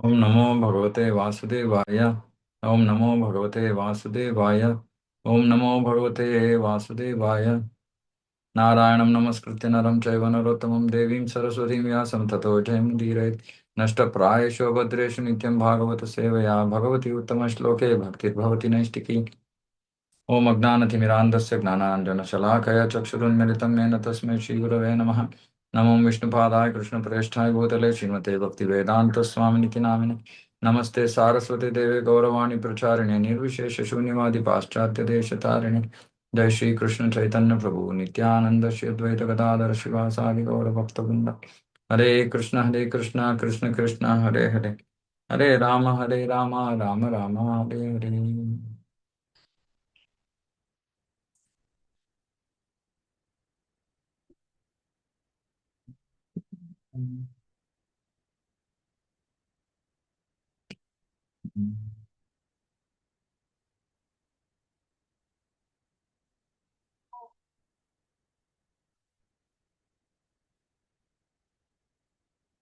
ओम नमो भगवते वासुदेवाय। ओम नमो भगवते वासुदेवाय। ओम नमो भगवते वासुदेवाय। नारायणं नमस्कृत्य नरं चैव नरोत्तमं देवीं सरस्वतीं व्यासं ततो जयमुदीरयेत्। नष्टप्रायेषु भद्रेषु नित्यं भागवत सेवया भगवती उत्तमश्लोके भक्तिर्भवति नैष्टिकी। ओम अज्ञानतिमिरान्धस्य ज्ञानाञ्जनशलाकया चक्षुरुन्मिलितं येन तस्मै श्रीगुरवे नमः। नमो विष्णुपादाय कृष्णप्रेष्ठाय भूतले श्रीमते भक्तिवेदान्तस्वामिनिति नामिने। नमस्ते सारस्वती देवे गौरवाणी प्रचारिणे निर्विशेषशून्यवादी पाश्चात्यदेशतारिणे। जय श्री कृष्ण चैतन्य प्रभु नित्यानंद श्री अद्वैत गदाधर शिवासादि गौरभक्तवृंद। हरे कृष्ण कृष्ण कृष्ण हरे हरे। हरे राम राम राम हरे हरे।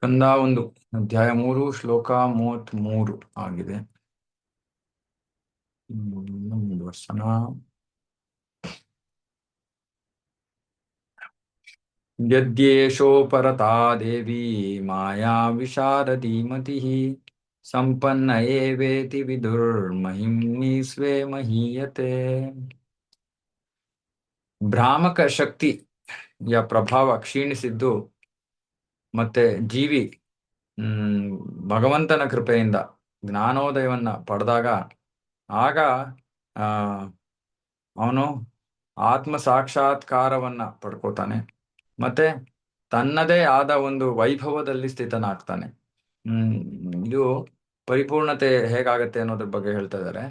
ಕಂದ ಒಂದು ಅಧ್ಯಾಯ 3 ಶ್ಲೋಕ 33 ಆಗಿದೆ. ಮುಂದುವರ್ಸನ. ಯದ್ಯೇಷೋ ಪರತಾ ದೇವಿ ಮಾಯಾ ವಿಶಾರದಿ ಮತಿಃ ಸಂಪನ್ನ ಏವೇತಿ ವಿದುರ್ಮಹಿಮ್ನಿ ಸ್ವೇ ಮಹೀಯತೆ. ಭ್ರಾಮಕ ಶಕ್ತಿಯ ಪ್ರಭಾವ ಕ್ಷೀಣಿಸಿದ್ದು ಮತ್ತೆ ಜೀವಿ ಹ್ಮ್ ಭಗವಂತನ ಕೃಪೆಯಿಂದ ಜ್ಞಾನೋದಯವನ್ನ ಪಡೆದಾಗ ಆಗ ಆ ಅವನು ಆತ್ಮ ಸಾಕ್ಷಾತ್ಕಾರವನ್ನ ಪಡ್ಕೋತಾನೆ. ಮತ್ತೆ ತನ್ನದೇ ಆದ ಒಂದು ವೈಭವದಲ್ಲಿ ಸ್ಥಿತನಾಗ್ತಾನೆ. ಹ್ಮ್ ಇದು ಪರಿಪೂರ್ಣತೆ ಹೇಗಾಗತ್ತೆ ಅನ್ನೋದ್ರ ಬಗ್ಗೆ ಹೇಳ್ತಾ ಇದ್ದಾರೆ.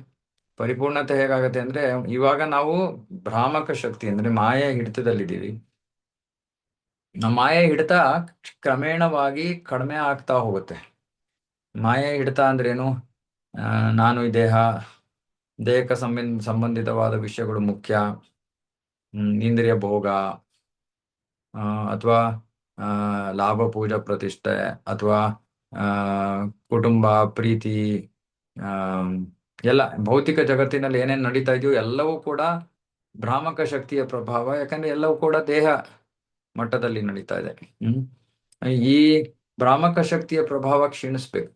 ಪರಿಪೂರ್ಣತೆ ಹೇಗಾಗತ್ತೆ ಅಂದ್ರೆ, ಇವಾಗ ನಾವು ಭ್ರಾಮಕ ಶಕ್ತಿ ಅಂದ್ರೆ ಮಾಯೆ ಹಿಡಿತದಲ್ಲಿದ್ದೀವಿ. ನಮ್ಮ ಮಾಯೆ ಹಿಡಿತ ಕ್ರಮೇಣವಾಗಿ ಕಡಿಮೆ ಆಗ್ತಾ ಹೋಗುತ್ತೆ. ಮಾಯೆ ಹಿಡಿತ ಅಂದ್ರೇನು? ನಾನು ಈ ದೇಹಕ್ಕೆ ಸಂಬಂಧಿತವಾದ ವಿಷಯಗಳು ಮುಖ್ಯ, ಇಂದ್ರಿಯ ಭೋಗ, ಅಥವಾ ಲಾಭ ಪೂಜಾ ಪ್ರತಿಷ್ಠೆ, ಅಥವಾ ಕುಟುಂಬ ಪ್ರೀತಿ, ಆ ಎಲ್ಲ ಭೌತಿಕ ಜಗತ್ತಿನಲ್ಲಿ ಏನೇನು ನಡೀತಾ ಇದೆಯೋ ಎಲ್ಲವೂ ಕೂಡ ಭ್ರಾಮಕ ಶಕ್ತಿಯ ಪ್ರಭಾವ. ಯಾಕಂದ್ರೆ ಎಲ್ಲವೂ ಕೂಡ ದೇಹ ಮಟ್ಟದಲ್ಲಿ ನಡೀತಾ ಇದೆ. ಈ ಭ್ರಾಮಕ ಶಕ್ತಿಯ ಪ್ರಭಾವ ಕ್ಷೀಣಿಸ್ಬೇಕು.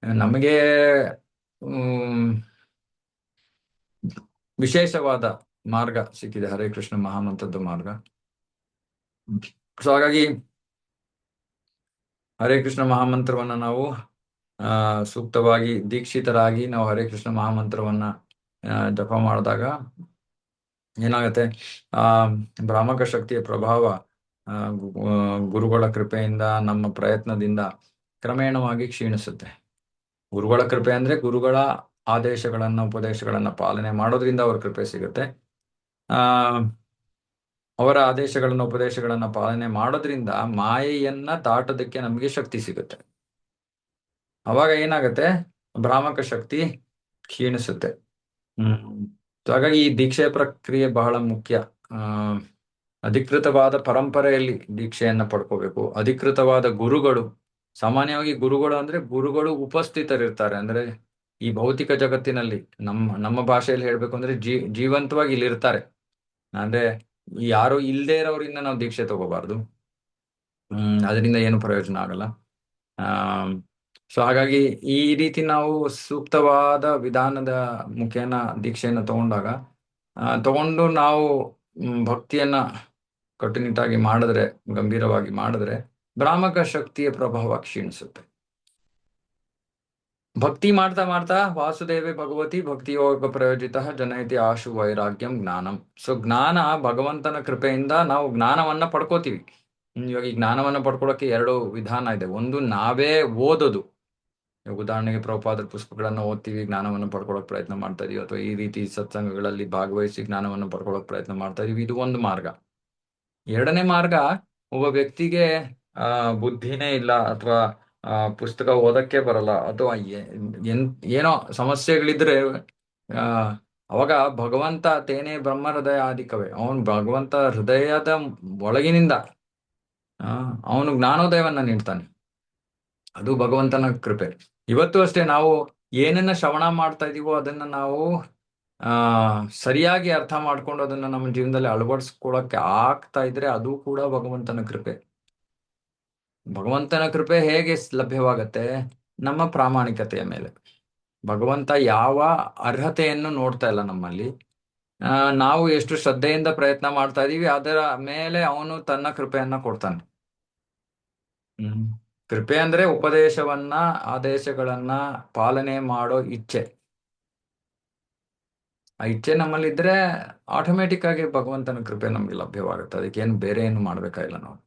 ನಮಗೆ ವಿಶೇಷವಾದ ಮಾರ್ಗ ಸಿಕ್ಕಿದೆ, ಹರೇ ಕೃಷ್ಣ ಮಹಾಮಂತ್ರದ ಮಾರ್ಗ. ಸೊ ಹಾಗಾಗಿ ಹರೇ ಕೃಷ್ಣ ಮಹಾಮಂತ್ರವನ್ನ ನಾವು ಸೂಕ್ತವಾಗಿ ದೀಕ್ಷಿತರಾಗಿ ನಾವು ಹರೇ ಕೃಷ್ಣ ಮಹಾಮಂತ್ರವನ್ನ ಜಪ ಮಾಡಿದಾಗ ಏನಾಗುತ್ತೆ? ಭ್ರಾಮಕ ಶಕ್ತಿಯ ಪ್ರಭಾವ ಗುರುಗಳ ಕೃಪೆಯಿಂದ, ನಮ್ಮ ಪ್ರಯತ್ನದಿಂದ ಕ್ರಮೇಣವಾಗಿ ಕ್ಷೀಣಿಸುತ್ತೆ. ಗುರುಗಳ ಕೃಪೆ ಅಂದ್ರೆ ಗುರುಗಳ ಆದೇಶಗಳನ್ನ ಉಪದೇಶಗಳನ್ನ ಪಾಲನೆ ಮಾಡೋದ್ರಿಂದ ಅವ್ರ ಕೃಪೆ ಸಿಗುತ್ತೆ. ಅವರ ಆದೇಶಗಳನ್ನ ಉಪದೇಶಗಳನ್ನ ಪಾಲನೆ ಮಾಡೋದ್ರಿಂದ ಮಾಯೆಯನ್ನ ದಾಟೋದಕ್ಕೆ ನಮಗೆ ಶಕ್ತಿ ಸಿಗುತ್ತೆ. ಅವಾಗ ಏನಾಗುತ್ತೆ? ಭ್ರಾಮಕ ಶಕ್ತಿ ಕ್ಷೀಣಿಸುತ್ತೆ. ಹಾಗಾಗಿ ಈ ದೀಕ್ಷೆಯ ಪ್ರಕ್ರಿಯೆ ಬಹಳ ಮುಖ್ಯ. ಅಧಿಕೃತವಾದ ಪರಂಪರೆಯಲ್ಲಿ ದೀಕ್ಷೆಯನ್ನ ಪಡ್ಕೋಬೇಕು. ಅಧಿಕೃತವಾದ ಗುರುಗಳು, ಸಾಮಾನ್ಯವಾಗಿ ಗುರುಗಳು ಅಂದ್ರೆ ಗುರುಗಳು ಉಪಸ್ಥಿತರಿರ್ತಾರೆ. ಅಂದ್ರೆ ಈ ಭೌತಿಕ ಜಗತ್ತಿನಲ್ಲಿ ನಮ್ಮ ಭಾಷೆಯಲ್ಲಿ ಹೇಳ್ಬೇಕು ಅಂದ್ರೆ ಜೀವಂತವಾಗಿ ಇಲ್ಲಿರ್ತಾರೆ. ಅಂದ್ರೆ ಯಾರು ಇಲ್ಲದೆ ಇರೋರಿಂದ ನಾವು ದೀಕ್ಷೆ ತಗೋಬಾರ್ದು. ಅದರಿಂದ ಏನು ಪ್ರಯೋಜನ ಆಗಲ್ಲ. ಸೊ ಹಾಗಾಗಿ ಈ ರೀತಿ ನಾವು ಸೂಕ್ತವಾದ ವಿಧಾನದ ಮುಖೇನ ದೀಕ್ಷೆಯನ್ನು ತಗೊಂಡು ನಾವು ಭಕ್ತಿಯನ್ನ ಕಟ್ಟುನಿಟ್ಟಾಗಿ ಮಾಡಿದ್ರೆ, ಗಂಭೀರವಾಗಿ ಮಾಡಿದ್ರೆ ಭ್ರಾಮಕ ಶಕ್ತಿಯ ಪ್ರಭಾವ ಕ್ಷೀಣಿಸುತ್ತೆ. ಭಕ್ತಿ ಮಾಡ್ತಾ ಮಾಡ್ತಾ ವಾಸುದೇವೇ ಭಗವತಿ ಭಕ್ತಿ ಯೋಗ ಪ್ರಯೋಜಿತ ಜನಯತಿ ಆಶು ವೈರಾಗ್ಯಂ ಜ್ಞಾನಂ. ಸೊ ಜ್ಞಾನ ಭಗವಂತನ ಕೃಪೆಯಿಂದ ನಾವು ಜ್ಞಾನವನ್ನ ಪಡ್ಕೋತೀವಿ. ಇವಾಗ ಈ ಜ್ಞಾನವನ್ನ ಪಡ್ಕೊಳ್ಳೋಕೆ 2 ವಿಧಾನ ಇದೆ. ಒಂದು, ನಾವೇ ಓದೋದು. ಉದಾಹರಣೆಗೆ ಪ್ರಭುಪಾದರ ಪುಸ್ತಕಗಳನ್ನ ಓದ್ತೀವಿ, ಜ್ಞಾನವನ್ನು ಪಡ್ಕೊಳ್ಳೋಕೆ ಪ್ರಯತ್ನ ಮಾಡ್ತಾ ಇದೀವಿ, ಅಥವಾ ಈ ರೀತಿ ಸತ್ಸಂಗಗಳಲ್ಲಿ ಭಾಗವಹಿಸಿ ಜ್ಞಾನವನ್ನು ಪಡ್ಕೊಳ್ಳೋಕೆ ಪ್ರಯತ್ನ ಮಾಡ್ತಾ ಇದೀವಿ. ಇದು ಒಂದು ಮಾರ್ಗ. 2ನೇ ಮಾರ್ಗ, ಒಬ್ಬ ವ್ಯಕ್ತಿಗೆ ಬುದ್ಧಿನೇ ಇಲ್ಲ, ಅಥವಾ ಪುಸ್ತಕ ಓದಕ್ಕೆ ಬರಲ್ಲ, ಅಥವಾ ಏನೋ ಸಮಸ್ಯೆಗಳಿದ್ರೆ ಅವಾಗ ಭಗವಂತ ತೇನೇ ಬ್ರಹ್ಮ ಹೃದಯ ಆದಿಕವೇ, ಅವನು ಭಗವಂತ ಹೃದಯದ ಒಳಗಿನಿಂದ ಅವನು ಜ್ಞಾನೋದಯವನ್ನ ನೀಡ್ತಾನೆ. ಅದು ಭಗವಂತನ ಕೃಪೆ. ಇವತ್ತು ಅಷ್ಟೇ ನಾವು ಏನನ್ನ ಶ್ರವಣ ಮಾಡ್ತಾ ಇದೀವೋ ಅದನ್ನ ನಾವು ಆ ಸರಿಯಾಗಿ ಅರ್ಥ ಮಾಡ್ಕೊಂಡು ಅದನ್ನ ನಮ್ಮ ಜೀವನದಲ್ಲಿ ಅಳವಡಿಸ್ಕೊಳಕ್ಕೆ ಆಗ್ತಾ ಇದ್ರೆ ಅದು ಕೂಡ ಭಗವಂತನ ಕೃಪೆ. ಭಗವಂತನ ಕೃಪೆ ಹೇಗೆ ಲಭ್ಯವಾಗತ್ತೆ? ನಮ್ಮ ಪ್ರಾಮಾಣಿಕತೆಯ ಮೇಲೆ. ಭಗವಂತ ಯಾವ ಅರ್ಹತೆಯನ್ನು ನೋಡ್ತಾ ಇಲ್ಲ ನಮ್ಮಲ್ಲಿ. ನಾವು ಎಷ್ಟು ಶ್ರದ್ಧೆಯಿಂದ ಪ್ರಯತ್ನ ಮಾಡ್ತಾ ಇದೀವಿ ಅದರ ಮೇಲೆ ಅವನು ತನ್ನ ಕೃಪೆಯನ್ನ ಕೊಡ್ತಾನೆ. ಹ್ಮ್ ಕೃಪೆ ಅಂದ್ರೆ ಉಪದೇಶವನ್ನ, ಆದೇಶಗಳನ್ನ ಪಾಲನೆ ಮಾಡೋ ಇಚ್ಛೆ. ಆ ಇಚ್ಛೆ ನಮ್ಮಲ್ಲಿದ್ರೆ ಆಟೋಮೆಟಿಕ್ ಆಗಿ ಭಗವಂತನ ಕೃಪೆ ನಮ್ಗೆ ಲಭ್ಯವಾಗುತ್ತೆ. ಅದಕ್ಕೇನು ಬೇರೆ ಏನು ಮಾಡ್ಬೇಕಾಗಿಲ್ಲ ನಾವು.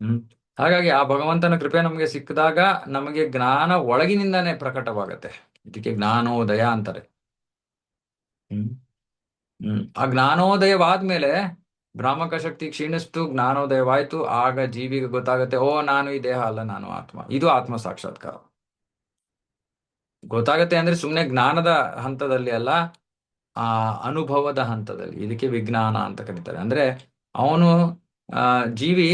ಹ್ಮ್ ಹಾಗಾಗಿ ಆ ಭಗವಂತನ ಕೃಪೆ ನಮಗೆ ಸಿಕ್ಕಿದಾಗ ನಮಗೆ ಜ್ಞಾನ ಒಳಗಿನಿಂದಾನೇ ಪ್ರಕಟವಾಗತ್ತೆ. ಇದಕ್ಕೆ ಜ್ಞಾನೋದಯ ಅಂತಾರೆ. ಹ್ಮ್ ಆ ಜ್ಞಾನೋದಯವಾದ್ಮೇಲೆ ಭ್ರಾಮಕ ಶಕ್ತಿ ಕ್ಷೀಣಿಸ್ತು, ಜ್ಞಾನೋದಯವಾಯ್ತು. ಆಗ ಜೀವಿಗೆ ಗೊತ್ತಾಗತ್ತೆ, ಓ ನಾನು ಈ ದೇಹ ಅಲ್ಲ, ನಾನು ಆತ್ಮ. ಇದು ಆತ್ಮ ಸಾಕ್ಷಾತ್ಕಾರ. ಗೊತ್ತಾಗತ್ತೆ ಅಂದ್ರೆ ಸುಮ್ಮನೆ ಜ್ಞಾನದ ಹಂತದಲ್ಲಿ ಅಲ್ಲ, ಆ ಅನುಭವದ ಹಂತದಲ್ಲಿ. ಇದಕ್ಕೆ ವಿಜ್ಞಾನ ಅಂತ ಕರೀತಾರೆ. ಅಂದ್ರೆ ಅವನು ಜೀವಿ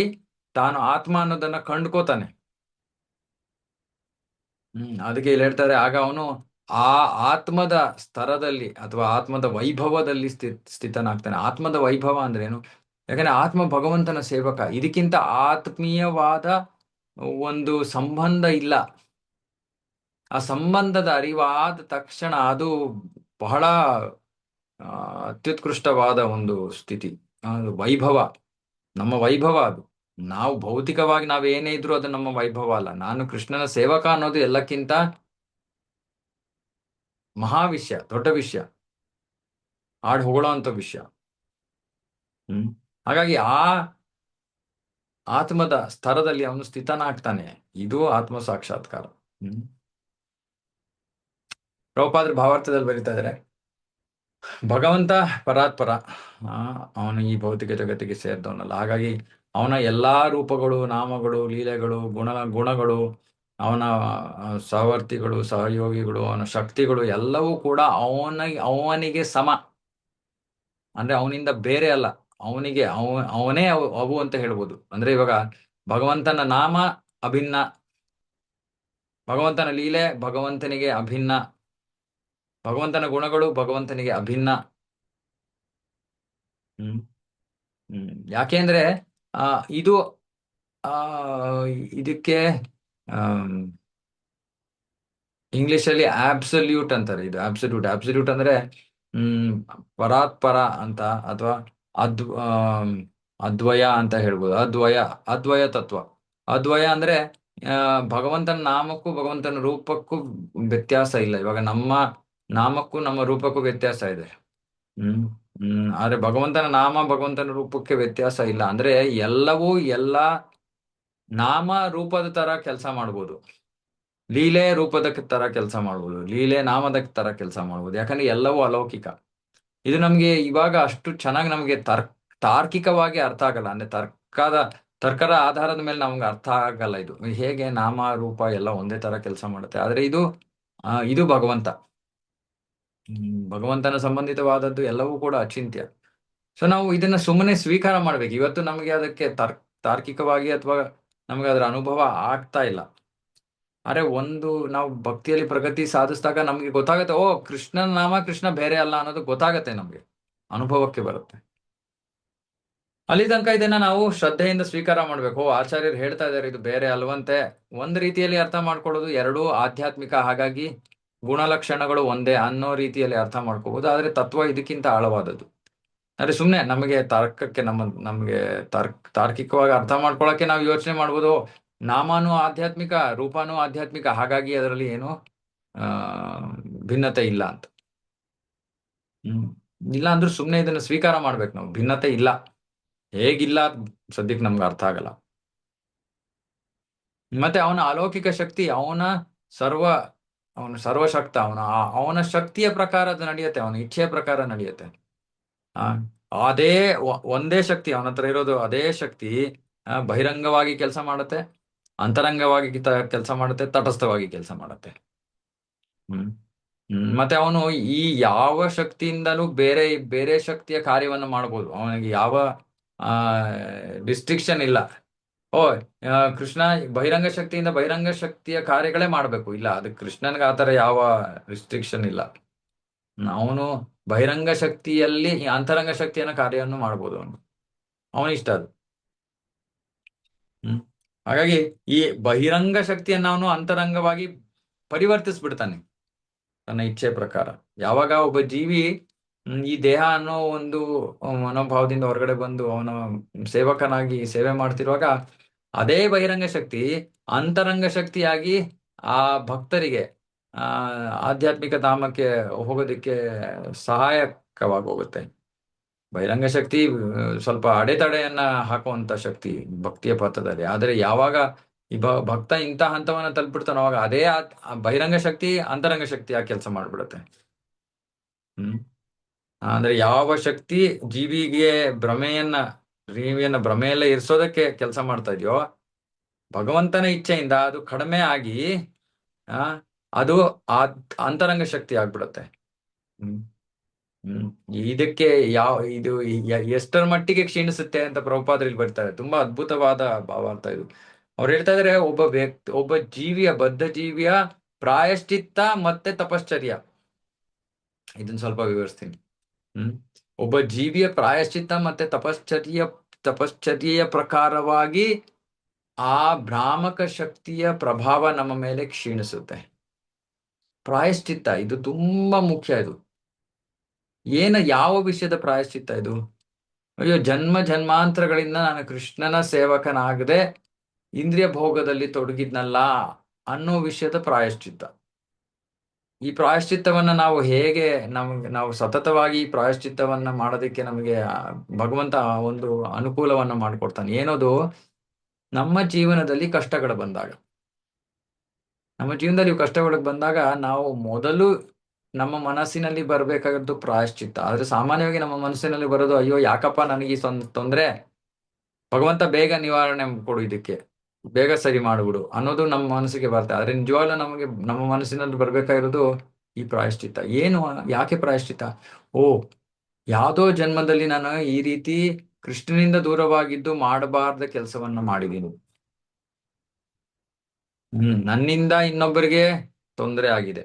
ತಾನು ಆತ್ಮ ಅನ್ನೋದನ್ನ ಕಂಡ್ಕೋತಾನೆ. ಅದಕ್ಕೆ ಇಲ್ಲಿ ಹೇಳ್ತಾರೆ, ಆಗ ಅವನು ಆ ಆತ್ಮದ ಸ್ತರದಲ್ಲಿ ಅಥವಾ ಆತ್ಮದ ವೈಭವದಲ್ಲಿ ಸ್ಥಿತನಾಗ್ತಾನೆ. ಆತ್ಮದ ವೈಭವ ಅಂದ್ರೆ ಏನು? ಯಾಕಂದ್ರೆ ಆತ್ಮ ಭಗವಂತನ ಸೇವಕ. ಇದಕ್ಕಿಂತ ಆತ್ಮೀಯವಾದ ಒಂದು ಸಂಬಂಧ ಇಲ್ಲ. ಆ ಸಂಬಂಧದ ಅರಿವಾದ ತಕ್ಷಣ ಅದು ಬಹಳ ಅತ್ಯುತ್ಕೃಷ್ಟವಾದ ಒಂದು ಸ್ಥಿತಿ. ಅದು ವೈಭವ, ನಮ್ಮ ವೈಭವ ಅದು. ನಾವು ಭೌತಿಕವಾಗಿ ನಾವೇನೇ ಇದ್ರೂ ಅದು ನಮ್ಮ ವೈಭವ ಅಲ್ಲ. ನಾನು ಕೃಷ್ಣನ ಸೇವಕ ಅನ್ನೋದು ಎಲ್ಲಕ್ಕಿಂತ ಮಹಾ ವಿಷಯ, ದೊಡ್ಡ ವಿಷಯ, ಹಾಡು ಹೊಗಳೋ ಅಂತ ವಿಷಯ. ಹಾಗಾಗಿ ಆ ಆತ್ಮದ ಸ್ತರದಲ್ಲಿ ಅವನು ಸ್ಥಿತನಾಗ್ತಾನೆ. ಇದು ಆತ್ಮ ಸಾಕ್ಷಾತ್ಕಾರ. ಪ್ರಭುಪಾದರು ಭಾವಾರ್ಥದಲ್ಲಿ ಬರೀತಾ ಇದ್ದಾರೆ, ಭಗವಂತ ಪರಾತ್ಪರ. ಅವನು ಈ ಭೌತಿಕ ಜಗತ್ತಿಗೆ ಸೇರಿದವನಲ್ಲ. ಹಾಗಾಗಿ ಅವನ ಎಲ್ಲಾ ರೂಪಗಳು, ನಾಮಗಳು, ಲೀಲೆಗಳು, ಗುಣಗಳು, ಅವನ ಸಹವರ್ತಿಗಳು, ಸಹಯೋಗಿಗಳು, ಅವನ ಶಕ್ತಿಗಳು ಎಲ್ಲವೂ ಕೂಡ ಅವನಿಗೆ ಸಮ. ಅಂದ್ರೆ ಅವನಿಂದ ಬೇರೆ ಅಲ್ಲ. ಅವನಿಗೆ ಅವನೇ ಅವು ಅಂತ ಹೇಳ್ಬೋದು. ಅಂದ್ರೆ ಇವಾಗ ಭಗವಂತನ ನಾಮ ಅಭಿನ್ನ, ಭಗವಂತನ ಲೀಲೆ ಭಗವಂತನಿಗೆ ಅಭಿನ್ನ, ಭಗವಂತನ ಗುಣಗಳು ಭಗವಂತನಿಗೆ ಅಭಿನ್ನ. ಯಾಕೆಂದ್ರೆ ಇದು ಇದಕ್ಕೆ ಇಂಗ್ಲಿಷಲ್ಲಿ ಆಬ್ಸಲ್ಯೂಟ್ ಅಂತಾರೆ. ಇದು ಆಬ್ಸಲ್ಯೂಟ್ ಅಂದ್ರೆ ಪರಾತ್ಪರ ಅಂತ, ಅಥವಾ ಅದ್ವಯ ಅಂತ ಹೇಳ್ಬೋದು. ಅದ್ವಯ ತತ್ವ. ಅದ್ವಯ ಅಂದ್ರೆ ಭಗವಂತನ ನಾಮಕ್ಕೂ ಭಗವಂತನ ರೂಪಕ್ಕೂ ವ್ಯತ್ಯಾಸ ಇಲ್ಲ. ಇವಾಗ ನಮ್ಮ ನಾಮಕ್ಕೂ ನಮ್ಮ ರೂಪಕ್ಕೂ ವ್ಯತ್ಯಾಸ ಇದೆ. ಆದ್ರೆ ಭಗವಂತನ ನಾಮ ಭಗವಂತನ ರೂಪಕ್ಕೆ ವ್ಯತ್ಯಾಸ ಇಲ್ಲ. ಅಂದ್ರೆ ಎಲ್ಲವೂ ಎಲ್ಲ ನಾಮ ರೂಪದ ತರ ಕೆಲಸ ಮಾಡ್ಬೋದು, ಲೀಲೆ ರೂಪದ ತರ ಕೆಲಸ ಮಾಡ್ಬೋದು, ಲೀಲೆ ನಾಮದ ತರ ಕೆಲಸ ಮಾಡ್ಬೋದು. ಯಾಕಂದ್ರೆ ಎಲ್ಲವೂ ಅಲೌಕಿಕ. ಇದು ನಮ್ಗೆ ಇವಾಗ ಅಷ್ಟು ಚೆನ್ನಾಗಿ ನಮ್ಗೆ ತಾರ್ಕಿಕವಾಗಿ ಅರ್ಥ ಆಗಲ್ಲ. ಅಂದ್ರೆ ತರ್ಕದ ಆಧಾರದ ಮೇಲೆ ನಮ್ಗೆ ಅರ್ಥ ಆಗಲ್ಲ. ಇದು ಹೇಗೆ ನಾಮ ರೂಪ ಎಲ್ಲ ಒಂದೇ ತರ ಕೆಲಸ ಮಾಡುತ್ತೆ. ಆದ್ರೆ ಇದು ಭಗವಂತ. ಭಗವಂತನ ಸಂಬಂಧಿತವಾದದ್ದು ಎಲ್ಲವೂ ಕೂಡ ಅಚಿಂತ್ಯ. ಸೊ ನಾವು ಇದನ್ನ ಸುಮ್ಮನೆ ಸ್ವೀಕಾರ ಮಾಡ್ಬೇಕು. ಇವತ್ತು ನಮಗೆ ಅದಕ್ಕೆ ತಾರ್ಕಿಕವಾಗಿ ಅಥವಾ ನಮಗೆ ಅದರ ಅನುಭವ ಆಗ್ತಾ ಇಲ್ಲ. ಆದ್ರೆ ನಾವು ಭಕ್ತಿಯಲ್ಲಿ ಪ್ರಗತಿ ಸಾಧಿಸಿದಾಗ ನಮ್ಗೆ ಗೊತ್ತಾಗತ್ತೆ, ಓ ಕೃಷ್ಣನ ನಾಮ ಕೃಷ್ಣ ಬೇರೆ ಅಲ್ಲ ಅನ್ನೋದು ಗೊತ್ತಾಗತ್ತೆ, ನಮ್ಗೆ ಅನುಭವಕ್ಕೆ ಬರುತ್ತೆ. ಅಲ್ಲಿ ತನಕ ಇದನ್ನ ನಾವು ಶ್ರದ್ಧೆಯಿಂದ ಸ್ವೀಕಾರ ಮಾಡ್ಬೇಕು. ಆಚಾರ್ಯರು ಹೇಳ್ತಾ ಇದ್ದಾರೆ ಇದು ಬೇರೆ ಅಲ್ವಂತೆ. ಒಂದ್ ರೀತಿಯಲ್ಲಿ ಅರ್ಥ ಮಾಡ್ಕೊಳ್ಳೋದು, ಎರಡೂ ಆಧ್ಯಾತ್ಮಿಕ, ಹಾಗಾಗಿ ಗುಣಲಕ್ಷಣಗಳು ಒಂದೇ ಅನ್ನೋ ರೀತಿಯಲ್ಲಿ ಅರ್ಥ ಮಾಡ್ಕೋಬಹುದು. ಆದ್ರೆ ತತ್ವ ಇದಕ್ಕಿಂತ ಆಳವಾದದ್ದು. ಅಂದ್ರೆ ಸುಮ್ನೆ ನಮಗೆ ತರ್ಕಕ್ಕೆ ನಮ್ಗೆ ತಾರ್ಕಿಕವಾಗಿ ಅರ್ಥ ಮಾಡ್ಕೊಳಕ್ಕೆ ನಾವು ಯೋಚನೆ ಮಾಡ್ಬೋದು, ನಾಮನೂ ಆಧ್ಯಾತ್ಮಿಕ, ರೂಪನೂ ಆಧ್ಯಾತ್ಮಿಕ, ಹಾಗಾಗಿ ಅದರಲ್ಲಿ ಏನು ಭಿನ್ನತೆ ಇಲ್ಲ ಅಂತ. ಇಲ್ಲ ಅಂದ್ರೆ ಸುಮ್ನೆ ಇದನ್ನ ಸ್ವೀಕಾರ ಮಾಡ್ಬೇಕು ನಾವು. ಭಿನ್ನತೆ ಇಲ್ಲ, ಹೇಗಿಲ್ಲ ಸದ್ಯಕ್ಕೆ ನಮ್ಗೆ ಅರ್ಥ ಆಗಲ್ಲ. ಮತ್ತೆ ಅವನ ಅಲೌಕಿಕ ಶಕ್ತಿ, ಅವನ ಸರ್ವಶಕ್ತ. ಅವನ ಶಕ್ತಿಯ ಪ್ರಕಾರ ಅದು ನಡೆಯುತ್ತೆ, ಅವನ ಇಚ್ಛೆಯ ಪ್ರಕಾರ ನಡೆಯುತ್ತೆ. ಅದೇ ಒಂದೇ ಶಕ್ತಿ ಅವನ ಹತ್ರ ಇರೋದು. ಅದೇ ಶಕ್ತಿ ಬಹಿರಂಗವಾಗಿ ಕೆಲಸ ಮಾಡುತ್ತೆ, ಅಂತರಂಗವಾಗಿ ಕೆಲಸ ಮಾಡುತ್ತೆ, ತಟಸ್ಥವಾಗಿ ಕೆಲಸ ಮಾಡುತ್ತೆ. ಮತ್ತೆ ಅವನು ಈ ಯಾವ ಶಕ್ತಿಯಿಂದಲೂ ಬೇರೆ ಶಕ್ತಿಯ ಕಾರ್ಯವನ್ನು ಮಾಡಬಹುದು. ಅವನಿಗೆ ಯಾವ ರಿಸ್ಟ್ರಿಕ್ಷನ್ ಇಲ್ಲ. ಓ ಕೃಷ್ಣ ಬಹಿರಂಗ ಶಕ್ತಿಯಿಂದ ಬಹಿರಂಗ ಶಕ್ತಿಯ ಕಾರ್ಯಗಳೇ ಮಾಡಬೇಕು. ಇಲ್ಲ, ಅದು ಕೃಷ್ಣನ್ಗೆ ಆತರ ಯಾವ ರಿಸ್ಟ್ರಿಕ್ಷನ್ ಇಲ್ಲ. ಅವನು ಬಹಿರಂಗ ಶಕ್ತಿಯಲ್ಲಿ ಈ ಅಂತರಂಗ ಶಕ್ತಿಯನ್ನ ಕಾರ್ಯವನ್ನು ಮಾಡ್ಬೋದು. ಅವನ ಇಷ್ಟ ಅದು. ಹ್ಮ್ ಹಾಗಾಗಿ ಈ ಬಹಿರಂಗ ಶಕ್ತಿಯನ್ನು ಅವನು ಅಂತರಂಗವಾಗಿ ಪರಿವರ್ತಿಸ್ಬಿಡ್ತಾನೆ ತನ್ನ ಇಚ್ಛೆ ಪ್ರಕಾರ. ಯಾವಾಗ ಒಬ್ಬ ಜೀವಿ ಈ ದೇಹ ಅನ್ನೋ ಒಂದು ಮನೋಭಾವದಿಂದ ಹೊರಗಡೆ ಬಂದು ಅವನ ಸೇವಕನಾಗಿ ಸೇವೆ ಮಾಡ್ತಿರುವಾಗ, ಅದೇ ಬಹಿರಂಗ ಶಕ್ತಿ ಅಂತರಂಗ ಶಕ್ತಿಯಾಗಿ ಆ ಭಕ್ತರಿಗೆ ಆ ಆಧ್ಯಾತ್ಮಿಕ ಧಾಮಕ್ಕೆ ಹೋಗೋದಕ್ಕೆ ಸಹಾಯಕವಾಗಿ ಹೋಗುತ್ತೆ. ಬಹಿರಂಗ ಶಕ್ತಿ ಸ್ವಲ್ಪ ಅಡೆತಡೆಯನ್ನ ಹಾಕುವಂತ ಶಕ್ತಿ ಭಕ್ತಿಯ ಪಥದಲ್ಲಿ. ಆದರೆ ಯಾವಾಗ ಈ ಭಕ್ತ ಇಂಥ ಹಂತವನ್ನ ತಲುಪಿಡ್ತಾನೋ ಅವಾಗ ಅದೇ ಆ ಬಹಿರಂಗ ಶಕ್ತಿ ಅಂತರಂಗ ಶಕ್ತಿ ಆ ಕೆಲಸ ಮಾಡ್ಬಿಡುತ್ತೆ. ಹ್ಮ್ ಅಂದ್ರೆ ಯಾವ ಶಕ್ತಿ ಜೀವಿಗೆ ಭ್ರಮೆಯನ್ನ ಭ್ರಮೆಯಲ್ಲ ಇರಿಸೋದಕ್ಕೆ ಕೆಲಸ ಮಾಡ್ತಾ ಇದೆಯೋ, ಭಗವಂತನ ಇಚ್ಛೆಯಿಂದ ಅದು ಕಡಿಮೆ ಆಗಿ ಆ ಅದು ಆ ಅಂತರಂಗ ಶಕ್ತಿ ಆಗ್ಬಿಡುತ್ತೆ. ಹ್ಮ್ ಹ್ಮ್ ಇದಕ್ಕೆ ಇದು ಎಷ್ಟರ ಮಟ್ಟಿಗೆ ಕ್ಷೀಣಿಸುತ್ತೆ ಅಂತ ಪ್ರಭುಪಾದರು ಬರ್ತಾರೆ. ತುಂಬಾ ಅದ್ಭುತವಾದ ಭಾವಾರ್ಥ ಇದು. ಅವ್ರು ಹೇಳ್ತಾ ಇದಾರೆ, ಒಬ್ಬ ಜೀವಿಯ ಬದ್ಧ ಜೀವಿಯ ಪ್ರಾಯಶ್ಚಿತ್ತ ಮತ್ತೆ ತಪಶ್ಚರ್ಯ. ಇದನ್ನ ಸ್ವಲ್ಪ ವಿವರಿಸ್ತೀನಿ. ಹ್ಮ್ ಒಬ್ಬ ಜೀವಿಯ ಪ್ರಾಯಶ್ಚಿತ್ತ ಮತ್ತೆ ತಪಶ್ಚರ್ಯೆಯ ಪ್ರಕಾರವಾಗಿ ಆ ಭ್ರಾಮಕ ಶಕ್ತಿಯ ಪ್ರಭಾವ ನಮ್ಮ ಮೇಲೆ ಕ್ಷೀಣಿಸುತ್ತೆ. ಪ್ರಾಯಶ್ಚಿತ್ತ ಇದು ತುಂಬಾ ಮುಖ್ಯ. ಇದು ಯಾವ ವಿಷಯದ ಪ್ರಾಯಶ್ಚಿತ್ತ ಇದು? ಅಯ್ಯೋ, ಜನ್ಮ ಜನ್ಮಾಂತರಗಳಿಂದ ನಾನು ಕೃಷ್ಣನ ಸೇವಕನಾಗದೆ ಇಂದ್ರಿಯ ಭೋಗದಲ್ಲಿ ತೊಡಗಿದ್ನಲ್ಲ ಅನ್ನೋ ವಿಷಯದ ಪ್ರಾಯಶ್ಚಿತ್ತ. ಈ ಪ್ರಾಯಶ್ಚಿತ್ತವನ್ನ ನಾವು ಹೇಗೆ ನಾವು ಸತತವಾಗಿ ಈ ಪ್ರಾಯಶ್ಚಿತ್ತವನ್ನ ಮಾಡೋದಕ್ಕೆ ನಮಗೆ ಭಗವಂತ ಒಂದು ಅನುಕೂಲವನ್ನ ಮಾಡಿಕೊಡ್ತಾನೆ. ಏನದು? ನಮ್ಮ ಜೀವನದಲ್ಲಿ ಕಷ್ಟಗಳು ಬಂದಾಗ, ನಾವು ಮೊದಲು ನಮ್ಮ ಮನಸ್ಸಿನಲ್ಲಿ ಬರಬೇಕಾದದ್ದು ಪ್ರಾಯಶ್ಚಿತ್ತ. ಆದ್ರೆ ಸಾಮಾನ್ಯವಾಗಿ ನಮ್ಮ ಮನಸ್ಸಿನಲ್ಲಿ ಬರೋದು, ಅಯ್ಯೋ ಯಾಕಪ್ಪ ನನಗೆ ತೊಂದ್ರೆ, ಭಗವಂತ ಬೇಗ ನಿವಾರಣೆ ಕೊಡು, ಇದಕ್ಕೆ ಬೇಗ ಸರಿ ಮಾಡ್ಬಿಡು ಅನ್ನೋದು ನಮ್ಮ ಮನಸ್ಸಿಗೆ ಬರ್ತದೆ. ಆದ್ರೆ ನಿಜವಾಗ್ಲೂ ನಮ್ಮ ಮನಸ್ಸಿನಲ್ಲಿ ಬರ್ಬೇಕಾಗಿರೋದು ಈ ಪ್ರಾಯಶ್ಚಿತ್ತ. ಏನು? ಯಾಕೆ ಪ್ರಾಯಶ್ಚಿತ್ತ? ಓ, ಯಾವ್ದೋ ಜನ್ಮದಲ್ಲಿ ನಾನು ಈ ರೀತಿ ಕೃಷ್ಣನಿಂದ ದೂರವಾಗಿದ್ದು ಮಾಡಬಾರ್ದ ಕೆಲಸವನ್ನ ಮಾಡಿದೀನಿ. ನನ್ನಿಂದ ಇನ್ನೊಬ್ಬರಿಗೆ ತೊಂದರೆ ಆಗಿದೆ.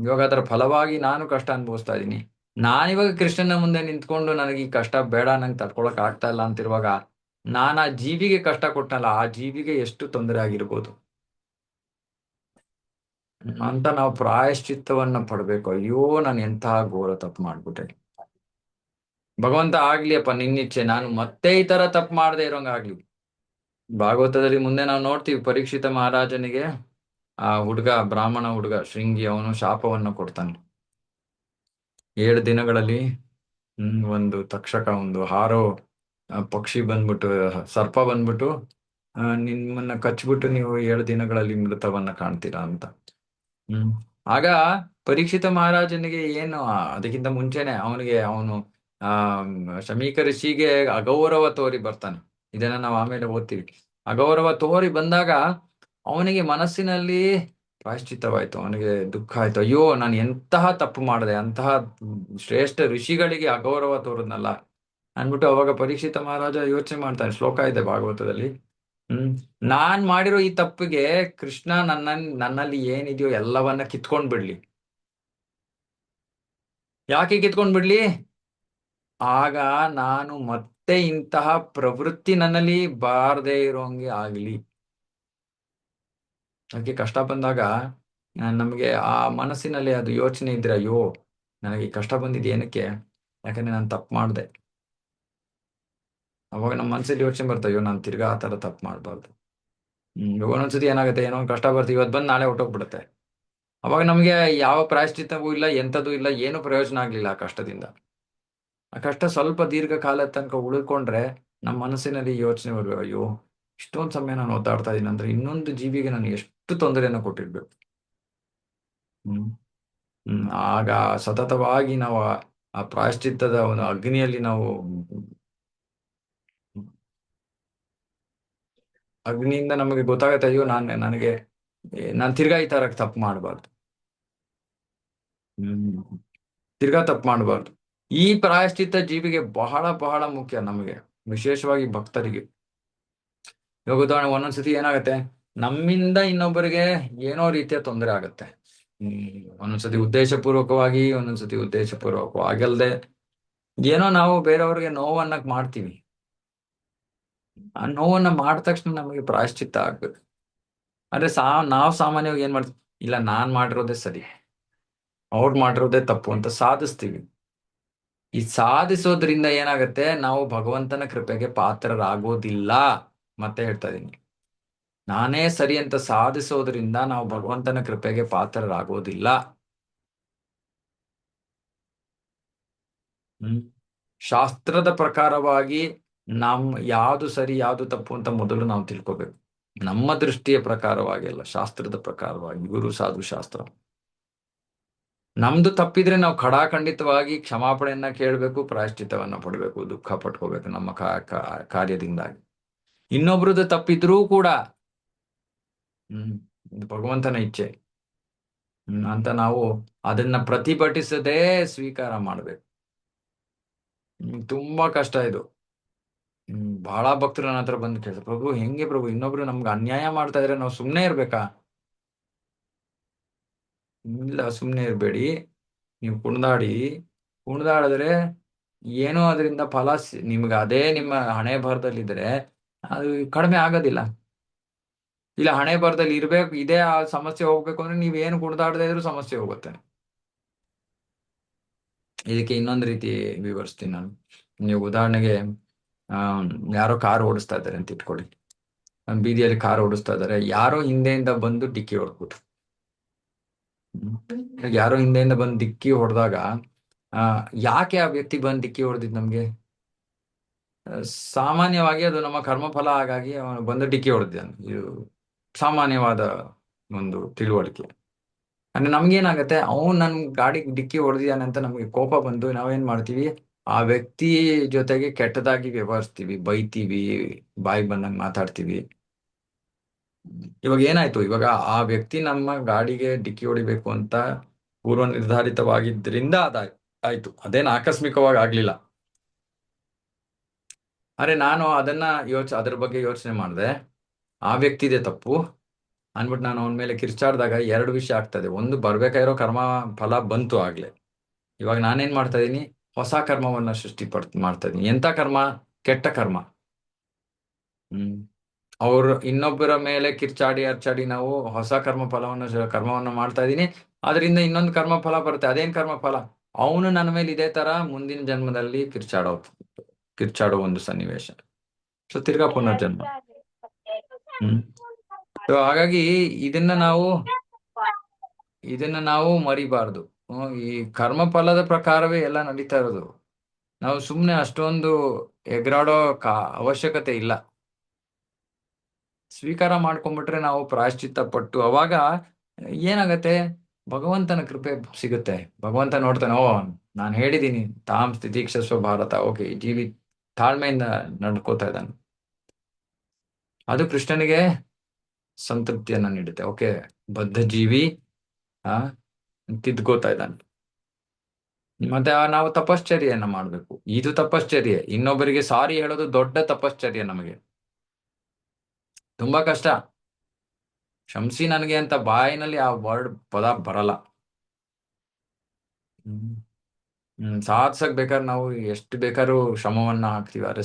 ಇವಾಗ ಅದರ ಫಲವಾಗಿ ನಾನು ಕಷ್ಟ ಅನುಭವಿಸ್ತಾ ಇದ್ದೀನಿ. ನಾನಿವಾಗ ಕೃಷ್ಣನ ಮುಂದೆ ನಿಂತ್ಕೊಂಡು ನನಗೆ ಈ ಕಷ್ಟ ಬೇಡ, ನಂಗೆ ತಡ್ಕೊಳಕ್ ಆಗ್ತಾ ಇಲ್ಲ ಅಂತಿರುವಾಗ ನಾನು ಆ ಜೀವಿಗೆ ಕಷ್ಟ ಕೊಟ್ಟನಲ್ಲ, ಆ ಜೀವಿಗೆ ಎಷ್ಟು ತೊಂದರೆ ಆಗಿರ್ಬೋದು ಅಂತ ನಾವು ಪ್ರಾಯಶ್ಚಿತ್ತವನ್ನ ಪಡ್ಬೇಕು. ಅಯ್ಯೋ, ನಾನು ಎಂತಹ ಘೋರ ತಪ್ಪು ಮಾಡ್ಬಿಟ್ಟೆ, ಭಗವಂತ ಆಗ್ಲಿ ಅಪ್ಪ ನಿನ್ನಿಚ್ಛೆ, ನಾನು ಮತ್ತೆ ಈ ತರ ತಪ್ಪು ಮಾಡದೆ ಇರೋಂಗ ಆಗ್ಲಿ. ಭಾಗವತದಲ್ಲಿ ಮುಂದೆ ನಾವು ನೋಡ್ತೀವಿ, ಪರೀಕ್ಷಿತ ಮಹಾರಾಜನಿಗೆ ಆ ಬ್ರಾಹ್ಮಣ ಹುಡುಗ ಶೃಂಗಿ ಅವನು ಶಾಪವನ್ನು ಕೊಡ್ತಾನೆ. 7 ದಿನಗಳಲ್ಲಿ ಒಂದು ತಕ್ಷಕ, ಒಂದು ಹಾರೋ ಪಕ್ಷಿ ಬಂದ್ಬಿಟ್ಟು, ಸರ್ಪ ಬಂದ್ಬಿಟ್ಟು ನಿಮ್ಮನ್ನ ಕಚ್ಬಿಟ್ಟು ನೀವು 7 ದಿನಗಳಲ್ಲಿ ಮೃತವನ್ನ ಕಾಣ್ತೀರಾ ಅಂತ. ಆಗ ಪರೀಕ್ಷಿತ ಮಹಾರಾಜನಿಗೆ ಏನು, ಅದಕ್ಕಿಂತ ಮುಂಚೆನೆ ಅವನು ಶಮೀಕ ಋಷಿಗೆ ಅಗೌರವ ತೋರಿ ಬರ್ತಾನೆ. ಇದನ್ನ ನಾವು ಆಮೇಲೆ ಓದ್ತೀವಿ. ಅಗೌರವ ತೋರಿ ಬಂದಾಗ ಅವನಿಗೆ ಮನಸ್ಸಿನಲ್ಲಿ ಪ್ರಾಯಶ್ಚಿತ್ತವಾಯ್ತು, ಅವನಿಗೆ ದುಃಖ ಆಯ್ತು. ಅಯ್ಯೋ, ನಾನು ಎಂತಹ ತಪ್ಪು ಮಾಡಿದೆ, ಅಂತಹ ಶ್ರೇಷ್ಠ ಋಷಿಗಳಿಗೆ ಅಗೌರವ ತೋರದ್ನಲ್ಲ ಅನ್ಬಿಟ್ಟು ಅವಾಗ ಪರೀಕ್ಷಿತ ಮಹಾರಾಜ ಯೋಚನೆ ಮಾಡ್ತಾನೆ. ಶ್ಲೋಕ ಇದೆ ಭಾಗವತದಲ್ಲಿ. ನಾನ್ ಮಾಡಿರೋ ಈ ತಪ್ಪಿಗೆ ಕೃಷ್ಣ ನನ್ನಲ್ಲಿ ಏನಿದೆಯೋ ಎಲ್ಲವನ್ನ ಕಿತ್ಕೊಂಡ್ ಬಿಡ್ಲಿ. ಯಾಕೆ ಕಿತ್ಕೊಂಡ್ ಬಿಡ್ಲಿ? ಆಗ ನಾನು ಮತ್ತೆ ಇಂತಹ ಪ್ರವೃತ್ತಿ ನನ್ನಲ್ಲಿ ಬಾರದೇ ಇರೋಂಗೆ ಆಗ್ಲಿ. ಅದಕ್ಕೆ ಕಷ್ಟ ಬಂದಾಗ ನಮಗೆ ಆ ಮನಸ್ಸಿನಲ್ಲಿ ಅದು ಯೋಚನೆ ಇದ್ರೆ, ಅಯ್ಯೋ ನನಗೆ ಕಷ್ಟ ಬಂದಿದ್ದು ಏನಕ್ಕೆ, ಯಾಕಂದ್ರೆ ನಾನು ತಪ್ಪು ಮಾಡಿದೆ. ಅವಾಗ ನಮ್ಮ ಮನಸ್ಸಲ್ಲಿ ಯೋಚನೆ ಬರ್ತದೆ, ಅಯ್ಯೋ ನಾನು ತಿರ್ಗಾ ಆ ತರ ತಪ್ಪು ಮಾಡ್ಬಾರ್ದು. ಒಂದೊಂದ್ಸತಿ ಏನಾಗುತ್ತೆ, ಏನೋ ಒಂದು ಕಷ್ಟ ಬರ್ತೀವಿ, ಇವತ್ತು ಬಂದು ನಾಳೆ ಹೊಟ್ಟೋಗ್ಬಿಡುತ್ತೆ. ಅವಾಗ ನಮ್ಗೆ ಯಾವ ಪ್ರಾಯಶ್ಚಿತ್ತವೂ ಇಲ್ಲ, ಎಂಥದ್ದು ಇಲ್ಲ, ಏನು ಪ್ರಯೋಜನ ಆಗ್ಲಿಲ್ಲ ಆ ಕಷ್ಟದಿಂದ. ಆ ಕಷ್ಟ ಸ್ವಲ್ಪ ದೀರ್ಘಕಾಲದ ತನಕ ಉಳ್ಕೊಂಡ್ರೆ ನಮ್ಮ ಮನಸ್ಸಿನಲ್ಲಿ ಯೋಚನೆ ಬರ್ಬೇಕು, ಅಯ್ಯೋ ಇಷ್ಟೊಂದು ಸಮಯ ನಾನು ಒದ್ದಾಡ್ತಾ ಇದ್ದೀನಿ ಅಂದ್ರೆ ಇನ್ನೊಂದು ಜೀವಿಗೆ ನಾನು ಎಷ್ಟು ತೊಂದರೆಯನ್ನು ಕೊಟ್ಟಿರ್ಬೇಕು. ಆಗ ಸತತವಾಗಿ ನಾವು ಆ ಪ್ರಾಯಶ್ಚಿತ್ತದ ಒಂದು ಅಗ್ನಿಯಲ್ಲಿ ನಾವು ಅಗ್ನಿಯಿಂದ ನಮಗೆ ಗೊತ್ತಾಗತ್ತೆ, ಅಯ್ಯೋ ನಾನು ತಿರ್ಗಾ ಈ ತರ ತಪ್ಪು ಮಾಡಬಾರ್ದು. ತಿರ್ಗಾ ತಪ್ಪು ಮಾಡಬಾರ್ದು. ಈ ಪ್ರಾಯಶ್ಚಿತ್ತ ಜೀವಿಗೆ ಬಹಳ ಬಹಳ ಮುಖ್ಯ, ನಮಗೆ ವಿಶೇಷವಾಗಿ ಭಕ್ತರಿಗೆ. ಇವಾಗ ಉದಾಹರಣೆ ಒಂದೊಂದ್ಸತಿ ಏನಾಗುತ್ತೆ, ನಮ್ಮಿಂದ ಇನ್ನೊಬ್ಬರಿಗೆ ಏನೋ ರೀತಿಯ ತೊಂದರೆ ಆಗುತ್ತೆ. ಒಂದೊಂದ್ಸತಿ ಉದ್ದೇಶಪೂರ್ವಕವಾಗಿ, ಒಂದೊಂದ್ಸತಿ ಉದ್ದೇಶಪೂರ್ವಕವಾಗಲ್ದೆ ಏನೋ ನಾವು ಬೇರೆಯವ್ರಿಗೆ ನೋವನ್ನ ಮಾಡ್ತೀವಿ. ಆ ನೋವನ್ನ ಮಾಡಿದ ತಕ್ಷಣ ನಮಗೆ ಪ್ರಾಯಶ್ಚಿತ್ತ ಆಗ್ಬೇಕು. ಅಂದ್ರೆ ನಾವು ಸಾಮಾನ್ಯವಾಗಿ ಏನ್ ಮಾಡ್ತೀವಿ, ಇಲ್ಲ ನಾನ್ ಮಾಡಿರೋದೇ ಸರಿ, ಅವ್ರು ಮಾಡಿರೋದೇ ತಪ್ಪು ಅಂತ ಸಾಧಿಸ್ತೀವಿ. ಈ ಸಾಧಿಸೋದ್ರಿಂದ ಏನಾಗುತ್ತೆ, ನಾವು ಭಗವಂತನ ಕೃಪೆಗೆ ಪಾತ್ರರಾಗೋದಿಲ್ಲ. ಮತ್ತೆ ಹೇಳ್ತಾ ಇದೀನಿ, ನಾನೇ ಸರಿ ಅಂತ ಸಾಧಿಸೋದ್ರಿಂದ ನಾವು ಭಗವಂತನ ಕೃಪೆಗೆ ಪಾತ್ರರಾಗೋದಿಲ್ಲ. ಹ್ಮ್ ಶಾಸ್ತ್ರದ ಪ್ರಕಾರವಾಗಿ ಯಾವುದು ಸರಿ ಯಾವುದು ತಪ್ಪು ಅಂತ ಮೊದಲು ನಾವು ತಿಳ್ಕೋಬೇಕು. ನಮ್ಮ ದೃಷ್ಟಿಯ ಪ್ರಕಾರವಾಗಿ ಅಲ್ಲ, ಶಾಸ್ತ್ರದ ಪ್ರಕಾರವಾಗಿ, ಗುರು ಸಾಧು ಶಾಸ್ತ್ರ. ನಮ್ದು ತಪ್ಪಿದ್ರೆ ನಾವು ಖಡಾಖಂಡಿತವಾಗಿ ಕ್ಷಮಾಪಣೆಯನ್ನ ಕೇಳಬೇಕು, ಪ್ರಾಯಶ್ಚಿತ್ತವನ್ನ ಪಡಬೇಕು, ದುಃಖ ಪಟ್ಕೋಬೇಕು ನಮ್ಮ ಕಾರ್ಯದಿಂದಾಗಿ. ಇನ್ನೊಬ್ರದ್ದು ತಪ್ಪಿದ್ರೂ ಕೂಡ ಹ್ಮ್ ಇದು ಭಗವಂತನ ಇಚ್ಛೆ ಅಂತ ನಾವು ಅದನ್ನ ಪ್ರತಿಭಟಿಸದೇ ಸ್ವೀಕಾರ ಮಾಡ್ಬೇಕು. ತುಂಬಾ ಕಷ್ಟ ಇದು. ಬಹಳ ಭಕ್ತರು ನನ್ನ ಹತ್ರ ಬಂದು ಕೇಳ್ತಾರೆ, ಪ್ರಭು ಹೆಂಗೆ ಪ್ರಭು, ಇನ್ನೊಬ್ರು ನಮ್ಗೆ ಅನ್ಯಾಯ ಮಾಡ್ತಾ ಇದ್ರೆ ನಾವು ಸುಮ್ನೆ ಇರ್ಬೇಕಾ? ಇಲ್ಲ, ಸುಮ್ನೆ ಇರ್ಬೇಡಿ. ನೀವು ಕುಣಿದಾಡಿದ್ರೆ ಏನೋ ಅದರಿಂದ ಫಲ ನಿಮ್ಗೆ ಅದೇ ನಿಮ್ಮ ಹಣೆ ಬರದಲ್ಲಿದ್ರೆ ಅದು ಕಡಿಮೆ ಆಗೋದಿಲ್ಲ. ಇಲ್ಲ ಹಣೆ ಬರದಲ್ಲಿ ಇರ್ಬೇಕು, ಇದೇ ಆ ಸಮಸ್ಯೆ ಹೋಗ್ಬೇಕು ಅಂದ್ರೆ ನೀವೇನು ಕುಣಿದಾಡದೇ ಇದ್ರೂ ಸಮಸ್ಯೆ ಹೋಗುತ್ತೆ. ಇದಕ್ಕೆ ಇನ್ನೊಂದು ರೀತಿ ವಿವರಿಸ್ತೀನಿ ನಾನು. ನೀವು ಉದಾಹರಣೆಗೆ ಆ ಯಾರೋ ಕಾರ್ ಓಡಿಸ್ತಾ ಇದ್ದಾರೆ ಅಂತ ಇಟ್ಕೊಳ್ಳಿ. ಬೀದಿಯಲ್ಲಿ ಕಾರ್ ಓಡಿಸ್ತಾ ಇದ್ದಾರೆ, ಯಾರೋ ಹಿಂದೆಯಿಂದ ಬಂದು ಡಿಕ್ಕಿ ಹೊಡ್ಬಿಟ್ರು. ಯಾರೋ ಹಿಂದೆಯಿಂದ ಬಂದು ಡಿಕ್ಕಿ ಹೊಡೆದಾಗ ಯಾಕೆ ಆ ವ್ಯಕ್ತಿ ಬಂದು ಡಿಕ್ಕಿ ಹೊಡೆದಿದ್ ನಮ್ಗೆ? ಸಾಮಾನ್ಯವಾಗಿ ಅದು ನಮ್ಮ ಕರ್ಮಫಲ, ಹಾಗಾಗಿ ಅವನು ಬಂದು ಡಿಕ್ಕಿ ಹೊಡೆದಿದ್ದಾನೆ. ಇದು ಸಾಮಾನ್ಯವಾದ ಒಂದು ತಿಳುವಳಿಕೆ. ಅಂದ್ರೆ ನಮ್ಗೇನಾಗತ್ತೆ, ಅವನು ನನ್ ಗಾಡಿಗೆ ಡಿಕ್ಕಿ ಹೊಡೆದಿದ್ದಾನೆ ಅಂತ ನಮ್ಗೆ ಕೋಪ ಬಂದು ನಾವೇನ್ ಮಾಡ್ತೀವಿ, ಆ ವ್ಯಕ್ತಿ ಜೊತೆಗೆ ಕೆಟ್ಟದಾಗಿ ವ್ಯವಹರಿಸ್ತೀವಿ, ಬೈತೀವಿ, ಬಾಯಿ ಬಂದಂಗ್ ಮಾತಾಡ್ತೀವಿ. ಇವಾಗ ಏನಾಯ್ತು, ಇವಾಗ ಆ ವ್ಯಕ್ತಿ ನಮ್ಮ ಗಾಡಿಗೆ ಡಿಕ್ಕಿ ಹೊಡಿಬೇಕು ಅಂತ ಪೂರ್ವ ನಿರ್ಧಾರಿತವಾಗಿದ್ರಿಂದ ಆಯ್ತು, ಅದೇನು ಆಕಸ್ಮಿಕವಾಗಿ ಆಗ್ಲಿಲ್ಲ. ಅರೆ ನಾನು ಅದನ್ನ ಅದ್ರ ಬಗ್ಗೆ ಯೋಚನೆ ಮಾಡಿದೆ, ಆ ವ್ಯಕ್ತಿದೆ ತಪ್ಪು ಅನ್ಬಿಟ್ಟು ನಾನು ಅವನ ಮೇಲೆ ಕಿರ್ಚಾಡ್ದಾಗ ಎರಡು ವಿಷಯ ಆಗ್ತದೆ. ಒಂದು, ಬರ್ಬೇಕಾಗಿರೋ ಕರ್ಮ ಫಲ ಬಂತು ಆಗ್ಲೆ. ಇವಾಗ ನಾನೇನ್ ಮಾಡ್ತಾ ಇದೀನಿ, ಹೊಸ ಕರ್ಮವನ್ನ ಮಾಡ್ತಾ ಇದೀನಿ. ಎಂತ ಕರ್ಮ? ಕೆಟ್ಟ ಕರ್ಮ. ಅವ್ರು ಇನ್ನೊಬ್ಬರ ಮೇಲೆ ಕಿರ್ಚಾಡಿ ಅರ್ಚಾಡಿ ನಾವು ಹೊಸ ಕರ್ಮವನ್ನ ಮಾಡ್ತಾ ಇದೀನಿ. ಅದರಿಂದ ಇನ್ನೊಂದು ಕರ್ಮ ಫಲ ಬರುತ್ತೆ. ಅದೇನ್ ಕರ್ಮ ಫಲ? ಅವನು ನನ್ನ ಮೇಲೆ ಇದೇ ತರ ಮುಂದಿನ ಜನ್ಮದಲ್ಲಿ ಕಿರ್ಚಾಡೋ ಒಂದು ಸನ್ನಿವೇಶ. ಸೊ ತಿರ್ಗಾ ಪುನರ್ಜನ್ಮ. ಸೊ ಹಾಗಾಗಿ ಇದನ್ನ ನಾವು ಮರಿಬಾರ್ದು. ಈ ಕರ್ಮ ಫಲದ ಪ್ರಕಾರವೇ ಎಲ್ಲ ನಡೀತಾ ಇರೋದು. ನಾವು ಸುಮ್ನೆ ಅಷ್ಟೊಂದು ಎಗರಾಡೋ ಅವಶ್ಯಕತೆ ಇಲ್ಲ. ಸ್ವೀಕಾರ ಮಾಡ್ಕೊಂಡ್ಬಿಟ್ರೆ ನಾವು ಪ್ರಾಯಶ್ಚಿತ್ತ ಪಟ್ಟು ಅವಾಗ ಏನಾಗತ್ತೆ, ಭಗವಂತನ ಕೃಪೆ ಸಿಗುತ್ತೆ. ಭಗವಂತ ನೋಡ್ತಾನೆ, ಓ ನಾನು ಹೇಳಿದೀನಿ ತಾಮ್ ಸ್ಥಿತಿಕ್ಷಸ್ವ ಭಾರತ, ಓಕೆ ಜೀವಿ ತಾಳ್ಮೆಯಿಂದ ನಡ್ಕೋತಾ ಇದ್ದಾನೆ. ಅದು ಕೃಷ್ಣನಿಗೆ ಸಂತೃಪ್ತಿಯನ್ನ ನೀಡುತ್ತೆ. ಓಕೆ, ಬದ್ಧ ಜೀವಿ ತಿದ್ಕೋತಾ ಇದ್ದಾನೆ. ಮತ್ತೆ ನಾವು ತಪಶ್ಚರ್ಯೆಯನ್ನ ಮಾಡ್ಬೇಕು. ಇದು ತಪಶ್ಚರ್ಯೆ. ಇನ್ನೊಬ್ಬರಿಗೆ ಸಾರಿ ಹೇಳೋದು ದೊಡ್ಡ ತಪಶ್ಚರ್ಯೆ. ನಮಗೆ ತುಂಬಾ ಕಷ್ಟ. ಕ್ಷಮಿಸಿ ನನಗೆ ಅಂತ ಬಾಯಿನಲ್ಲಿ ಆ ಪದ ಬರಲ್ಲ. ಸಾಧಿಸಕ್ ಬೇಕಾದ್ರೆ ನಾವು ಎಷ್ಟು ಬೇಕಾದ್ರೂ ಶ್ರಮವನ್ನ ಹಾಕ್ತಿವಿ, ಆದ್ರೆ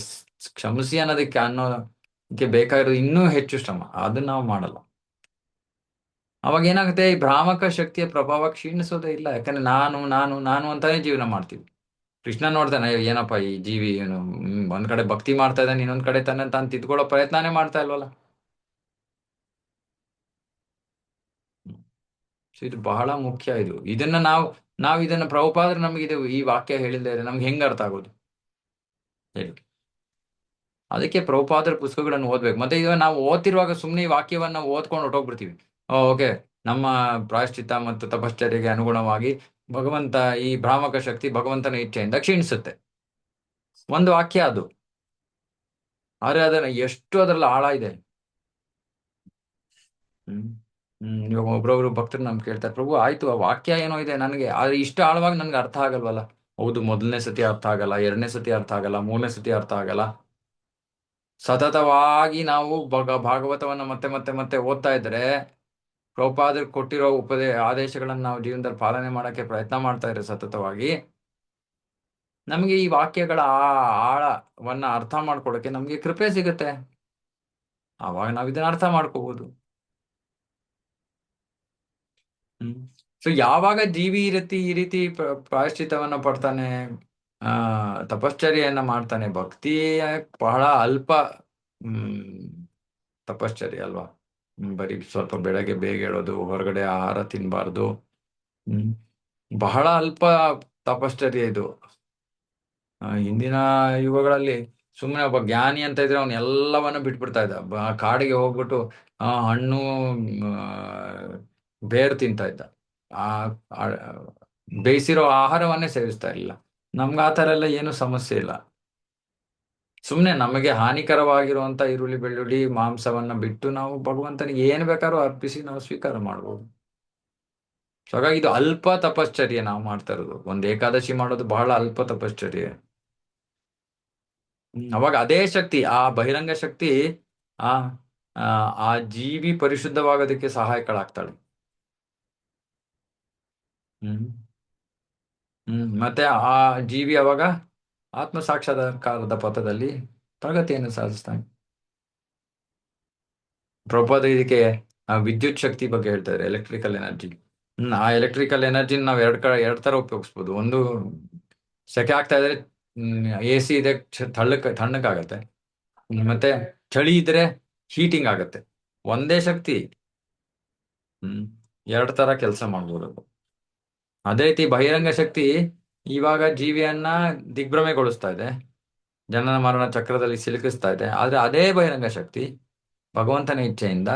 ಕ್ಷಮಿಸಿ ಅನ್ನೋದಕ್ಕೆ ಬೇಕಾಗಿರೋದು ಇನ್ನೂ ಹೆಚ್ಚು ಶ್ರಮ. ಅದನ್ನ ನಾವು ಮಾಡಲ್ಲ. ಅವಾಗ ಏನಾಗುತ್ತೆ, ಈ ಭ್ರಾಮಕ ಶಕ್ತಿಯ ಪ್ರಭಾವ ಕ್ಷೀಣಿಸೋದೇ ಇಲ್ಲ. ಯಾಕಂದ್ರೆ ನಾನು ನಾನು ನಾನು ಅಂತಾನೆ ಜೀವನ ಮಾಡ್ತೀವಿ. ಕೃಷ್ಣ ನೋಡ್ತಾನೆ, ಏನಪ್ಪ ಈ ಜೀವಿ ಏನು ಒಂದ್ ಕಡೆ ಭಕ್ತಿ ಮಾಡ್ತಾ ಇದ್ದಾನೆ, ಇನ್ನೊಂದ್ ಕಡೆ ತಾನು ತಿದ್ಕೊಳ್ಳೋ ಪ್ರಯತ್ನನೇ ಮಾಡ್ತಾ ಇಲ್ವಲ್ಲ. ಸೊ ಇದು ಬಹಳ ಮುಖ್ಯ. ಇದನ್ನ ನಾವು ಇದನ್ನ ಪ್ರಭುಪಾದರು ನಮ್ಗೆ ಈ ವಾಕ್ಯ ಹೇಳಿದ್ರೆ ನಮ್ಗೆ ಹೆಂಗ್ ಅರ್ಥ ಆಗೋದು ಹೇಳಿ? ಅದಕ್ಕೆ ಪ್ರಭುಪಾದರ ಪುಸ್ತಕಗಳನ್ನು ಓದ್ಬೇಕು. ಮತ್ತೆ ಈಗ ನಾವು ಓದ್ತಿರುವಾಗ ಸುಮ್ಮನೆ ಈ ವಾಕ್ಯವನ್ನ ಓದ್ಕೊಂಡು ಹೊಟ್ಟೋಗ್ಬಿಡ್ತೀವಿ. ಓಕೆ, ನಮ್ಮ ಪ್ರಾಯಶ್ಚಿತ್ತ ಮತ್ತು ತಪಶ್ಚರ್ಯೆಗೆ ಅನುಗುಣವಾಗಿ ಭಗವಂತ ಈ ಭ್ರಾಮಕ ಶಕ್ತಿ ಭಗವಂತನ ಇಚ್ಛೆಯಿಂದ ಕ್ಷೀಣಿಸುತ್ತೆ. ಒಂದು ವಾಕ್ಯ ಅದು, ಆದ್ರೆ ಅದನ್ನ ಎಷ್ಟು ಅದರಲ್ಲಿ ಆಳ ಇದೆ. ಇವಾಗ ಒಬ್ರೊಬ್ರು ಭಕ್ತರು ನಮ್ಗೆ ಕೇಳ್ತಾರೆ, ಪ್ರಭು ಆಯ್ತು ಆ ವಾಕ್ಯ ಏನೋ ಇದೆ ನನಗೆ, ಆದ್ರೆ ಇಷ್ಟು ಆಳವಾಗಿ ನನ್ಗೆ ಅರ್ಥ ಆಗಲ್ವಲ್ಲ. ಹೌದು, ಮೊದಲನೇ ಸತಿ ಅರ್ಥ ಆಗಲ್ಲ, ಎರಡನೇ ಸತಿ ಅರ್ಥ ಆಗಲ್ಲ, ಮೂರನೇ ಸತಿ ಅರ್ಥ ಆಗಲ್ಲ. ಸತತವಾಗಿ ನಾವು ಭಾಗವತವನ್ನು ಮತ್ತೆ ಮತ್ತೆ ಮತ್ತೆ ಓದ್ತಾ ಇದ್ರೆ, ಪ್ರಭುಪಾದರು ಕೊಟ್ಟಿರೋ ಆದೇಶಗಳನ್ನು ನಾವು ಜೀವನದಲ್ಲಿ ಪಾಲನೆ ಮಾಡೋಕ್ಕೆ ಪ್ರಯತ್ನ ಮಾಡ್ತಾ ಇದ್ರೆ ಸತತವಾಗಿ, ನಮಗೆ ಈ ವಾಕ್ಯಗಳ ಆಳವನ್ನ ಅರ್ಥ ಮಾಡ್ಕೊಳ್ಳೋಕೆ ನಮಗೆ ಕೃಪೆ ಸಿಗುತ್ತೆ. ಆವಾಗ ನಾವು ಇದನ್ನ ಅರ್ಥ ಮಾಡ್ಕೋಬಹುದು. ಸೊ ಯಾವಾಗ ಜೀವಿ ಈ ರೀತಿ ಪ್ರಾಯಶ್ಚಿತ್ತವನ್ನ ಪಡ್ತಾನೆ, ತಪಶ್ಚರ್ಯೆಯನ್ನ ಮಾಡ್ತಾನೆ, ಭಕ್ತಿಯ ಬಹಳ ಅಲ್ಪ ತಪಶ್ಚರ್ಯ ಅಲ್ವಾ. ಬರೀ ಸ್ವಲ್ಪ ಬೆಳಗ್ಗೆ ಬೇಗ ಹೇಳೋದು, ಹೊರಗಡೆ ಆಹಾರ ತಿನ್ಬಾರ್ದು, ಬಹಳ ಅಲ್ಪ ತಪಶ್ಚರ್ಯ ಇದು. ಹಿಂದಿನ ಯುಗಗಳಲ್ಲಿ ಸುಮ್ಮನೆ ಒಬ್ಬ ಜ್ಞಾನಿ ಅಂತ ಇದ್ರೆ ಅವನು ಎಲ್ಲವನ್ನ ಬಿಟ್ಬಿಡ್ತಾ ಇದ್ದ. ಕಾಡಿಗೆ ಹೋಗ್ಬಿಟ್ಟು ಹಣ್ಣು ಬೇರು ತಿಂತಾ ಇದ್ದ. ಬೇಯಿಸಿರೋ ಆಹಾರವನ್ನೇ ಸೇವಿಸ್ತಾ ಇರಲಿಲ್ಲ. ನಮ್ಗೆ ಆ ಥರ ಎಲ್ಲ ಏನು ಸಮಸ್ಯೆ ಇಲ್ಲ. ಸುಮ್ಮನೆ ನಮಗೆ ಹಾನಿಕರವಾಗಿರುವಂತ ಈರುಳ್ಳಿ ಬೆಳ್ಳುಳ್ಳಿ ಮಾಂಸವನ್ನ ಬಿಟ್ಟು ನಾವು ಭಗವಂತನಿಗೆ ಏನು ಬೇಕಾದ್ರೂ ಅರ್ಪಿಸಿ ನಾವು ಸ್ವೀಕಾರ ಮಾಡ್ಬೋದು. ಸೊ ಹಾಗಾಗಿ ಇದು ಅಲ್ಪ ತಪಶ್ಚರ್ಯೆ ನಾವು ಮಾಡ್ತಾ ಇರೋದು. ಒಂದು ಏಕಾದಶಿ ಮಾಡೋದು ಬಹಳ ಅಲ್ಪ ತಪಶ್ಚರ್ಯೆ. ಅವಾಗ ಅದೇ ಶಕ್ತಿ, ಆ ಬಹಿರಂಗ ಶಕ್ತಿ ಆ ಆ ಜೀವಿ ಪರಿಶುದ್ಧವಾಗೋದಕ್ಕೆ ಸಹಾಯಕಳಾಗ್ತಾಳೆ. ಮತ್ತೆ ಆ ಜೀವಿ ಅವಾಗ ಆತ್ಮ ಸಾಕ್ಷಾತ್ಕಾರದ ಪಥದಲ್ಲಿ ಪ್ರಗತಿಯನ್ನು ಸಾಧಿಸ್ತಾನೆ. ಪ್ರಭುಪಾದ ಇದಕ್ಕೆ ವಿದ್ಯುತ್ ಶಕ್ತಿ ಬಗ್ಗೆ ಹೇಳ್ತಾರೆ, ಎಲೆಕ್ಟ್ರಿಕಲ್ ಎನರ್ಜಿ. ಆ ಎಲೆಕ್ಟ್ರಿಕಲ್ ಎನರ್ಜಿನ ನಾವು ಎರಡ್ ತರ ಉಪಯೋಗಿಸ್ಬೋದು. ಒಂದು, ಸೆಕೆ ಆಗ್ತಾ ಇದ್ರೆ AC ಇದೆ, ತಣ್ಣಕ್ಕಾಗತ್ತೆ. ಮತ್ತೆ ಚಳಿ ಇದ್ರೆ ಹೀಟಿಂಗ್ ಆಗತ್ತೆ. ಒಂದೇ ಶಕ್ತಿ ಎರಡ್ ತರ ಕೆಲಸ ಮಾಡ್ಬೋದು. ಅದೇ ರೀತಿ ಬಹಿರಂಗ ಶಕ್ತಿ ಇವಾಗ ಜೀವಿಯನ್ನ ದಿಗ್ಭ್ರಮೆಗೊಳಿಸ್ತಾ ಇದೆ, ಜನನ ಮರಣ ಚಕ್ರದಲ್ಲಿ ಸಿಲುಕಿಸ್ತಾ ಇದೆ. ಆದ್ರೆ ಅದೇ ಬಹಿರಂಗ ಶಕ್ತಿ ಭಗವಂತನ ಇಚ್ಛೆಯಿಂದ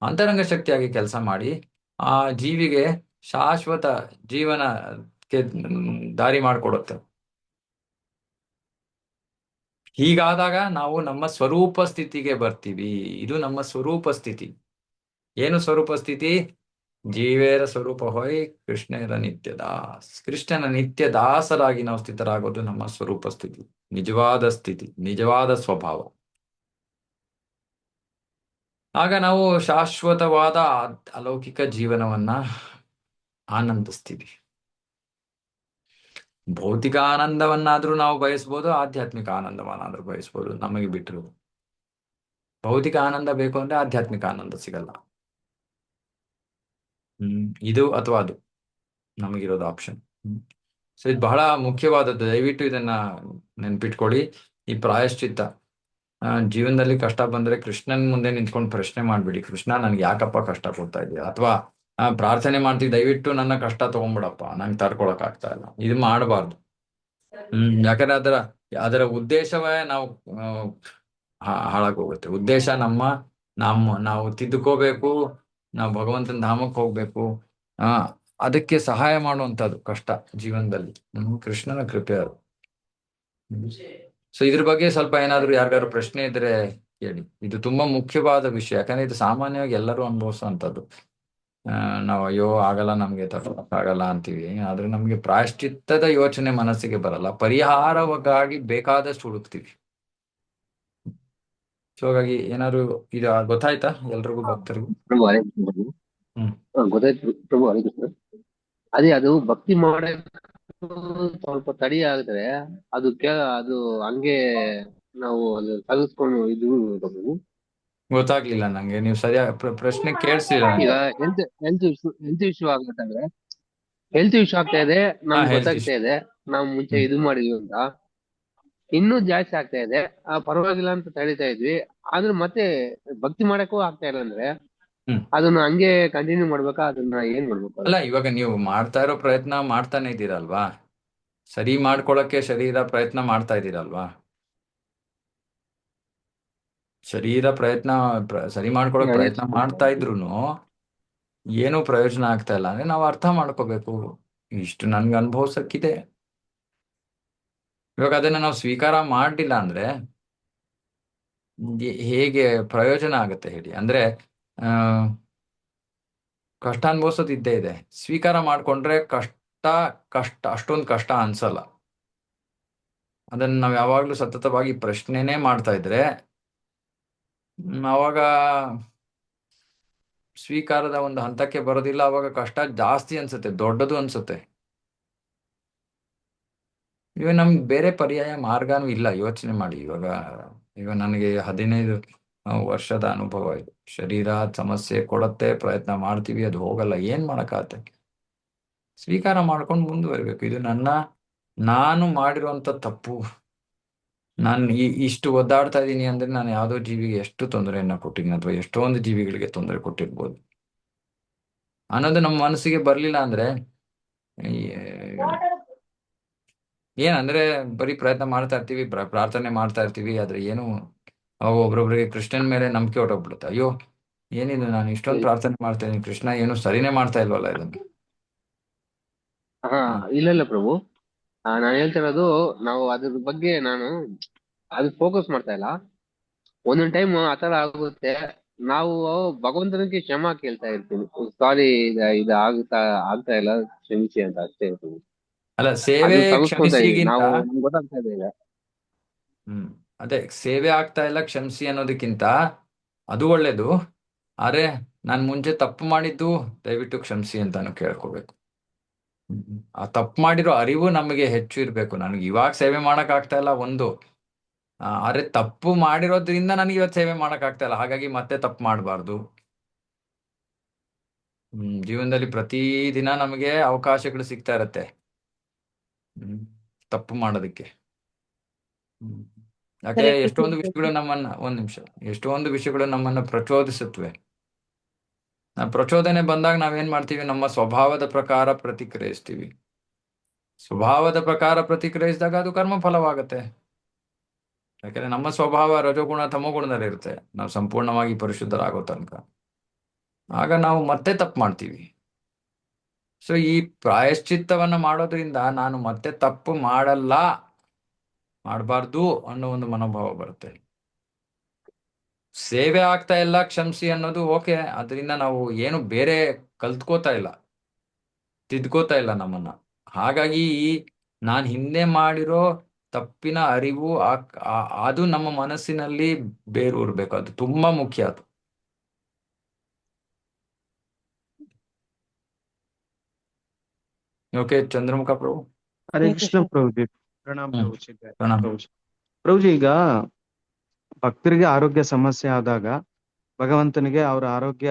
ಅಂತರಂಗ ಶಕ್ತಿಯಾಗಿ ಕೆಲಸ ಮಾಡಿ ಆ ಜೀವಿಗೆ ಶಾಶ್ವತ ಜೀವನಕ್ಕೆ ದಾರಿ ಮಾಡಿಕೊಡುತ್ತೆ. ಹೀಗಾದಾಗ ನಾವು ನಮ್ಮ ಸ್ವರೂಪ ಸ್ಥಿತಿಗೆ ಬರ್ತೀವಿ. ಇದು ನಮ್ಮ ಸ್ವರೂಪ ಸ್ಥಿತಿ. ಏನು ಸ್ವರೂಪ ಸ್ಥಿತಿ? ಜೀವೇರ ಸ್ವರೂಪ ಹೋಯ್ ಕೃಷ್ಣೇರ ನಿತ್ಯ ದಾಸ್. ಕೃಷ್ಣನ ನಿತ್ಯ ದಾಸರಾಗಿ ನಾವು ಸ್ಥಿತರಾಗೋದು ನಮ್ಮ ಸ್ವರೂಪ ಸ್ಥಿತಿ, ನಿಜವಾದ ಸ್ಥಿತಿ, ನಿಜವಾದ ಸ್ವಭಾವ. ಆಗ ನಾವು ಶಾಶ್ವತವಾದ ಅಲೌಕಿಕ ಜೀವನವನ್ನ ಆನಂದಿಸ್ತೀವಿ. ಭೌತಿಕ ಆನಂದವನ್ನಾದ್ರೂ ನಾವು ಬಯಸ್ಬೋದು, ಆಧ್ಯಾತ್ಮಿಕ ಆನಂದವನ್ನಾದ್ರೂ ಬಯಸ್ಬೋದು, ನಮಗೆ ಬಿಟ್ಟರು. ಭೌತಿಕ ಆನಂದ ಬೇಕು ಅಂದ್ರೆ ಆಧ್ಯಾತ್ಮಿಕ ಆನಂದ ಸಿಗಲ್ಲ. ಇದು ಅಥವಾ ಅದು ನಮಗಿರೋದು ಆಪ್ಷನ್. ಸೊ ಇದು ಬಹಳ ಮುಖ್ಯವಾದದ್ದು. ದಯವಿಟ್ಟು ಇದನ್ನ ನೆನ್ಪಿಟ್ಕೊಳ್ಳಿ. ಈ ಪ್ರಾಯಶ್ಚಿತ್ತ ಜೀವನದಲ್ಲಿ ಕಷ್ಟ ಬಂದ್ರೆ ಕೃಷ್ಣನ್ ಮುಂದೆ ನಿಂತ್ಕೊಂಡು ಪ್ರಶ್ನೆ ಮಾಡ್ಬಿಡಿ, ಕೃಷ್ಣ ನನ್ಗೆ ಯಾಕಪ್ಪ ಕಷ್ಟ ಕೊಡ್ತಾ ಇದೆಯಾ? ಅಥವಾ ಪ್ರಾರ್ಥನೆ ಮಾಡ್ತೀವಿ, ದಯವಿಟ್ಟು ನನ್ನ ಕಷ್ಟ ತಗೊಂಡ್ಬಿಡಪ್ಪ, ನಂಗೆ ತಡ್ಕೊಳಕ್ ಆಗ್ತಾ ಇಲ್ಲ. ಇದು ಮಾಡಬಾರ್ದು. ಯಾಕಂದ್ರೆ ಅದರ ಉದ್ದೇಶವೇ ನಾವು ಹಾಳಾಗೋಗುತ್ತೆ. ಉದ್ದೇಶ ನಾವು ತಿದ್ದುಕೋಬೇಕು, ನಾವು ಭಗವಂತನ ಧಾಮಕ್ಕೆ ಹೋಗ್ಬೇಕು. ಅದಕ್ಕೆ ಸಹಾಯ ಮಾಡುವಂತದ್ದು ಕಷ್ಟ ಜೀವನದಲ್ಲಿ ಕೃಷ್ಣನ ಕೃಪೆ ಅದು. ಸೊ ಇದ್ರ ಬಗ್ಗೆ ಸ್ವಲ್ಪ ಏನಾದ್ರು ಯಾರಿಗಾದ್ರು ಪ್ರಶ್ನೆ ಇದ್ರೆ ಹೇಳಿ. ಇದು ತುಂಬಾ ಮುಖ್ಯವಾದ ವಿಷಯ, ಯಾಕಂದ್ರೆ ಇದು ಸಾಮಾನ್ಯವಾಗಿ ಎಲ್ಲರೂ ಅನುಭವಿಸುವಂತದ್ದು. ನಾವು ಅಯ್ಯೋ ಆಗಲ್ಲ, ನಮ್ಗೆ ಆಗಲ್ಲ ಅಂತೀವಿ. ಆದ್ರೆ ನಮ್ಗೆ ಪ್ರಾಯಶ್ಚಿತ್ತದ ಯೋಚನೆ ಮನಸ್ಸಿಗೆ ಬರಲ್ಲ, ಪರಿಹಾರವಾಗಿ ಬೇಕಾದಷ್ಟು ಹುಡುಕ್ತಿವಿ. ಸೊ ಹಾಗಾಗಿ ಏನಾದ್ರು ಇದು ಗೊತ್ತಾಯ್ತಾ ಎಲ್ರಿಗೂ, ಭಕ್ತರಿಗೂ? ಗೊತ್ತಾಯ್ತು ಪ್ರಭು, ಹರೇ ಕೃಷ್ಣ. ಅದೇ ಅದು ಭಕ್ತಿ ಮಾಡೋ ಸ್ವಲ್ಪ ತಡಿ ಆಗಿದ್ರೆ ಅದು ಹಂಗೆ ನಾವು ಸಾಗಿಸ್ಕೊಂಡು ಇದು ಪ್ರಭು. ಗೊತ್ತಾಗ್ಲಿಲ್ಲ ನಂಗೆ, ನೀವು ಸರಿಯಾಗಿ ಪ್ರಶ್ನೆ ಕೇಳಿಸಿಲ್ಲ. ಈಗ ಹೆಲ್ತ್ ಇಶ್ಯೂ ಆಗ್ಬೇಕಾದ್ರೆ, ಹೆಲ್ತ್ ಇಶ್ಯೂ ಆಗ್ತಾ ಇದೆ, ನಮ್ಗೆ ಗೊತ್ತಾಗ್ತಾ ಇದೆ ನಾವು ಮುಂಚೆ ಇದು ಮಾಡಿದ್ವಿ ಅಂತ, ಇನ್ನೂ ಜಾಸ್ತಿ ಆಗ್ತಾ ಇದೆ. ಪರವಾಗಿಲ್ಲ ಅಂತ ತಡೀತಾ ಇದ್ವಿ, ಆದ್ರೆ ಮತ್ತೆ ಭಕ್ತಿ ಮಾಡಕ್ಕೂ ಆಗ್ತಾ ಇಲ್ಲ ಅಂದ್ರೆ ಅದನ್ನ ಹಂಗೆ ಕಂಟಿನ್ಯೂ ಮಾಡ್ಬೇಕಾ? ಅದನ್ನ ಏನ್ ಮಾಡ್ಬೇಕು? ಅಲ್ಲ, ಇವಾಗ ನೀವು ಮಾಡ್ತಾ ಇರೋ ಪ್ರಯತ್ನ ಮಾಡ್ತಾನೆ ಇದ್ದೀರಲ್ವಾ, ಸರಿ ಮಾಡ್ಕೊಳಕ್ಕೆ ಶರೀರ ಪ್ರಯತ್ನ ಮಾಡ್ತಾ ಇದ್ದೀರಲ್ವಾ. ಶರೀರ ಸರಿ ಮಾಡ್ಕೊಳಕ್ ಪ್ರಯತ್ನ ಮಾಡ್ತಾ ಇದ್ರುನು ಏನೂ ಪ್ರಯೋಜನ ಆಗ್ತಾ ಇಲ್ಲ ಅಂದ್ರೆ ನಾವು ಅರ್ಥ ಮಾಡ್ಕೋಬೇಕು, ಇಷ್ಟು ನನ್ಗೆ ಅನುಭವಿಸಕ್ಕಿದೆ. ಇವಾಗ ಅದನ್ನ ನಾವು ಸ್ವೀಕಾರ ಮಾಡ್ಲಿಲ್ಲ ಅಂದ್ರೆ ಹೇಗೆ ಪ್ರಯೋಜನ ಆಗುತ್ತೆ ಹೇಳಿ? ಅಂದ್ರೆ ಕಷ್ಟ ಅನುಭವಿಸೋದು ಇದ್ದೇ ಇದೆ. ಸ್ವೀಕಾರ ಮಾಡ್ಕೊಂಡ್ರೆ ಕಷ್ಟ ಅಷ್ಟೊಂದು ಕಷ್ಟ ಅನ್ಸಲ್ಲ. ಅದನ್ನ ನಾವ್ ಯಾವಾಗ್ಲೂ ಸತತವಾಗಿ ಪ್ರಶ್ನೆನೇ ಮಾಡ್ತಾ ಇದ್ರೆ ಅವಾಗ ಸ್ವೀಕಾರದ ಒಂದು ಹಂತಕ್ಕೆ ಬರೋದಿಲ್ಲ, ಅವಾಗ ಕಷ್ಟ ಜಾಸ್ತಿ ಅನ್ಸುತ್ತೆ, ದೊಡ್ಡದು ಅನ್ಸುತ್ತೆ. ಇವಾಗ ನಮ್ಗೆ ಬೇರೆ ಪರ್ಯಾಯ ಮಾರ್ಗನೂ ಇಲ್ಲ. ಯೋಚನೆ ಮಾಡಿ, ಇವಾಗ ನನಗೆ 15 ವರ್ಷದ ಅನುಭವ ಇದೆ. ಶರೀರ ಸಮಸ್ಯೆ ಕೊಡತ್ತೆ, ಪ್ರಯತ್ನ ಮಾಡ್ತೀವಿ, ಅದು ಹೋಗಲ್ಲ, ಏನ್ ಮಾಡಕ್ಕಾಗತ್ತೆ? ಸ್ವೀಕಾರ ಮಾಡ್ಕೊಂಡು ಮುಂದುವರಿಬೇಕು. ಇದು ನಾನು ಮಾಡಿರುವಂತ ತಪ್ಪು. ನಾನು ಇಷ್ಟು ಒದ್ದಾಡ್ತಾ ಇದ್ದೀನಿ ಅಂದ್ರೆ ನಾನು ಯಾವುದೋ ಜೀವಿಗೆ ಎಷ್ಟು ತೊಂದರೆಯನ್ನ ಕೊಟ್ಟಿದ್ದೀನಿ, ಅಥವಾ ಎಷ್ಟೊಂದು ಜೀವಿಗಳಿಗೆ ತೊಂದರೆ ಕೊಟ್ಟಿರ್ಬೋದು ಅನ್ನೋದು ನಮ್ಮ ಮನಸ್ಸಿಗೆ ಬರ್ಲಿಲ್ಲ ಅಂದ್ರೆ, ಏನಂದ್ರೆ ಬರೀ ಪ್ರಯತ್ನ ಮಾಡ್ತಾ ಇರ್ತೀವಿ, ಪ್ರಾರ್ಥನೆ ಮಾಡ್ತಾ ಇರ್ತೀವಿ, ಆದ್ರೆ ಏನು ಒಬ್ರೊಬ್ರಿಗೆ ಕೃಷ್ಣನ್ ಮೇಲೆ ನಂಬಿಕೆ ಹೊಟ್ಟೋಗ್ಬಿಡುತ್ತೆ. ಅಯ್ಯೋ, ಏನಿದು, ನಾನು ಇಷ್ಟೊಂದು ಪ್ರಾರ್ಥನೆ ಮಾಡ್ತಾ ಇದ್ದೀನಿ, ಕೃಷ್ಣ ಏನು ಸರಿನೇ ಮಾಡ್ತಾ ಇಲ್ವಲ್ಲ ಇದನ್ನು. ಹಾ, ಇಲ್ಲ ಇಲ್ಲ ಪ್ರಭು. ನಾನು ಹೇಳ್ತಿರೋದು, ನಾವು ಅದ್ರ ಬಗ್ಗೆ ನಾನು ಅದು ಫೋಕಸ್ ಮಾಡ್ತಾ ಇಲ್ಲ. ಒಂದೊಂದ್ ಟೈಮ್ ಆತರ ಆಗುತ್ತೆ. ನಾವು ಭಗವಂತನಿಗೆ ಕ್ಷಮಾ ಕೇಳ್ತಾ ಇರ್ತೀವಿ, ಸಾರಿ ಇದು ಆಗ್ತಾ ಇಲ್ಲ, ಕ್ಷಮಿಸಿ ಅಂತ ಅಷ್ಟೇ ಇರ್ತೀವಿ. ಅಲ್ಲ, ಸೇವೆ ಅದು ತಗಸ್ಕೊಂತ ಇದೀವಿ ಕ್ಷಮಿಸಿಗಿಂತ, ನಾವು, ನಮ್ಗೆ ಗೊತ್ತಾಗ್ತಾ ಇದೆ ಈಗ. ಅದೇ ಸೇವೆ ಆಗ್ತಾ ಇಲ್ಲ ಕ್ಷಮಿಸಿ ಅನ್ನೋದಕ್ಕಿಂತ ಅದು ಒಳ್ಳೇದು. ಆದ್ರೆ ನಾನು ಮುಂಚೆ ತಪ್ಪು ಮಾಡಿದ್ದು ದಯವಿಟ್ಟು ಕ್ಷಮಿಸಿ ಅಂತಾನು ಕೇಳ್ಕೋಬೇಕು. ಆ ತಪ್ಪು ಮಾಡಿರೋ ಅರಿವು ನಮಗೆ ಹೆಚ್ಚು ಇರ್ಬೇಕು. ನನಗೆ ಇವಾಗ ಸೇವೆ ಮಾಡಕ್ ಆಗ್ತಾ ಇಲ್ಲ ಒಂದು, ಆದ್ರೆ ತಪ್ಪು ಮಾಡಿರೋದ್ರಿಂದ ನನಗೆ ಇವತ್ತು ಸೇವೆ ಮಾಡಕ್ ಆಗ್ತಾ ಇಲ್ಲ, ಹಾಗಾಗಿ ಮತ್ತೆ ತಪ್ಪು ಮಾಡಬಾರ್ದು. ಜೀವನದಲ್ಲಿ ಪ್ರತಿ ದಿನ ನಮಗೆ ಅವಕಾಶಗಳು ಸಿಗ್ತಾ ಇರತ್ತೆ ತಪ್ಪು ಮಾಡೋದಕ್ಕೆ. ಯಾಕೆ ಎಷ್ಟೊಂದು ವಿಷಯಗಳು ನಮ್ಮನ್ನ, ಒಂದ್ ನಿಮಿಷ, ಎಷ್ಟೊಂದು ವಿಷಯಗಳು ನಮ್ಮನ್ನ ಪ್ರಚೋದಿಸುತ್ತವೆ. ಪ್ರಚೋದನೆ ಬಂದಾಗ ನಾವೇನ್ ಮಾಡ್ತೀವಿ? ನಮ್ಮ ಸ್ವಭಾವದ ಪ್ರಕಾರ ಪ್ರತಿಕ್ರಿಯಿಸ್ತೀವಿ. ಸ್ವಭಾವದ ಪ್ರಕಾರ ಪ್ರತಿಕ್ರಿಯಿಸಿದಾಗ ಅದು ಕರ್ಮ ಫಲವಾಗತ್ತೆ. ಯಾಕಂದ್ರೆ ನಮ್ಮ ಸ್ವಭಾವ ರಜೋಗುಣ ತಮೋಗುಣದಲ್ಲಿ ಇರುತ್ತೆ, ನಾವು ಸಂಪೂರ್ಣವಾಗಿ ಪರಿಶುದ್ಧರಾಗೋ ತನಕ. ಆಗ ನಾವು ಮತ್ತೆ ತಪ್ಪು ಮಾಡ್ತೀವಿ. ಸೊ ಈ ಪ್ರಾಯಶ್ಚಿತ್ತವನ್ನ ಮಾಡೋದ್ರಿಂದ ನಾನು ಮತ್ತೆ ತಪ್ಪು ಮಾಡಬಾರ್ದು ಅನ್ನೋ ಒಂದು ಮನೋಭಾವ ಬರುತ್ತೆ. ಸೇವೆ ಆಗ್ತಾ ಇಲ್ಲ ಕ್ಷಮಿಸಿ ಅನ್ನೋದು ಓಕೆ, ಅದರಿಂದ ನಾವು ಏನು ಬೇರೆ ಕಲ್ತ್ಕೋತಾ ಇಲ್ಲ, ತಿದ್ಕೋತಾ ಇಲ್ಲ ನಮ್ಮನ್ನ. ಹಾಗಾಗಿ ನಾನು ಹಿಂದೆ ಮಾಡಿರೋ ತಪ್ಪಿನ ಅರಿವು ಅದು ನಮ್ಮ ಮನಸ್ಸಿನಲ್ಲಿ ಬೇರೂರ್ಬೇಕು. ಅದು ತುಂಬಾ ಮುಖ್ಯ. ಅದು ಓಕೆ. ಚಂದ್ರಮುಖ ಪ್ರಭು. ಹರೇ ಕೃಷ್ಣ ಪ್ರಭುಜಿ. ಪ್ರಣಾಮ್ ಪ್ರಭುಜಿ. ಪ್ರಣಾಮ್. ಪ್ರಭುಜಿ, ಈಗ ಭಕ್ತರಿಗೆ ಆರೋಗ್ಯ ಸಮಸ್ಯೆ ಆದಾಗ ಭಗವಂತನಿಗೆ ಅವರ ಆರೋಗ್ಯ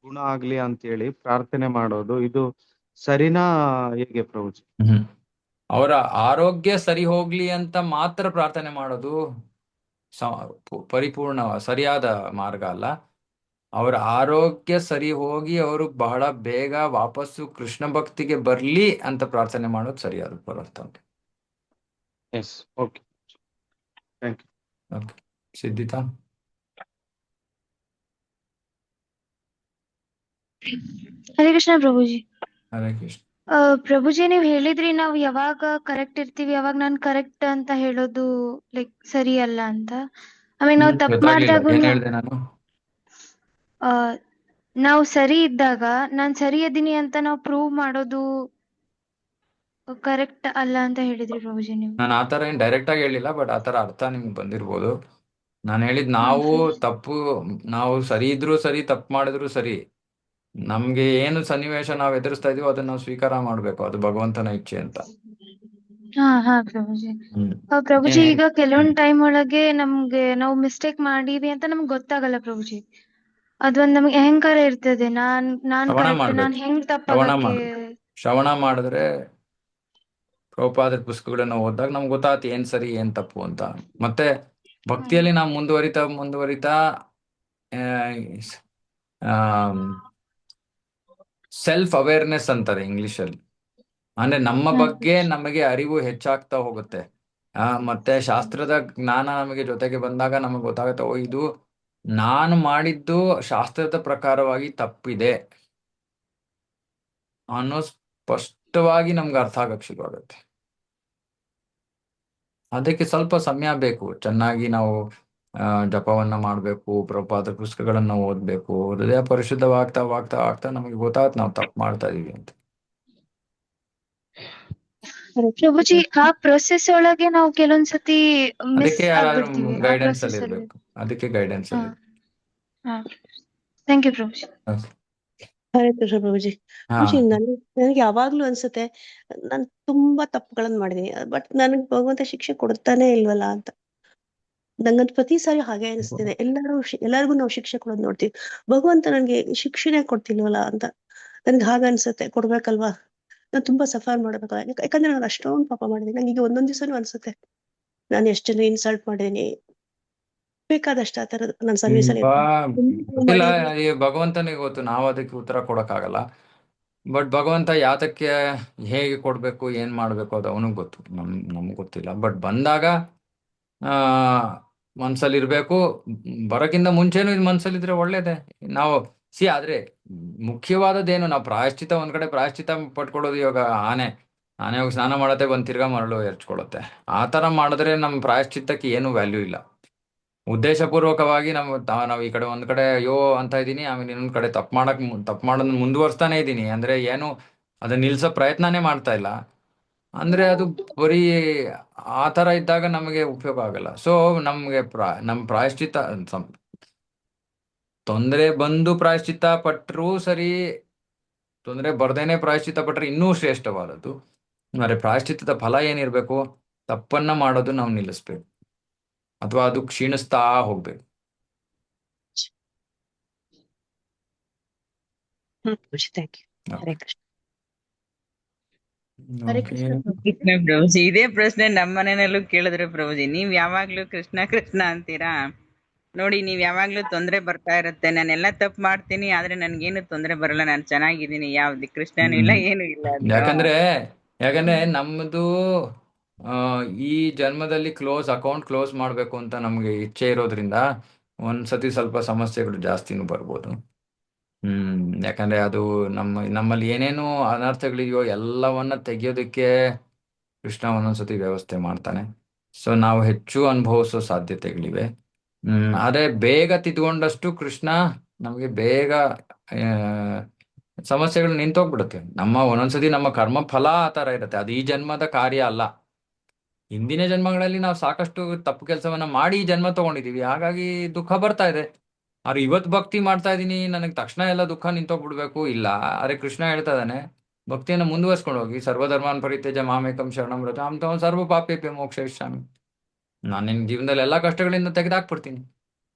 ಗುಣ ಆಗ್ಲಿ ಅಂತೇಳಿ ಪ್ರಾರ್ಥನೆ ಮಾಡೋದು, ಇದು ಸರಿನಾ ಹೇಗೆ ಪ್ರಭುಜಿ? ಅವರ ಆರೋಗ್ಯ ಸರಿ ಹೋಗ್ಲಿ ಅಂತ ಮಾತ್ರ ಪ್ರಾರ್ಥನೆ ಮಾಡೋದು ಪರಿಪೂರ್ಣ ಸರಿಯಾದ ಮಾರ್ಗ ಅಲ್ಲ. ಅವರ ಆರೋಗ್ಯ ಸರಿ ಹೋಗಿ ಅವರು ಬಹಳ ಬೇಗ ವಾಪಸ್ಸು ಕೃಷ್ಣ ಭಕ್ತಿಗೆ ಬರ್ಲಿ ಅಂತ ಪ್ರಾರ್ಥನೆ ಮಾಡೋದು ಸರಿಯಾದ ಪ್ರಾರ್ಥನೆ. Yes, okay, thank you. Okay. Siddhita. Hare Krishna ಪ್ರಭುಜಿ. ಹರೇ ಕೃಷ್ಣ. ಪ್ರಭುಜಿ, ನೀವ್ ಹೇಳಿದ್ರಿ ನಾವ್ ಯಾವಾಗ ಕರೆಕ್ಟ್ ಇರ್ತೀವಿ ಯಾವಾಗ ನಾನ್ ಕರೆಕ್ಟ್ ಅಂತ ಹೇಳೋದು ಲೈಕ್ ಸರಿ ಅಲ್ಲ ಅಂತ. ಆಮೇಲೆ ನಾವ್ ತಪ್ಪು ಮಾಡಿದಾಗ ಏನ್ ಹೇಳ್ದೆ ನಾನು? ನಾವು ಸರಿ ಇದ್ದಾಗ ನಾನ್ ಸರಿ ಇದ್ದೀನಿ ಅಂತ ನಾವು ಪ್ರೂವ್ ಮಾಡೋದು ಕರೆಕ್ಟ್ ಅಲ್ಲ ಅಂತ ಹೇಳಿದ್ರಿ ಪ್ರಭುಜಿ ನೀವು. ನಾನು ಆತರ ಏನ್ ಡೈರೆಕ್ಟ್ ಆಗಿ ಹೇಳಿಲ್ಲ, ಬಟ್ ಆತರ ಅರ್ಥ ನಿಮ್ಗೆ ಬಂದಿರ್ಬೋದು. ನಾನು ಹೇಳಿದ್ ನಾವು ಸರಿ ಇದ್ರು ಸರಿ, ತಪ್ಪು ಮಾಡಿದ್ರು ಸರಿ, ನಮ್ಗೆ ಏನು ಸನ್ನಿವೇಶ ನಾವು ಎದುರಿಸ್ತಾ ಇದೀವೋ ಅದನ್ನ ನಾವು ಸ್ವೀಕಾರ ಮಾಡ್ಬೇಕು, ಅದು ಭಗವಂತನ ಇಚ್ಛೆ ಅಂತ. ಹಾ ಪ್ರಭುಜಿ. ಪ್ರಭುಜಿ, ಈಗ ಕೆಲವೊಂದ್ ಟೈಮ್ ಒಳಗೆ ನಮ್ಗೆ ನಾವು ಮಿಸ್ಟೇಕ್ ಮಾಡೀವಿ ಅಂತ ನಮ್ಗೆ ಗೊತ್ತಾಗಲ್ಲ ಪ್ರಭುಜಿ. ಅದೊಂದ್ ನಮ್ಗೆ ಅಹಂಕಾರ ಇರ್ತದೆ, ನಾನ್ ಕರೆಕ್ಟ್, ನಾನ್ ಹೆಂಗ್ ತಪ್ಪಾಗಕ್ಕೆ. ಶ್ರವಣ ಮಾಡಿದ್ರೆ, ಪ್ರಭುಪಾದರ ಪುಸ್ತಕಗಳನ್ನ ಓದಿದಾಗ ನಮ್ಗೆ ಗೊತ್ತಾಗುತ್ತೆ ಏನ್ ಸರಿ ಏನ್ ತಪ್ಪು ಅಂತ. ಮತ್ತೆ ಭಕ್ತಿಯಲ್ಲಿ ನಾವು ಮುಂದುವರಿತಾ ಸೆಲ್ಫ್ ಅವೇರ್ನೆಸ್ ಅಂತಾರೆ ಇಂಗ್ಲಿಷ್ ಅಲ್ಲಿ. ಅಂದ್ರೆ ನಮ್ಮ ಬಗ್ಗೆ ನಮಗೆ ಅರಿವು ಹೆಚ್ಚಾಗ್ತಾ ಹೋಗುತ್ತೆ. ಮತ್ತೆ ಶಾಸ್ತ್ರದ ಜ್ಞಾನ ನಮಗೆ ಜೊತೆಗೆ ಬಂದಾಗ ನಮಗೆ ಗೊತ್ತಾಗುತ್ತೆ, ಓ, ಇದು ನಾನು ಮಾಡಿದ್ದು ಶಾಸ್ತ್ರದ ಪ್ರಕಾರವಾಗಿ ತಪ್ಪಿದೆ ಅನ್ನೋ ಸ್ಪಷ್ಟವಾಗಿ ನಮ್ಗೆ ಅರ್ಥ ಆಗಕ್ ಶುರುವಾಗುತ್ತೆ. ಅದಕ್ಕೆ ಸ್ವಲ್ಪ ಸಮಯ ಬೇಕು. ಚೆನ್ನಾಗಿ ನಾವು ಜಪವನ್ನ ಮಾಡ್ಬೇಕು, ಪ್ರಭುಪಾದರ ಪುಸ್ತಕಗಳನ್ನ ಓದ್ಬೇಕು, ಹೃದಯ ಪರಿಶುದ್ಧವಾಗ್ತಾ ಆಗ್ತಾ ಆಗ್ತಾ ನಮಗೆ ಗೊತ್ತಾಗುತ್ತೆ ನಾವು ತಪ್ಪು ಮಾಡ್ತಾ ಇದೀವಿ ಅಂತ. ಪ್ರಭುಜಿ, ಆ ಪ್ರೊಸೆಸ್ ಒಳಗೆ ನಾವು ಕೆಲವೊಂದ್ಸತಿ ಅದಕ್ಕೆ ಯಾರಾದ್ರೂ ಗೈಡೆನ್ಸ್ ಅಲ್ಲಿ ಇರ್ಬೇಕು. ಇರ್ಬೇಕು. ಅದಕ್ಕೆ ಗೈಡೆನ್ಸ್ ಅಲ್ಲಿ ಹಾ ಥ್ಯಾಂಕ್ ಯು ಪ್ರಭುಜಿ. ಹರೇ ಕೃಷ್ಣ ಪ್ರಭುಜಿ. ಹಾ ಪ್ರಭುಜಿ ನನಗೆ ಯಾವಾಗ್ಲೂ ಅನ್ಸುತ್ತೆ ನಾನು ತುಂಬಾ ತಪ್ಪುಗಳನ್ನ ಮಾಡಿದೀನಿ, ಬಟ್ ನನಗ್ ಭಗವಂತ ಶಿಕ್ಷೆ ಕೊಡ್ತಾನೆ ಇಲ್ವಲ್ಲ ಅಂತ. ನಂಗಂತ ಪ್ರತಿ ಸಾರಿ ಹಾಗೆ ಅನಿಸ್ತಿದೆ. ಎಲ್ಲರಿಗೂ ನಾವು ಶಿಕ್ಷೆ ಕೊಡೋದ್ ನೋಡ್ತೀವಿ, ಭಗವಂತ ನನ್ಗೆ ಶಿಕ್ಷೆನೆ ಕೊಡ್ತಿಲ್ವಲ್ಲ ಅಂತ ನನ್ಗೆ ಹಾಗ ಅನ್ಸುತ್ತೆ. ಕೊಡ್ಬೇಕಲ್ವಾ, ನಾನ್ ತುಂಬಾ ಸಫರ್ ಮಾಡ್ಬೇಕಲ್ಲ, ಯಾಕಂದ್ರೆ ನಾನು ಅಷ್ಟೊಂದು ಪಾಪ ಮಾಡಿದೀನಿ. ನಂಗೆ ಈಗ ಒಂದೊಂದ್ ದಿವಸನೂ ಅನ್ಸುತ್ತೆ ನಾನು ಎಷ್ಟು ಜನ ಇನ್ಸಲ್ಟ್ ಮಾಡಿದೀನಿ, ಬೇಕಾದಷ್ಟು ಆ ತರದ್ ನನ್ನ ಸರ್ವಿಸ್ ಅಲ್ಲಿ ಗೊತ್ತಿಲ್ಲ, ಈ ಭಗವಂತನಿಗೆ ಗೊತ್ತು, ನಾವು ಅದಕ್ಕೆ ಉತ್ತರ ಕೊಡಕ್ಕಾಗಲ್ಲ. ಬಟ್ ಭಗವಂತ ಯಾತಕ್ಕೆ ಹೇಗೆ ಕೊಡ್ಬೇಕು ಏನ್ ಮಾಡ್ಬೇಕು ಅದು ಅವನಿಗೆ ಗೊತ್ತು, ನಮ್ಗೆ ಗೊತ್ತಿಲ್ಲ. ಬಟ್ ಬಂದಾಗ ಮನ್ಸಲ್ಲಿ ಇರ್ಬೇಕು. ಬರೋಕ್ಕಿಂತ ಮುಂಚೆನೂ ಇದು ಮನ್ಸಲ್ಲಿದ್ರೆ ಒಳ್ಳೇದೇ. ನಾವು ಆದ್ರೆ ಮುಖ್ಯವಾದದ್ದೇನು, ನಾವು ಪ್ರಾಯಶ್ಚಿತ ಒಂದ್ ಕಡೆ ಪ್ರಾಯಶ್ಚಿತ ಪಟ್ಕೊಳ್ಳೋದು. ಇವಾಗ ಆನೆ ಹೋಗಿ ಸ್ನಾನ ಮಾಡತ್ತೆ, ಬಂದ್ ತಿರ್ಗಾ ಮರಳು ಎರ್ಚ್ಕೊಳತ್ತೆ. ಆ ತರ ಮಾಡಿದ್ರೆ ನಮ್ ಪ್ರಾಯಶ್ಚಿತ್ತಕ್ಕೆ ಏನು ವ್ಯಾಲ್ಯೂ ಇಲ್ಲ. ಉದ್ದೇಶಪೂರ್ವಕವಾಗಿ ನಾವು ಈ ಕಡೆ ಒಂದ್ ಕಡೆ ಅಯ್ಯೋ ಅಂತ ಇದೀನಿ, ಆಮೇಲೆ ಇನ್ನೊಂದ್ ಕಡೆ ತಪ್ಪು ಮಾಡೋದನ್ನ ಮುಂದುವರ್ಸ್ತಾನೆ ಇದೀನಿ ಅಂದ್ರೆ ಏನು ಅದನ್ನ ನಿಲ್ಸೋ ಪ್ರಯತ್ನನೇ ಮಾಡ್ತಾ ಇಲ್ಲ ಅಂದ್ರೆ ಅದು ಬರೀ ಆ ತರ ಇದ್ದಾಗ ನಮಗೆ ಉಪಯೋಗ ಆಗಲ್ಲ. ಸೊ ನಮ್ಗೆ ನಮ್ ಪ್ರಾಯಶ್ಚಿತ್ತ ತೊಂದರೆ ಬಂದು ಪ್ರಾಯಶ್ಚಿತ್ತ ಪಟ್ರೂ ಸರಿ, ತೊಂದರೆ ಬರ್ದೇನೆ ಪ್ರಾಯಶ್ಚಿತ್ತ ಪಟ್ರೆ ಇನ್ನೂ ಶ್ರೇಷ್ಠವಾದದ್ದು. ಅಂದ್ರೆ ಪ್ರಾಯಶ್ಚಿತ್ತದ ಫಲ ಏನಿರ್ಬೇಕು, ತಪ್ಪನ್ನ ಮಾಡೋದು ನಾವು ನಿಲ್ಲಿಸ್ಬೇಕು ಅಥವಾ ಅದು ಕ್ಷೀಣಿಸ್ತಾ ಹೋಗ್ಬೇಕು. Thank you. ಹರೇ ಕೃಷ್ಣ. ಹರೇ ಕೃಷ್ಣ ಪ್ರಭುಜಿ. ಇದೇ ಪ್ರಶ್ನೆ ನಮ್ಮ ಮನೆಯಲ್ಲೂ ಕೇಳಿದ್ರೆ ಪ್ರಭುಜಿ, ನೀವ್ ಯಾವಾಗ್ಲೂ ಕೃಷ್ಣ ಕೃಷ್ಣ ಅಂತೀರಾ ನೋಡಿ, ನೀವ್ ಯಾವಾಗ್ಲೂ ತೊಂದ್ರೆ ಬರ್ತಾ ಇರುತ್ತೆ. ನಾನೆಲ್ಲ ತಪ್ಪು ಮಾಡ್ತೀನಿ ಆದ್ರೆ ನನ್ಗೇನು ತೊಂದ್ರೆ ಬರಲ್ಲ, ನಾನು ಚೆನ್ನಾಗಿದ್ದೀನಿ, ಯಾವ್ದು ಕೃಷ್ಣನೂ ಇಲ್ಲ ಏನು ಇಲ್ಲ. ಯಾಕಂದ್ರೆ ನಮ್ದು ಈ ಜನ್ಮದಲ್ಲಿ ಅಕೌಂಟ್ ಕ್ಲೋಸ್ ಮಾಡ್ಬೇಕು ಅಂತ ನಮ್ಗೆ ಇಚ್ಛೆ ಇರೋದ್ರಿಂದ ಒಂದ್ಸತಿ ಸ್ವಲ್ಪ ಸಮಸ್ಯೆಗಳು ಜಾಸ್ತಿನೂ ಬರ್ಬೋದು. ಯಾಕಂದ್ರೆ ಅದು ನಮ್ಮಲ್ಲಿ ಏನೇನು ಅನರ್ಥಗಳಿದೆಯೋ ಎಲ್ಲವನ್ನ ತೆಗಿಯೋದಕ್ಕೆ ಕೃಷ್ಣ ಒಂದೊಂದ್ಸತಿ ವ್ಯವಸ್ಥೆ ಮಾಡ್ತಾನೆ. ಸೊ ನಾವು ಹೆಚ್ಚು ಅನುಭವಿಸೋ ಸಾಧ್ಯತೆಗಳಿವೆ. ಆದ್ರೆ ಬೇಗ ತಿದ್ಕೊಂಡಷ್ಟು ಕೃಷ್ಣ ನಮಗೆ ಬೇಗ ಸಮಸ್ಯೆಗಳು ನಿಂತೋಗ್ಬಿಡುತ್ತೆ. ಒಂದೊಂದ್ಸತಿ ನಮ್ಮ ಕರ್ಮ ಫಲ ಆ ತರ ಇರುತ್ತೆ, ಅದು ಈ ಜನ್ಮದ ಕಾರ್ಯ ಅಲ್ಲ. ಹಿಂದಿನ ಜನ್ಮಗಳಲ್ಲಿ ನಾವು ಸಾಕಷ್ಟು ತಪ್ಪು ಕೆಲಸವನ್ನ ಮಾಡಿ ಈ ಜನ್ಮ ತಗೊಂಡಿದೀವಿ, ಹಾಗಾಗಿ ದುಃಖ ಬರ್ತಾ ಇದೆ. ಆದ್ರೆ ಇವತ್ತು ಭಕ್ತಿ ಮಾಡ್ತಾ ಇದೀನಿ, ನನಗೆ ತಕ್ಷಣ ಎಲ್ಲ ದುಃಖ ನಿಂತೋಗ್ಬಿಡ್ಬೇಕು ಇಲ್ಲ. ಅರೆ ಕೃಷ್ಣ ಹೇಳ್ತಾ ಇದ್ದಾನೆ, ಭಕ್ತಿಯನ್ನು ಮುಂದುವರ್ಸ್ಕೊಂಡು ಹೋಗಿ, ಸರ್ವಧರ್ಮಾನ್ ಪರಿತ್ಯಜ್ಯ ಮಾಮೇಕಂ ಶರಣಂ ವ್ರತ ಅಂತ ಸರ್ವ ಪಾಪೇಭ್ಯೋ ಮೋಕ್ಷಯಿಷ್ಯಾಮಿ. ನಾನು ನಿನ್ನ ಜೀವನದಲ್ಲಿ ಎಲ್ಲಾ ಕಷ್ಟಗಳಿಂದ ತೆಗೆದಾಕ್ಬಿಡ್ತೀನಿ.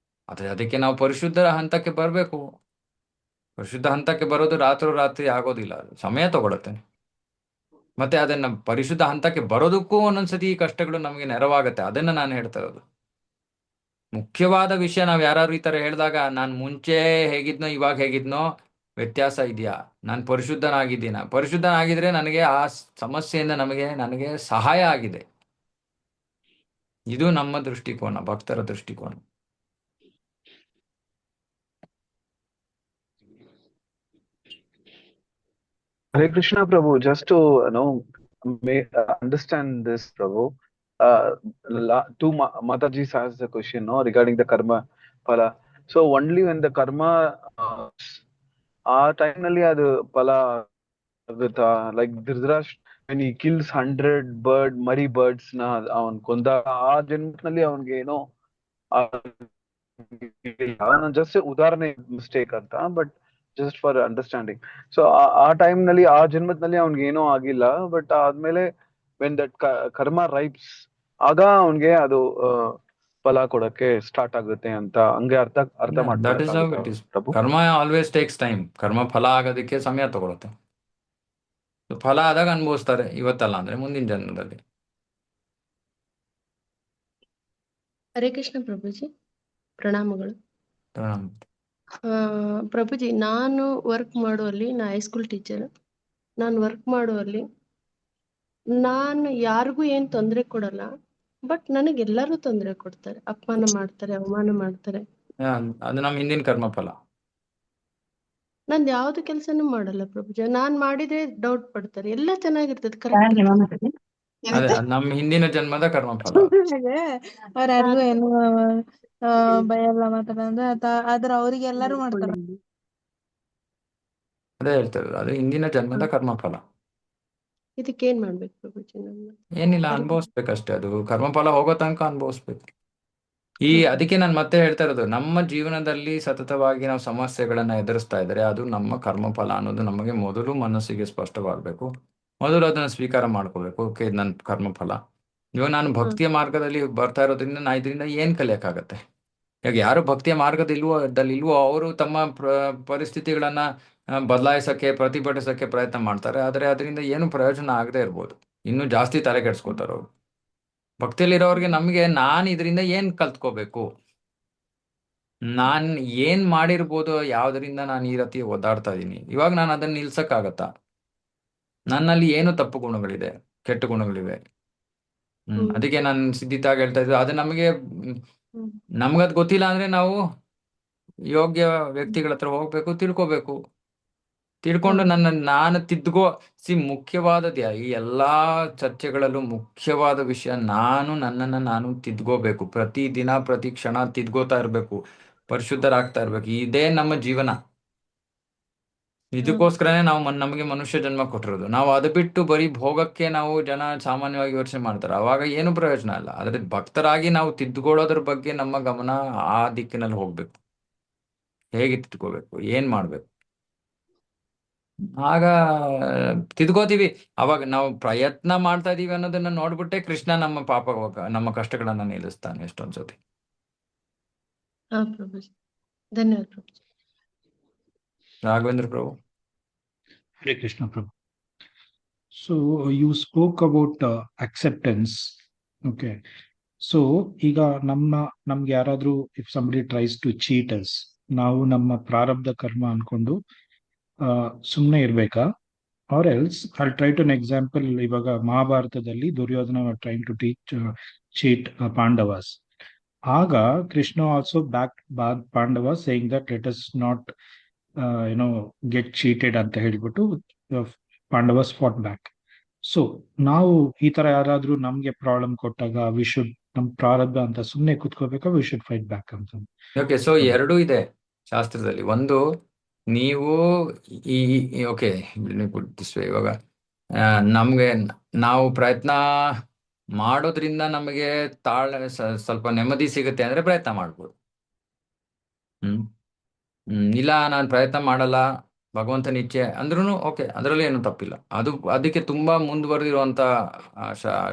ಅದಕ್ಕೆ ನಾವು ಪರಿಶುದ್ಧರ ಹಂತಕ್ಕೆ ಬರಬೇಕು. ಪರಿಶುದ್ಧ ಹಂತಕ್ಕೆ ಬರೋದು ರಾತ್ರಿ ಆಗೋದಿಲ್ಲ, ಅದು ಸಮಯ ತಗೊಳುತ್ತೆ. ಮತ್ತೆ ಅದನ್ನ ಪರಿಶುದ್ಧ ಹಂತಕ್ಕೆ ಬರೋದಕ್ಕೂ ಒಂದೊಂದ್ಸತಿ ಈ ಕಷ್ಟಗಳು ನಮಗೆ ನೆರವಾಗತ್ತೆ. ಅದನ್ನ ನಾನು ಹೇಳ್ತಾ ಇರೋದು. ಮುಖ್ಯವಾದ ವಿಷಯ, ನಾವ್ ಯಾರು ಈ ತರ ಹೇಳಿದಾಗ ನಾನು ಮುಂಚೆ ಹೇಗಿದ್ನೋ ಇವಾಗ ಹೇಗಿದ್ನೋ ವ್ಯತ್ಯಾಸ ಇದೆಯಾ, ನಾನು ಪರಿಶುದ್ಧನಾಗಿದ್ರೆ ನನಗೆ ಆ ಸಮಸ್ಯೆಯಿಂದ ನನಗೆ ಸಹಾಯ ಆಗಿದೆ. ಇದು ನಮ್ಮ ದೃಷ್ಟಿಕೋನ, ಭಕ್ತರ ದೃಷ್ಟಿಕೋನ. Hare Krishna Prabhu, just to understand this, Prabhu, two Mataji's asked the question, regarding the karma phala. So only when the karma time nalli adu phala with like Dhritarashtra, when he kills 100 mari birds na avan konda aa janmatnalli avange just ಉದಾಹರಣೆ mistake ಅಂತ, but just for understanding. So ಆ time ನಲ್ಲಿ ಆ ಜನ್ಮದಲ್ಲಿ ಅವ್ನಿಗೆ ಏನೋ ಆಗಿಲ್ಲ, but ಆದ್ಮೇಲೆ ವೆನ್ ದಟ್ ಕರ್ಮ ರೈಪ್ಸ್ ಆಗ ಅವನ್ಗೆ ಅದು ಫಲ ಕೊಡಕ್ಕೆ ಸ್ಟಾರ್ಟ್ ಆಗುತ್ತೆ ಅಂತ ಹಂಗೆ ಅರ್ಥ ಮಾಡ್ತಾರೆ. ಕರ್ಮ ಆಲ್ವೇಸ್ ಟೇಕ್ಸ್ ಟೈಮ್. ಕರ್ಮ ಫಲ ಆಗೋದಕ್ಕೆ ಸಮಯ ತಗೊಳುತ್ತೆ. ಫಲ ಆದಾಗ ಅನುಭವಿಸ್ತಾರೆ, ಇವತ್ತಲ್ಲ ಅಂದ್ರೆ ಮುಂದಿನ ಜನ್ಮದಲ್ಲಿ. ಹರೇ ಕೃಷ್ಣ ಪ್ರಭುಜಿ, ಪ್ರಣಾಮಗಳು. ಪ್ರಭುಜಿ, ನಾನು ವರ್ಕ್ ಮಾಡುವಲ್ಲಿ, ನಾ ಹೈಸ್ಕೂಲ್ ಟೀಚರ್, ನಾನು ವರ್ಕ್ ಮಾಡುವಲ್ಲಿ ನಾನು ಯಾರಿಗೂ ಏನ್ ತೊಂದರೆ ಕೊಡಲ್ಲ, ಬಟ್ ನನಗೆ ಎಲ್ಲರೂ ತೊಂದರೆ ಕೊಡ್ತಾರೆ, ಅಪಮಾನ ಮಾಡ್ತಾರೆ, ಅವಮಾನ ಮಾಡ್ತಾರೆ. ಅದು ನಮ್ಮ ಹಿಂದಿನ ಕರ್ಮ ಫಲ. ನಂದು ಯಾವ್ದು ಕೆಲ್ಸನೂ ಮಾಡಲ್ಲ ಪ್ರಭುಜಿ, ನಾನ್ ಮಾಡಿದ್ರೆ ಡೌಟ್ ಪಡ್ತಾರೆ, ಎಲ್ಲ ಚೆನ್ನಾಗಿರ್ತದೆ, ಕರೆಕ್ಟ್. ನಮ್ಮ ಹಿಂದಿನ ಜನ್ಮದ ಕರ್ಮ ಫಲ. ಅವ್ರ ಯಾರಿಗೂ ಏನು ಭಯ ಎಲ್ಲ ಮಾತಾಡಂದ್ರೆ ಆದ್ರೆ ಅವ್ರಿಗೆ ಎಲ್ಲರೂ ಮಾಡ್ತಾರೆ. ಅದೇ ಹೇಳ್ತಾರೆ, ಅದು ಹಿಂದಿನ ಜನ್ಮದ ಕರ್ಮ ಫಲ. ಇದಕ್ಕೇನ್ ಮಾಡ್ಬೇಕು ಪ್ರಭುಜಿ? ಏನಿಲ್ಲ, ಅನುಭವಿಸ್ಬೇಕಷ್ಟೇ. ಅದು ಕರ್ಮಫಲ ಹೋಗೋ ತನಕ ಅನುಭವಿಸ್ಬೇಕು. ಅದಕ್ಕೆ ನಾನು ಮತ್ತೆ ಹೇಳ್ತಾ ಇರೋದು, ನಮ್ಮ ಜೀವನದಲ್ಲಿ ಸತತವಾಗಿ ನಾವು ಸಮಸ್ಯೆಗಳನ್ನ ಎದುರಿಸ್ತಾ ಇದ್ರೆ ಅದು ನಮ್ಮ ಕರ್ಮಫಲ ಅನ್ನೋದು ನಮಗೆ ಮೊದಲು ಮನಸ್ಸಿಗೆ ಸ್ಪಷ್ಟವಾಗಬೇಕು. ಮೊದಲು ಅದನ್ನ ಸ್ವೀಕಾರ ಮಾಡ್ಕೋಬೇಕು. ಓಕೆ, ಇದು ನನ್ನ ಕರ್ಮಫಲ. ಇವಾಗ ನಾನು ಭಕ್ತಿಯ ಮಾರ್ಗದಲ್ಲಿ ಬರ್ತಾ ಇರೋದ್ರಿಂದ ನಾ ಇದರಿಂದ ಏನ್ ಕಲಿಯಕ್ಕಾಗತ್ತೆ? ಈಗ ಯಾರು ಭಕ್ತಿಯ ಮಾರ್ಗದಲ್ಲಿಲ್ವೋ ಅವರು ತಮ್ಮ ಪರಿಸ್ಥಿತಿಗಳನ್ನ ಬದಲಾಯಿಸಕ್ಕೆ, ಪ್ರತಿಭಟಿಸಕ್ಕೆ ಪ್ರಯತ್ನ ಮಾಡ್ತಾರೆ. ಆದರೆ ಅದರಿಂದ ಏನು ಪ್ರಯೋಜನ ಆಗದೆ ಇರ್ಬೋದು. ಇನ್ನೂ ಜಾಸ್ತಿ ತಲೆ ಕೆಡ್ಸ್ಕೊತಾರೆ ಅವರು. ಭಕ್ತಿಯಲ್ಲಿರೋರಿಗೆ ನಮಗೆ ನಾನು ಇದರಿಂದ ಏನ್ ಕಲ್ತ್ಕೋಬೇಕು, ನಾನ್ ಏನ್ ಮಾಡಿರ್ಬೋದು, ಯಾವ್ದರಿಂದ ನಾನು ಈ ರೀತಿ ಒದ್ದಾಡ್ತಾ ಇದ್ದೀನಿ, ಇವಾಗ ನಾನು ಅದನ್ನ ನಿಲ್ಸಕ್ಕಾಗತ್ತಾ? ನನ್ನಲ್ಲಿ ಏನು ತಪ್ಪು ಗುಣಗಳಿದೆ, ಕೆಟ್ಟ ಗುಣಗಳಿವೆ. ಅದಕ್ಕೆ ನಾನು ಸಿದ್ಧಿತಾಗ ಹೇಳ್ತಾ ಇದ್ದೆ, ಅದು ನಮ್ಗದ್ ಗೊತ್ತಿಲ್ಲ ಅಂದ್ರೆ ನಾವು ಯೋಗ್ಯ ವ್ಯಕ್ತಿಗಳ ಹತ್ರ ಹೋಗ್ಬೇಕು, ತಿಳ್ಕೊಬೇಕು. ತಿಳ್ಕೊಂಡು ನಾನು ಮುಖ್ಯವಾದದ್ದು ಈ ಎಲ್ಲಾ ಚರ್ಚೆಗಳಲ್ಲೂ ಮುಖ್ಯವಾದ ವಿಷಯ, ನನ್ನನ್ನು ನಾನು ತಿದ್ಕೋಬೇಕು. ಪ್ರತಿ ದಿನ ಪ್ರತಿ ಕ್ಷಣ ತಿದ್ಕೋತಾ ಇರ್ಬೇಕು, ಪರಿಶುದ್ಧರಾಗ್ತಾ ಇರ್ಬೇಕು. ಇದೇ ನಮ್ಮ ಜೀವನ. ಇದಕ್ಕೋಸ್ಕರನೇ ನಮಗೆ ಮನುಷ್ಯ ಜನ್ಮ ಕೊಟ್ಟಿರೋದು. ನಾವು ಅದು ಬಿಟ್ಟು ಬರೀ ಭೋಗಕ್ಕೆ ನಾವು ಜನ ಸಾಮಾನ್ಯವಾಗಿ ಯೋಚನೆ ಮಾಡ್ತಾರೆ, ಅವಾಗ ಏನು ಪ್ರಯೋಜನ ಇಲ್ಲ. ಆದ್ರೆ ಭಕ್ತರಾಗಿ ನಾವು ತಿದ್ದುಕೊಳ್ಳೋದ್ರ ಬಗ್ಗೆ ನಮ್ಮ ಗಮನ ಆ ದಿಕ್ಕಿನಲ್ಲಿ ಹೋಗ್ಬೇಕು. ಹೇಗೆ ತಿದ್ಕೋಬೇಕು, ಏನ್ ಮಾಡ್ಬೇಕು, ಆಗ ತಿದ್ಕೋತೀವಿ. ಅವಾಗ ನಾವು ಪ್ರಯತ್ನ ಮಾಡ್ತಾ ಇದೀವಿ ಅನ್ನೋದನ್ನ ನೋಡ್ಬಿಟ್ಟೆ ಕೃಷ್ಣ ನಮ್ಮ ಕಷ್ಟಗಳನ್ನ ನಿಲ್ಲಿಸ್ತಾನೆ ಎಷ್ಟೊಂದ್ಸತಿ. ಧನ್ಯವಾದ ಪ್ರಭು. ರಾಘವೇಂದ್ರ ಪ್ರಭು. Hare Krishna Prabhu. So you spoke about acceptance. Okay. So ಈಗ ನಮ್ಗೆ ಯಾರಾದ್ರೂ if somebody tries to cheat us, ನಾವು ನಮ್ಮ ಪ್ರಾರಬ್ಧ ಕರ್ಮ ಅನ್ಕೊಂಡು ಸುಮ್ಮನೆ ಇರ್ಬೇಕಾ? Or else I try to example, ಇವಾಗ ಮಹಾಭಾರತದಲ್ಲಿ Duryodhana trying to cheat Pandavas. ಆಗ Krishna also back Pandava saying that let us not get cheated ಅಂತ ಹೇಳ್ಬಿಟ್ಟು ಪಾಂಡವಸ್ ಫಾಟ್ ಬ್ಯಾಕ್. ಸೊ ನಾವು ಈ ತರ ಯಾರಾದ್ರೂ ನಮ್ಗೆ ಪ್ರಾಬ್ಲಮ್ ಕೊಟ್ಟಾಗ ವಿ ಶುಡ್ ನಮ್ ಪ್ರಾರಬ್ಧ ಅಂತ ಸುಮ್ಮನೆ ಕುತ್ಕೋಬೇಕಾ, ವಿ ಶುಡ್ ಫೈಟ್ ಬ್ಯಾಕ್ ಅಂತ? ಓಕೆ, ಸೊ ಎರಡೂ ಇದೆ ಶಾಸ್ತ್ರದಲ್ಲಿ. ಒಂದು, ನೀವು ಓಕೆ ಇವಾಗ ನಮ್ಗೆ ನಾವು ಪ್ರಯತ್ನ ಮಾಡೋದ್ರಿಂದ ನಮಗೆ ಸ್ವಲ್ಪ ನೆಮ್ಮದಿ ಸಿಗುತ್ತೆ ಅಂದ್ರೆ ಪ್ರಯತ್ನ ಮಾಡ್ಬೋದು. ಇಲ್ಲ ನಾನು ಪ್ರಯತ್ನ ಮಾಡಲ್ಲ, ಭಗವಂತನ ಇಚ್ಛೆ ಅಂದ್ರೂ ಓಕೆ, ಅದರಲ್ಲಿ ಏನು ತಪ್ಪಿಲ್ಲ. ಅದಕ್ಕೆ ತುಂಬಾ ಮುಂದುವರೆದಿರುವಂತ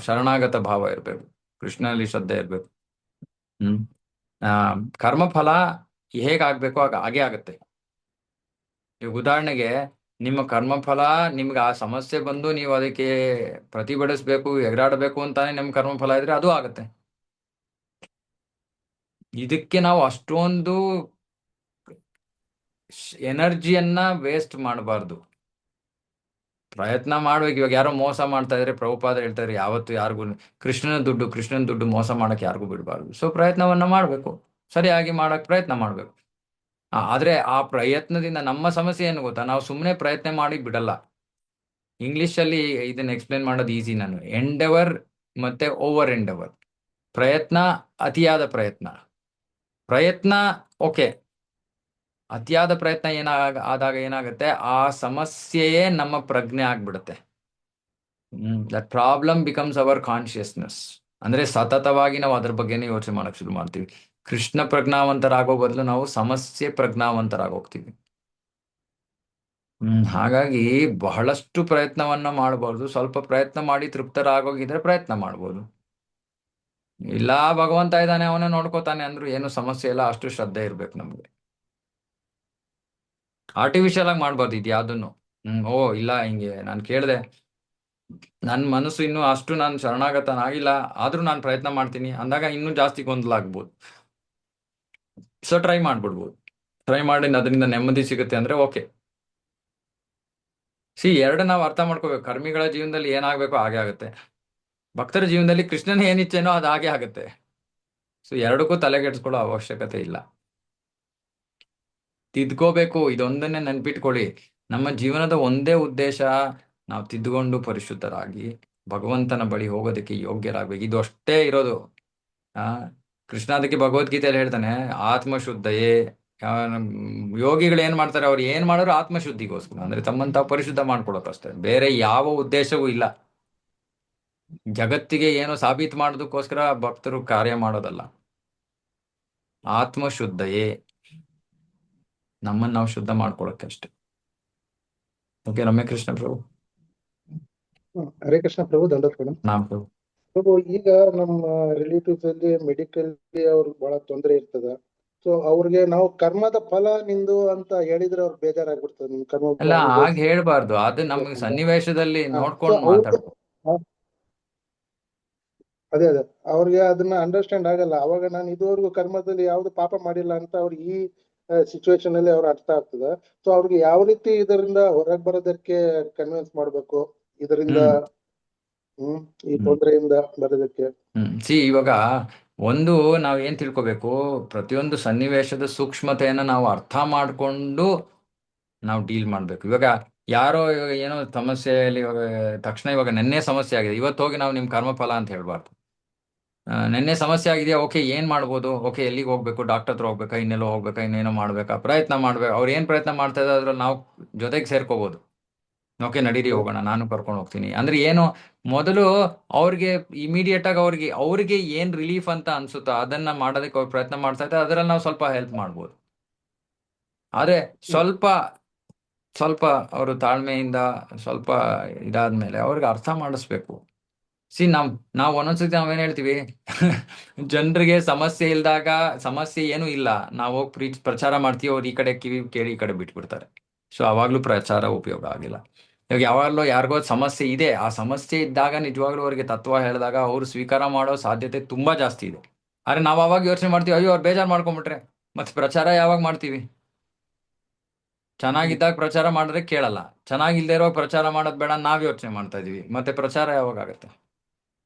ಶರಣಾಗತ ಭಾವ ಇರ್ಬೇಕು, ಕೃಷ್ಣನಲ್ಲಿ ಶ್ರದ್ಧೆ ಇರ್ಬೇಕು. ಕರ್ಮಫಲ ಹೇಗಾಗ್ಬೇಕು ಹಾಗೆ ಆಗತ್ತೆ. ಈಗ ಉದಾಹರಣೆಗೆ, ನಿಮ್ಮ ಕರ್ಮಫಲ ನಿಮ್ಗೆ ಆ ಸಮಸ್ಯೆ ಬಂದು ನೀವು ಅದಕ್ಕೆ ಪ್ರತಿಭಟಿಸ್ಬೇಕು, ಎಗರಾಡಬೇಕು ಅಂತಾನೆ ನಿಮ್ ಕರ್ಮಫಲ ಇದ್ರೆ ಅದು ಆಗತ್ತೆ. ಇದಕ್ಕೆ ನಾವು ಅಷ್ಟೊಂದು ಎನರ್ಜಿಯನ್ನ ವೇಸ್ಟ್ ಮಾಡಬಾರ್ದು. ಪ್ರಯತ್ನ ಮಾಡ್ಬೇಕು. ಇವಾಗ ಯಾರೋ ಮೋಸ ಮಾಡ್ತಾ ಇದ್ರೆ ಪ್ರಭುಪಾದ ಹೇಳ್ತಾರೆ, ಯಾವತ್ತು ಯಾರಿಗೂ ಕೃಷ್ಣನ ದುಡ್ಡು ಮೋಸ ಮಾಡಕ್ ಯಾರಿಗೂ ಬಿಡಬಾರ್ದು. ಸೊ ಪ್ರಯತ್ನವನ್ನ ಮಾಡ್ಬೇಕು, ಸರಿಯಾಗಿ ಮಾಡಕ್ ಪ್ರಯತ್ನ ಮಾಡ್ಬೇಕು. ಆದ್ರೆ ಆ ಪ್ರಯತ್ನದಿಂದ ನಮ್ಮ ಸಮಸ್ಯೆ ಏನು ಗೊತ್ತಾ, ನಾವು ಸುಮ್ಮನೆ ಪ್ರಯತ್ನ ಮಾಡಿ ಬಿಡಲ್ಲ. ಇಂಗ್ಲಿಷ್ ಅಲ್ಲಿ ಇದನ್ನ ಎಕ್ಸ್ಪ್ಲೇನ್ ಮಾಡೋದು ಈಸಿ. ನಾನು ಎಂಡೆವರ್ ಮತ್ತೆ ಓವರ್ ಎಂಡೆವರ್. ಪ್ರಯತ್ನ, ಅತಿಯಾದ ಪ್ರಯತ್ನ ಓಕೆ. ಅತಿಯಾದ ಪ್ರಯತ್ನ ಆದಾಗ ಏನಾಗುತ್ತೆ, ಆ ಸಮಸ್ಯೆಯೇ ನಮ್ಮ ಪ್ರಜ್ಞೆ ಆಗ್ಬಿಡುತ್ತೆ. That problem becomes our consciousness. ಅಂದ್ರೆ ಸತತವಾಗಿ ನಾವು ಅದ್ರ ಬಗ್ಗೆನೇ ಯೋಚನೆ ಮಾಡಕ್ ಶುರು ಮಾಡ್ತೀವಿ. ಕೃಷ್ಣ ಪ್ರಜ್ಞಾವಂತರಾಗೋ ಬದಲು ನಾವು ಸಮಸ್ಯೆ ಪ್ರಜ್ಞಾವಂತರಾಗೋಗ್ತೀವಿ. ಹಾಗಾಗಿ ಬಹಳಷ್ಟು ಪ್ರಯತ್ನವನ್ನ ಮಾಡಬಾರ್ದು. ಸ್ವಲ್ಪ ಪ್ರಯತ್ನ ಮಾಡಿ ತೃಪ್ತರಾಗೋಗಿದ್ರೆ ಪ್ರಯತ್ನ ಮಾಡ್ಬೋದು. ಇಲ್ಲ ಭಗವಂತ ಇದ್ದಾನೆ, ಅವನೇ ನೋಡ್ಕೋತಾನೆ ಅಂದ್ರು ಏನು ಸಮಸ್ಯೆ ಇಲ್ಲ. ಅಷ್ಟು ಶ್ರದ್ಧೆ ಇರ್ಬೇಕು ನಮ್ಗೆ. ಆರ್ಟಿಫಿಷಿಯಲ್ ಆಗಿ ಮಾಡ್ಬಾರ್ದು ಇದು ಯಾವ್ದನ್ನು. ಓ ಇಲ್ಲ ಹಿಂಗೆ ನಾನು ಕೇಳಿದೆ, ನನ್ನ ಮನಸ್ಸು ಇನ್ನೂ ಅಷ್ಟು ನಾನು ಶರಣಾಗತನಾಗಿಲ್ಲ, ಆದ್ರೂ ನಾನು ಪ್ರಯತ್ನ ಮಾಡ್ತೀನಿ ಅಂದಾಗ ಇನ್ನೂ ಜಾಸ್ತಿ ಗೊಂದಲ ಆಗ್ಬೋದು. So try ಮಾಡ್ಬಿಡ್ಬೋದು. ಟ್ರೈ ಮಾಡಿ ಅದರಿಂದ ನೆಮ್ಮದಿ ಸಿಗುತ್ತೆ ಅಂದ್ರೆ ಓಕೆ. ಎರಡು ನಾವು ಅರ್ಥ ಮಾಡ್ಕೋಬೇಕು. ಕರ್ಮಿಗಳ ಜೀವನದಲ್ಲಿ ಏನಾಗ್ಬೇಕೋ ಹಾಗೆ ಆಗುತ್ತೆ, ಭಕ್ತರ ಜೀವನದಲ್ಲಿ ಕೃಷ್ಣನ ಏನಿಚ್ಛೆನೋ ಅದು ಹಾಗೆ ಆಗುತ್ತೆ. ಸೊ ಎರಡಕ್ಕೂ ತಲೆಗೆಡ್ಸ್ಕೊಳ್ಳೋ ಅವಶ್ಯಕತೆ ಇಲ್ಲ. ತಿದ್ಕೋಬೇಕು. ಇದೊಂದನ್ನೇ ನೆನ್ಪಿಟ್ಕೊಳ್ಳಿ, ನಮ್ಮ ಜೀವನದ ಒಂದೇ ಉದ್ದೇಶ ನಾವು ತಿದ್ದುಕೊಂಡು ಪರಿಶುದ್ಧರಾಗಿ ಭಗವಂತನ ಬಳಿ ಹೋಗೋದಕ್ಕೆ ಯೋಗ್ಯರಾಗಬೇಕು. ಇದು ಅಷ್ಟೇ ಇರೋದು. ಕೃಷ್ಣ ಅದಕ್ಕೆ ಭಗವದ್ಗೀತೆಯಲ್ಲಿ ಹೇಳ್ತಾನೆ, ಆತ್ಮಶುದ್ಧಯೇ. ಯೋಗಿಗಳು ಏನ್ ಮಾಡ್ತಾರೆ, ಅವ್ರು ಏನ್ ಮಾಡೋರು ಆತ್ಮಶುದ್ಧಿಗೋಸ್ಕರ, ಅಂದ್ರೆ ತಮ್ಮಂತ ಪರಿಶುದ್ಧ ಮಾಡ್ಕೊಳಕ್ಕಷ್ಟೇ, ಬೇರೆ ಯಾವ ಉದ್ದೇಶವೂ ಇಲ್ಲ. ಜಗತ್ತಿಗೆ ಏನೋ ಸಾಬೀತು ಮಾಡೋದಕ್ಕೋಸ್ಕರ ಭಕ್ತರು ಕಾರ್ಯ ಮಾಡೋದಲ್ಲ. ಆತ್ಮಶುದ್ಧಯೇ, ನಮ್ಮನ್ನು ನಾವು ಶುದ್ಧ ಮಾಡ್ಕೊಳಕ್ಕೆ ಅಷ್ಟೇ. ಓಕೆ ರಮ್ಯ ಕೃಷ್ಣ ಪ್ರಭು. ಹರೇ ಕೃಷ್ಣ ಪ್ರಭು, ದಂಡೋತ್ ಮೇಡಮ್. ನಾಮ್ ಪ್ರಭು. ಪ್ರಭು, ಈಗ ನಮ್ಮ ರಿಲೇಟಿವ್ಸ್ ಅಲ್ಲಿ ಮೆಡಿಕಲಿ ಅವ್ರಿಗೆ ಬಹಳ ತೊಂದರೆ ಇರ್ತದ. ಸೊ ಅವ್ರಿಗೆ ನಾವು ಕರ್ಮದ ಫಲ ನಿಂದು ಅಂತ ಹೇಳಿದ್ರೆ ಅವ್ರಿಗೆ ಬೇಜಾರಾಗ್ಬಿಡ್ತದೆ. ನಿಮ್ ಕರ್ಮ ಅಲ್ಲ, ಹಾಗೆ ಹೇಳ್ಬಾರ್ದು. ಅದು ನಮ್ಗೆ ಸನ್ನಿವೇಶದಲ್ಲಿ ನೋಡ್ಕೊಂಡು ಮಾತಾಡ್ಬೇಕು. ಅದೇ ಅವ್ರಿಗೆ ಅದನ್ನ ಅಂಡರ್ಸ್ಟ್ಯಾಂಡ್ ಆಗಲ್ಲ. ಅವಾಗ ನಾನು ಇದುವರೆಗೂ ಕರ್ಮದಲ್ಲಿ ಯಾವ್ದು ಪಾಪ ಮಾಡಿಲ್ಲ ಅಂತ ಅವ್ರಿಗೆ ಈ ಸಿಚುವೇಶನ್ ಅಲ್ಲಿ ಅವ್ರ ಅರ್ಥ ಆಗ್ತದ. ಸೊ ಅವ್ರಿಗೆ ಯಾವ ರೀತಿ ಇದರಿಂದ ಹೊರಗೆ ಬರೋದಕ್ಕೆ ಕನ್ವಿನ್ಸ್ ಮಾಡ್ಬೇಕು, ಇದರಿಂದ ಈ ತೊಂದರೆಯಿಂದ ಬರೋದಕ್ಕೆ? ಇವಾಗ ಒಂದು ನಾವ್ ಏನ್ ತಿಳ್ಕೊಬೇಕು, ಪ್ರತಿಯೊಂದು ಸನ್ನಿವೇಶದ ಸೂಕ್ಷ್ಮತೆಯನ್ನ ನಾವು ಅರ್ಥ ಮಾಡ್ಕೊಂಡು ನಾವು ಡೀಲ್ ಮಾಡ್ಬೇಕು. ಇವಾಗ ಯಾರೋ ಇವಾಗ ಏನೋ ಸಮಸ್ಯೆಯಲ್ಲಿ ಇವಾಗ ತಕ್ಷಣ ಇವಾಗ ನೆನ್ನೆ ಸಮಸ್ಯೆ ಆಗಿದೆ, ಇವತ್ತು ಹೋಗಿ ನಾವು ನಿಮ್ ಕರ್ಮಫಲ ಅಂತ ಹೇಳ್ಬಾರ್ದು. ನೆನ್ನೆ ಸಮಸ್ಯೆ ಆಗಿದೆಯಾ, ಓಕೆ ಏನ್ ಮಾಡ್ಬೋದು, ಓಕೆ ಎಲ್ಲಿಗೆ ಹೋಗ್ಬೇಕು, ಡಾಕ್ಟರ್ ಹತ್ರ ಹೋಗ್ಬೇಕಾ, ಇನ್ನೆಲ್ಲೋ ಹೋಗ್ಬೇಕಾ, ಇನ್ನೇನೋ ಮಾಡ್ಬೇಕಾ, ಪ್ರಯತ್ನ ಮಾಡ್ಬೇಕು. ಅವ್ರು ಏನ್ ಪ್ರಯತ್ನ ಮಾಡ್ತಾ ಇದ್ದಾರೆ ಅದ್ರಲ್ಲಿ ನಾವು ಜೊತೆಗೆ ಸೇರ್ಕೋಬಹುದು. ಓಕೆ ನಡೀರಿ ಹೋಗೋಣ, ನಾನು ಕರ್ಕೊಂಡು ಹೋಗ್ತೀನಿ ಅಂದ್ರೆ ಏನು, ಮೊದಲು ಅವ್ರಿಗೆ ಇಮಿಡಿಯೇಟ್ ಆಗಿ ಅವ್ರಿಗೆ ಏನ್ ರಿಲೀಫ್ ಅಂತ ಅನ್ಸುತ್ತೋ ಅದನ್ನ ಮಾಡೋದಕ್ಕೆ ಅವ್ರು ಪ್ರಯತ್ನ ಮಾಡ್ತಾ ಇದ್ದಾರೆ. ಅದರಲ್ಲಿ ನಾವು ಸ್ವಲ್ಪ ಹೆಲ್ಪ್ ಮಾಡ್ಬೋದು. ಆದ್ರೆ ಸ್ವಲ್ಪ ಅವರು ತಾಳ್ಮೆಯಿಂದ ಸ್ವಲ್ಪ ಇದಾದ್ಮೇಲೆ ಅವ್ರಿಗೆ ಅರ್ಥ ಮಾಡಿಸ್ಬೇಕು. ನಾವು ಒಂದೊಂದ್ಸತಿ ನಾವೇನ್ ಹೇಳ್ತೀವಿ, ಜನರಿಗೆ ಸಮಸ್ಯೆ ಇಲ್ದಾಗ ಸಮಸ್ಯೆ ಏನೂ ಇಲ್ಲ, ನಾವು ಹೋಗಿ ಪ್ರಚಾರ ಮಾಡ್ತೀವಿ, ಅವ್ರು ಈ ಕಡೆ ಕಿವಿ ಕೇಳಿ ಈ ಕಡೆ ಬಿಟ್ಬಿಡ್ತಾರೆ. ಸೊ ಅವಾಗ್ಲೂ ಪ್ರಚಾರ ಉಪಯೋಗ ಆಗಿಲ್ಲ. ಇವಾಗ ಯಾವಾಗಲೂ ಯಾರಿಗೋ ಸಮಸ್ಯೆ ಇದೆ, ಆ ಸಮಸ್ಯೆ ಇದ್ದಾಗ ನಿಜವಾಗ್ಲೂ ಅವ್ರಿಗೆ ತತ್ವ ಹೇಳಿದಾಗ ಅವ್ರು ಸ್ವೀಕಾರ ಮಾಡೋ ಸಾಧ್ಯತೆ ತುಂಬಾ ಜಾಸ್ತಿ ಇದೆ. ಆದ್ರೆ ನಾವು ಅವಾಗ ಯೋಚನೆ ಮಾಡ್ತೀವಿ, ಅಯ್ಯೋ ಅವ್ರು ಬೇಜಾರು ಮಾಡ್ಕೊಂಡ್ಬಿಟ್ರೆ ಮತ್ತೆ ಪ್ರಚಾರ ಯಾವಾಗ ಮಾಡ್ತೀವಿ? ಚೆನ್ನಾಗಿದ್ದಾಗ ಪ್ರಚಾರ ಮಾಡಿದ್ರೆ ಕೇಳಲ್ಲ, ಚೆನ್ನಾಗಿಲ್ದೇ ಇರೋ ಪ್ರಚಾರ ಮಾಡೋದ್ ಬೇಡ ನಾವ್ ಯೋಚನೆ ಮಾಡ್ತಾ ಇದೀವಿ, ಮತ್ತೆ ಪ್ರಚಾರ ಯಾವಾಗ ಆಗತ್ತೆ?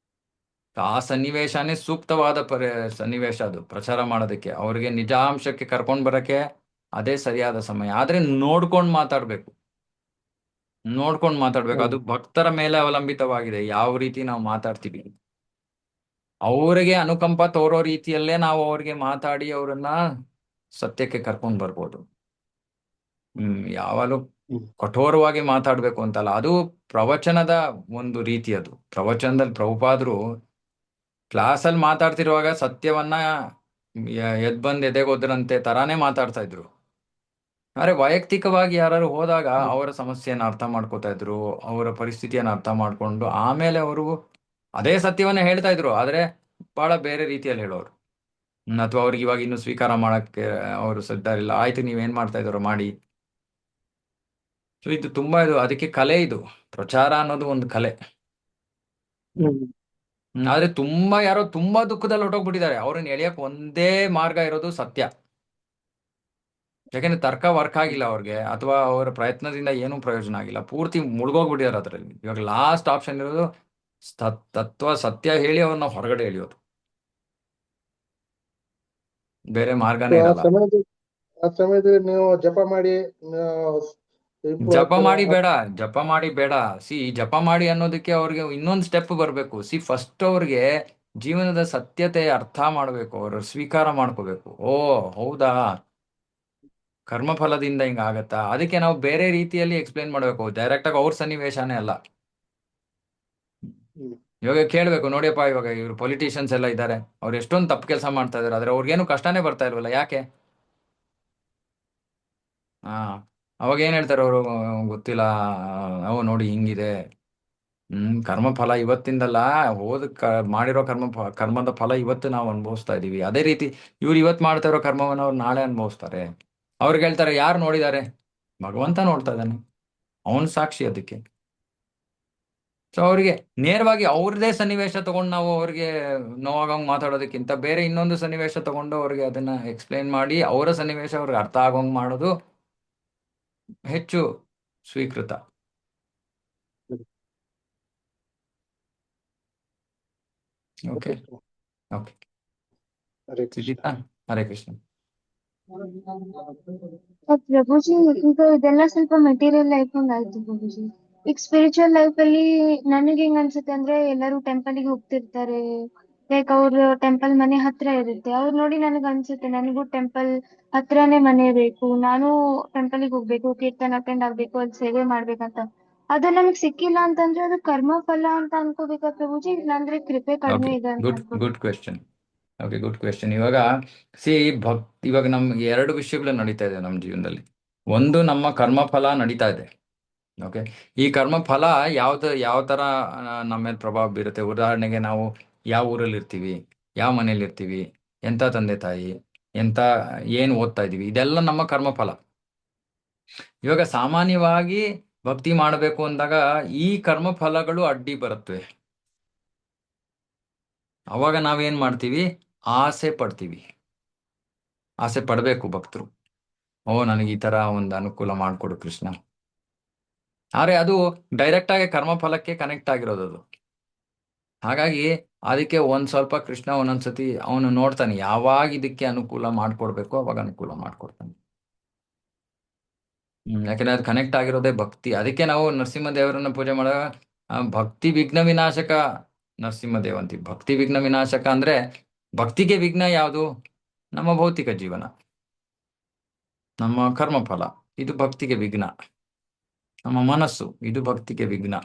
ಆ ಸನ್ನಿವೇಶನೇ ಸೂಕ್ತವಾದ ಸನ್ನಿವೇಶ ಅದು ಪ್ರಚಾರ ಮಾಡೋದಕ್ಕೆ. ಅವ್ರಿಗೆ ನಿಜಾಂಶಕ್ಕೆ ಕರ್ಕೊಂಡ್ ಬರಕ್ಕೆ ಅದೇ ಸರಿಯಾದ ಸಮಯ. ಆದ್ರೆ ನೋಡ್ಕೊಂಡ್ ಮಾತಾಡ್ಬೇಕು. ಅದು ಭಕ್ತರ ಮೇಲೆ ಅವಲಂಬಿತವಾಗಿದೆ, ಯಾವ ರೀತಿ ನಾವು ಮಾತಾಡ್ತೀವಿ. ಅವರಿಗೆ ಅನುಕಂಪ ತೋರೋ ರೀತಿಯಲ್ಲೇ ನಾವು ಅವ್ರಿಗೆ ಮಾತಾಡಿ ಅವರನ್ನ ಸತ್ಯಕ್ಕೆ ಕರ್ಕೊಂಡ್ ಬರ್ಬೋದು. ಯಾವಾಗಲೂ ಕಠೋರವಾಗಿ ಮಾತಾಡ್ಬೇಕು ಅಂತಲ್ಲ, ಅದು ಪ್ರವಚನದ ಒಂದು ರೀತಿ. ಅದು ಪ್ರವಚನದಲ್ಲಿ ಪ್ರಭುಪಾದ್ರು ಕ್ಲಾಸಲ್ಲಿ ಮಾತಾಡ್ತಿರುವಾಗ ಸತ್ಯವನ್ನ ಎದ್ ಬಂದ್ ಎದೆಗೋದ್ರಂತೆ ತರಾನೇ ಮಾತಾಡ್ತಾ ಇದ್ರು. ಆದ್ರೆ ವೈಯಕ್ತಿಕವಾಗಿ ಯಾರು ಹೋದಾಗ ಅವರ ಸಮಸ್ಯೆಯನ್ನು ಅರ್ಥ ಮಾಡ್ಕೋತಾ ಇದ್ರು, ಅವರ ಪರಿಸ್ಥಿತಿಯನ್ನು ಅರ್ಥ ಮಾಡ್ಕೊಂಡು ಆಮೇಲೆ ಅವರು ಅದೇ ಸತ್ಯವನ್ನ ಹೇಳ್ತಾ ಇದ್ರು, ಆದ್ರೆ ಬಹಳ ಬೇರೆ ರೀತಿಯಲ್ಲಿ ಹೇಳೋರು. ಅಥವಾ ಅವ್ರಿಗೆ ಇವಾಗ ಇನ್ನು ಸ್ವೀಕಾರ ಮಾಡಕ್ಕೆ ಅವರು ಸಿದ್ಧರಿಲ್ಲ, ಆಯ್ತು ನೀವೇನ್ ಮಾಡ್ತಾ ಇದ್ದಾರೋ ಮಾಡಿ. ಸೊ ಇದು ತುಂಬಾ ಅದಕ್ಕೆ ಕಲೆ, ಇದು ಪ್ರಚಾರ ಅನ್ನೋದು ಒಂದು ಕಲೆ. ಆದ್ರೆ ಯಾರೋ ತುಂಬಾ ದುಃಖದಲ್ಲಿ ಹೊಟ್ಟೋಗ್ಬಿಟ್ಟಿದ್ದಾರೆ, ಅವ್ರನ್ನ ಎಳಿಯಕ್ ಒಂದೇ ಮಾರ್ಗ ಇರೋದು ಸತ್ಯ. ಯಾಕಂದ್ರೆ ತರ್ಕ ವರ್ಕ್ ಆಗಿಲ್ಲ ಅವ್ರಿಗೆ, ಅಥವಾ ಅವರ ಪ್ರಯತ್ನದಿಂದ ಏನೂ ಪ್ರಯೋಜನ ಆಗಿಲ್ಲ, ಪೂರ್ತಿ ಮುಳುಗೋಗ್ಬಿಟ್ಟಿದ್ದಾರೆ ಅದರಲ್ಲಿ. ಇವಾಗ ಲಾಸ್ಟ್ ಆಪ್ಷನ್ ಇರೋದು ತತ್ವ ಸತ್ಯ ಹೇಳಿ ಅವ್ರನ್ನ ಹೊರಗಡೆ ಎಳಿಯೋದು, ಬೇರೆ ಮಾರ್ಗನೇ ಇರಲ್ಲ. ಆ ಸಮಯದಲ್ಲಿ ನೀವು ಜಪ ಮಾಡಿ ಬೇಡ. ಜಪ ಮಾಡಿ ಅನ್ನೋದಕ್ಕೆ ಅವ್ರಿಗೆ ಇನ್ನೊಂದು ಸ್ಟೆಪ್ ಬರ್ಬೇಕು. ಫಸ್ಟ್ ಅವ್ರಿಗೆ ಜೀವನದ ಸತ್ಯತೆ ಅರ್ಥ ಮಾಡ್ಬೇಕು, ಅವ್ರು ಸ್ವೀಕಾರ ಮಾಡ್ಕೋಬೇಕು. ಓ ಹೌದಾ, ಕರ್ಮಫಲದಿಂದ ಹಿಂಗ ಆಗತ್ತಾ? ಅದಕ್ಕೆ ನಾವು ಬೇರೆ ರೀತಿಯಲ್ಲಿ ಎಕ್ಸ್ಪ್ಲೇನ್ ಮಾಡ್ಬೇಕು, ಡೈರೆಕ್ಟ್ ಆಗಿ ಅವ್ರ ಸನ್ನಿವೇಶನೇ ಅಲ್ಲ. ಇವಾಗ ಕೇಳ್ಬೇಕು, ನೋಡಿಯಪ್ಪ ಇವಾಗ ಇವ್ರು ಪೊಲಿಟಿಷಿಯನ್ಸ್ ಎಲ್ಲ ಇದ್ದಾರೆ, ಅವ್ರು ಎಷ್ಟೊಂದು ತಪ್ಪು ಕೆಲಸ ಮಾಡ್ತಾ ಇದಾರೆ, ಆದ್ರೆ ಅವ್ರಿಗೇನು ಕಷ್ಟನೇ ಬರ್ತಾ ಇಲ್ವಲ್ಲ, ಯಾಕೆ? ಅವಾಗ ಏನ್ ಹೇಳ್ತಾರೆ ಅವರು, ಗೊತ್ತಿಲ್ಲ, ಅವು ನೋಡಿ ಹಿಂಗಿದೆ. ಕರ್ಮಫಲ ಇವತ್ತಿಂದಲ್ಲ, ಮಾಡಿರೋ ಕರ್ಮದ ಫಲ ಇವತ್ತು ನಾವು ಅನುಭವಿಸ್ತಾ ಇದೀವಿ. ಅದೇ ರೀತಿ ಇವ್ರು ಇವತ್ತು ಮಾಡ್ತಾ ಇರೋ ಕರ್ಮವನ್ನು ಅವ್ರು ನಾಳೆ ಅನುಭವಿಸ್ತಾರೆ. ಅವ್ರಿಗೆ ಹೇಳ್ತಾರೆ, ಯಾರು ನೋಡಿದ್ದಾರೆ? ಭಗವಂತ ನೋಡ್ತಾ ಇದ್ದಾನೆ, ಅವನ್ ಸಾಕ್ಷಿ ಅದಕ್ಕೆ. ಸೊ ಅವ್ರಿಗೆ ನೇರವಾಗಿ ಅವ್ರದೇ ಸನ್ನಿವೇಶ ತಗೊಂಡು ನಾವು ಅವ್ರಿಗೆ ನೋವಾಗಂಗ್ ಮಾತಾಡೋದಕ್ಕಿಂತ ಬೇರೆ ಇನ್ನೊಂದು ಸನ್ನಿವೇಶ ತಗೊಂಡು ಅವ್ರಿಗೆ ಅದನ್ನ ಎಕ್ಸ್ಪ್ಲೇನ್ ಮಾಡಿ ಅವರ ಸನ್ನಿವೇಶ ಅವ್ರಿಗೆ ಅರ್ಥ ಆಗೋಂಗ್ ಮಾಡೋದು ಹೆಚ್ಚು ಸ್ವೀಕೃತ. Okay okay Siddhita, Hare Krishna. ಪ್ರಭುಜಿ, ಈಗ ಇದೆಲ್ಲ ಸ್ವಲ್ಪ ಮೆಟೀರಿಯಲ್ ಲೈಫ್ ಹಂಗ ಆಯ್ತು ಪ್ರಭುಜಿ. ಈಗ ಸ್ಪಿರಿಚುವಲ್ ಲೈಫ್ ಅಲ್ಲಿ ನನಗೆ ಹೆಂಗ್ ಅನ್ಸುತ್ತೆ ಅಂದ್ರೆ, ಎಲ್ಲರೂ ಟೆಂಪಲ್ ಗೆ ಹೋಗ್ತಿರ್ತಾರೆ, ಲೈಕ್ ಅವ್ರ ಟೆಂಪಲ್ ಮನೆ ಹತ್ರ ಇರುತ್ತೆ. ಅವ್ರು ನೋಡಿ ನನಗ್ ಅನ್ಸುತ್ತೆ, ನನಗೂ ಟೆಂಪಲ್ ಹತ್ರನೇ ಮನೆ ಬೇಕು, ನಾನು ಟೆಂಪಲ್ ಗೆ ಹೋಗ್ಬೇಕು, ಕೀರ್ತನ ಅಟೆಂಡ್ ಆಗ್ಬೇಕು, ಅಲ್ಲಿ ಸೇವೆ ಮಾಡ್ಬೇಕಂತ. ಅದು ನಮಗ್ ಸಿಕ್ಕಿಲ್ಲ ಅಂತಂದ್ರೆ ಅದು ಕರ್ಮ ಫಲ ಅಂತ ಅನ್ಕೋಬೇಕಾ ಪ್ರಭುಜಿ, ಇಲ್ಲಾಂದ್ರೆ ಕೃಪೆ ಕಡಿಮೆ ಇದೆ ಅಂತ good question. Okay, good question. ಇವಾಗ ಇವಾಗ ನಮ್ಗೆ ಎರಡು ವಿಷಯಗಳು ನಡೀತಾ ಇದೆ ನಮ್ಮ ಜೀವನದಲ್ಲಿ. ಒಂದು, ನಮ್ಮ ಕರ್ಮಫಲ ನಡೀತಾ ಇದೆ. ಓಕೆ, ಈ ಕರ್ಮಫಲ ಯಾವ ಥರ ನಮ್ಮ ಮೇಲೆ ಪ್ರಭಾವ ಬೀರುತ್ತೆ. ಉದಾಹರಣೆಗೆ, ನಾವು ಯಾವ ಊರಲ್ಲಿ ಇರ್ತೀವಿ, ಯಾವ ಮನೇಲಿ ಇರ್ತೀವಿ, ಎಂಥ ತಂದೆ ತಾಯಿ, ಏನು ಓದ್ತಾ ಇದ್ದೀವಿ, ಇದೆಲ್ಲ ನಮ್ಮ ಕರ್ಮಫಲ. ಇವಾಗ ಸಾಮಾನ್ಯವಾಗಿ ಭಕ್ತಿ ಮಾಡಬೇಕು ಅಂದಾಗ ಈ ಕರ್ಮಫಲಗಳು ಅಡ್ಡಿ ಬರುತ್ತವೆ. ಅವಾಗ ನಾವೇನ್ ಮಾಡ್ತೀವಿ? ಆಸೆ ಪಡ್ತೀವಿ. ಆಸೆ ಪಡಬೇಕು ಭಕ್ತರು. ನನಗೆ ಈ ತರ ಒಂದು ಅನುಕೂಲ ಮಾಡಿಕೊಡು ಕೃಷ್ಣ. ಆದ್ರೆ ಅದು ಡೈರೆಕ್ಟ್ ಆಗಿ ಕರ್ಮಫಲಕ್ಕೆ ಕನೆಕ್ಟ್ ಆಗಿರೋದು ಅದು. ಹಾಗಾಗಿ ಅದಕ್ಕೆ ಸ್ವಲ್ಪ ಕೃಷ್ಣ ಒಂದೊಂದ್ಸತಿ ಅವನು ನೋಡ್ತಾನೆ, ಯಾವಾಗ ಇದಕ್ಕೆ ಅನುಕೂಲ ಮಾಡ್ಕೊಡ್ಬೇಕು ಅವಾಗ ಅನುಕೂಲ ಮಾಡ್ಕೊಡ್ತಾನೆ. ಯಾಕಂದ್ರೆ ಅದು ಕನೆಕ್ಟ್ ಆಗಿರೋದೇ ಭಕ್ತಿ. ಅದಕ್ಕೆ ನಾವು ನರಸಿಂಹದೇವರನ್ನ ಪೂಜೆ ಮಾಡುವಾಗ ಭಕ್ತಿ ವಿಘ್ನ ವಿನಾಶಕ ನರಸಿಂಹದೇವ ಅಂತೀವಿ. ಭಕ್ತಿ ವಿಘ್ನ ವಿನಾಶಕ ಅಂದ್ರೆ, ಭಕ್ತಿಗೆ ವಿಘ್ನ ಯಾವುದು? ನಮ್ಮ ಭೌತಿಕ ಜೀವನ, ನಮ್ಮ ಕರ್ಮಫಲ, ಇದು ಭಕ್ತಿಗೆ ವಿಘ್ನ. ನಮ್ಮ ಮನಸ್ಸು, ಇದು ಭಕ್ತಿಗೆ ವಿಘ್ನ.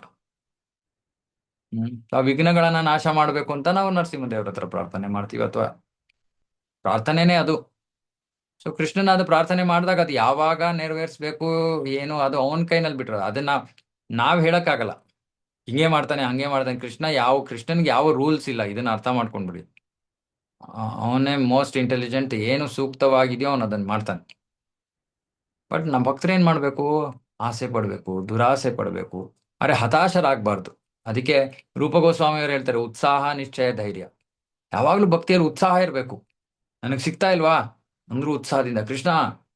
ಆ ವಿಘ್ನಗಳನ್ನ ನಾಶ ಮಾಡ್ಬೇಕು ಅಂತ ನಾವು ನರಸಿಂಹದೇವರ ಹತ್ರ ಪ್ರಾರ್ಥನೆ ಮಾಡ್ತೀವಿ, ಅಥವಾ ಪ್ರಾರ್ಥನೆನೇ ಅದು. ಸೊ ಕೃಷ್ಣನ ಅದು ಪ್ರಾರ್ಥನೆ ಮಾಡಿದಾಗ ಅದು ಯಾವಾಗ ನೆರವೇರಿಸ್ಬೇಕು ಏನು, ಅದು ಅವನ ಕೈನಲ್ಲಿ ಬಿಟ್ರ. ಅದನ್ನ ನಾವ್ ಹೇಳಕ್ಕಾಗಲ್ಲ. ಹಿಂಗೆ ಮಾಡ್ತಾನೆ, ಹಂಗೆ ಮಾಡ್ತಾನೆ. ಕೃಷ್ಣನ್ಗೆ ಯಾವ ರೂಲ್ಸ್ ಇಲ್ಲ. ಇದನ್ನ ಅರ್ಥ ಮಾಡ್ಕೊಂಡ್ಬಿಡಿ. ಅವನೇ ಮೋಸ್ಟ್ ಇಂಟೆಲಿಜೆಂಟ್. ಏನು ಸೂಕ್ತವಾಗಿದೆಯೋ ಅವನು ಅದನ್ನ ಮಾಡ್ತಾನೆ. ಬಟ್ ನಮ್ಮ ಭಕ್ತರು ಏನ್ ಮಾಡ್ಬೇಕು? ಆಸೆ ಪಡ್ಬೇಕು, ದುರಾಸೆ ಪಡ್ಬೇಕು, ಅರೆ ಹತಾಶರಾಗಬಾರ್ದು. ಅದಕ್ಕೆ ರೂಪ ಗೋಸ್ವಾಮಿಯವರು ಹೇಳ್ತಾರೆ, ಉತ್ಸಾಹ ನಿಶ್ಚಯ ಧೈರ್ಯ. ಯಾವಾಗ್ಲೂ ಭಕ್ತಿಯಲ್ಲಿ ಉತ್ಸಾಹ ಇರಬೇಕು. ನನಗೆ ಸಿಗ್ತಾ ಇಲ್ವಾ ಅಂದ್ರೂ ಉತ್ಸಾಹದಿಂದ, ಕೃಷ್ಣ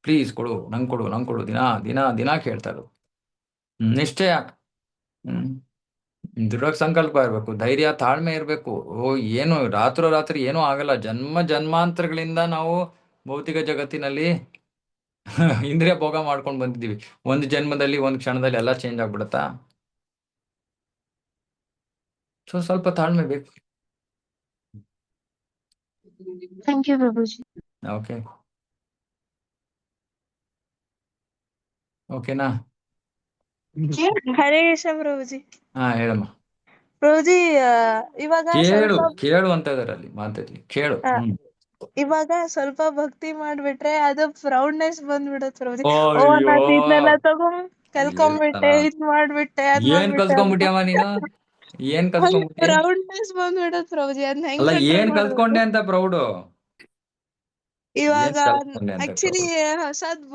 ಪ್ಲೀಸ್ ಕೊಡು, ನಂಗೆ ಕೊಡು, ನಂಗೆ ಕೊಡು, ದಿನ ದಿನ ದಿನ ಕೇಳ್ತಾ ಇರೋದು. ನಿಶ್ಚಯ, ದೃಢ ಸಂಕಲ್ಪ ಇರಬೇಕು, ಧೈರ್ಯ, ತಾಳ್ಮೆ ಇರಬೇಕು. ಏನು ರಾತ್ರಿ ಏನೂ ಆಗಲ್ಲ. ಜನ್ಮಾಂತರಗಳಿಂದ ನಾವು ಭೌತಿಕ ಜಗತ್ತಿನಲ್ಲಿ ಇಂದ್ರಿಯ ಭೋಗ ಮಾಡ್ಕೊಂಡು ಬಂದಿದ್ದೀವಿ. ಒಂದು ಜನ್ಮದಲ್ಲಿ, ಒಂದು ಕ್ಷಣದಲ್ಲಿ ಎಲ್ಲ ಚೇಂಜ್ ಆಗ್ಬಿಡತ್ತಾ? ಸೊ ಸ್ವಲ್ಪ ತಾಳ್ಮೆ ಬೇಕು. Thank you ಪ್ರಭುಜಿ. ಓಕೆ, ಓಕೆನಾ? ಹರೇ ಕೃಷ್ಣ ಪ್ರಭುಜಿ. ಹೇಳಮ್ಮ. ಪ್ರಭುಜಿ, ಇವಾಗ ಕೇಳು ಅಂತ ಇದಾರೆ ಅಲ್ಲಿ ಮಾತಾಡ್ಲಿ, ಕೇಳು. ಇವಾಗ ಸ್ವಲ್ಪ ಭಕ್ತಿ ಮಾಡ್ಬಿಟ್ರೆ ಅದು ಪ್ರೌಡ್ನೆಸ್ ಬಂದ್ಬಿಡತ್ ಪ್ರಭುಜಿ. ಅಯ್ಯೋ, ನಾನ್ ಇದನ್ನೆಲ್ಲ ಕಲ್ಕೊಂಡ್ಬಿಟ್ಟೆ, ಇದ್ ಮಾಡ್ಬಿಟ್ಟೆ, ಅದ್ ಏನ್ ಮಾಡ್ಬಿಟ್ಟೆ ಕಲ್ತ್ಕೊಂಡ್ಬಿಟ್ಯಾವ ನೀನು? ಏನ್ ಕಲ್ತ್ಕೊಂಡ್ಬಿಟ್ಟೆ? ಪ್ರೌಡ್ನೆಸ್ ಬಂದ್ಬಿಡತ್ ಪ್ರಭುಜಿ. ಅದನ್ನ ಹೆಂಗ್ ಅಲ್ಲ, ಕಂಟ್ರೋಲ್ ಏನ್ ಮಾಡ್ಬೇಕು? ಕಲ್ತ್ಕೊಂಡೆ ಅಂತ ಪ್ರೌಡು? ಇವಾಗ ಕಲ್ತ್ಕೊಂಡೆ ಅಂತ ಆಕ್ಚುಲಿ ಹೊಸದ್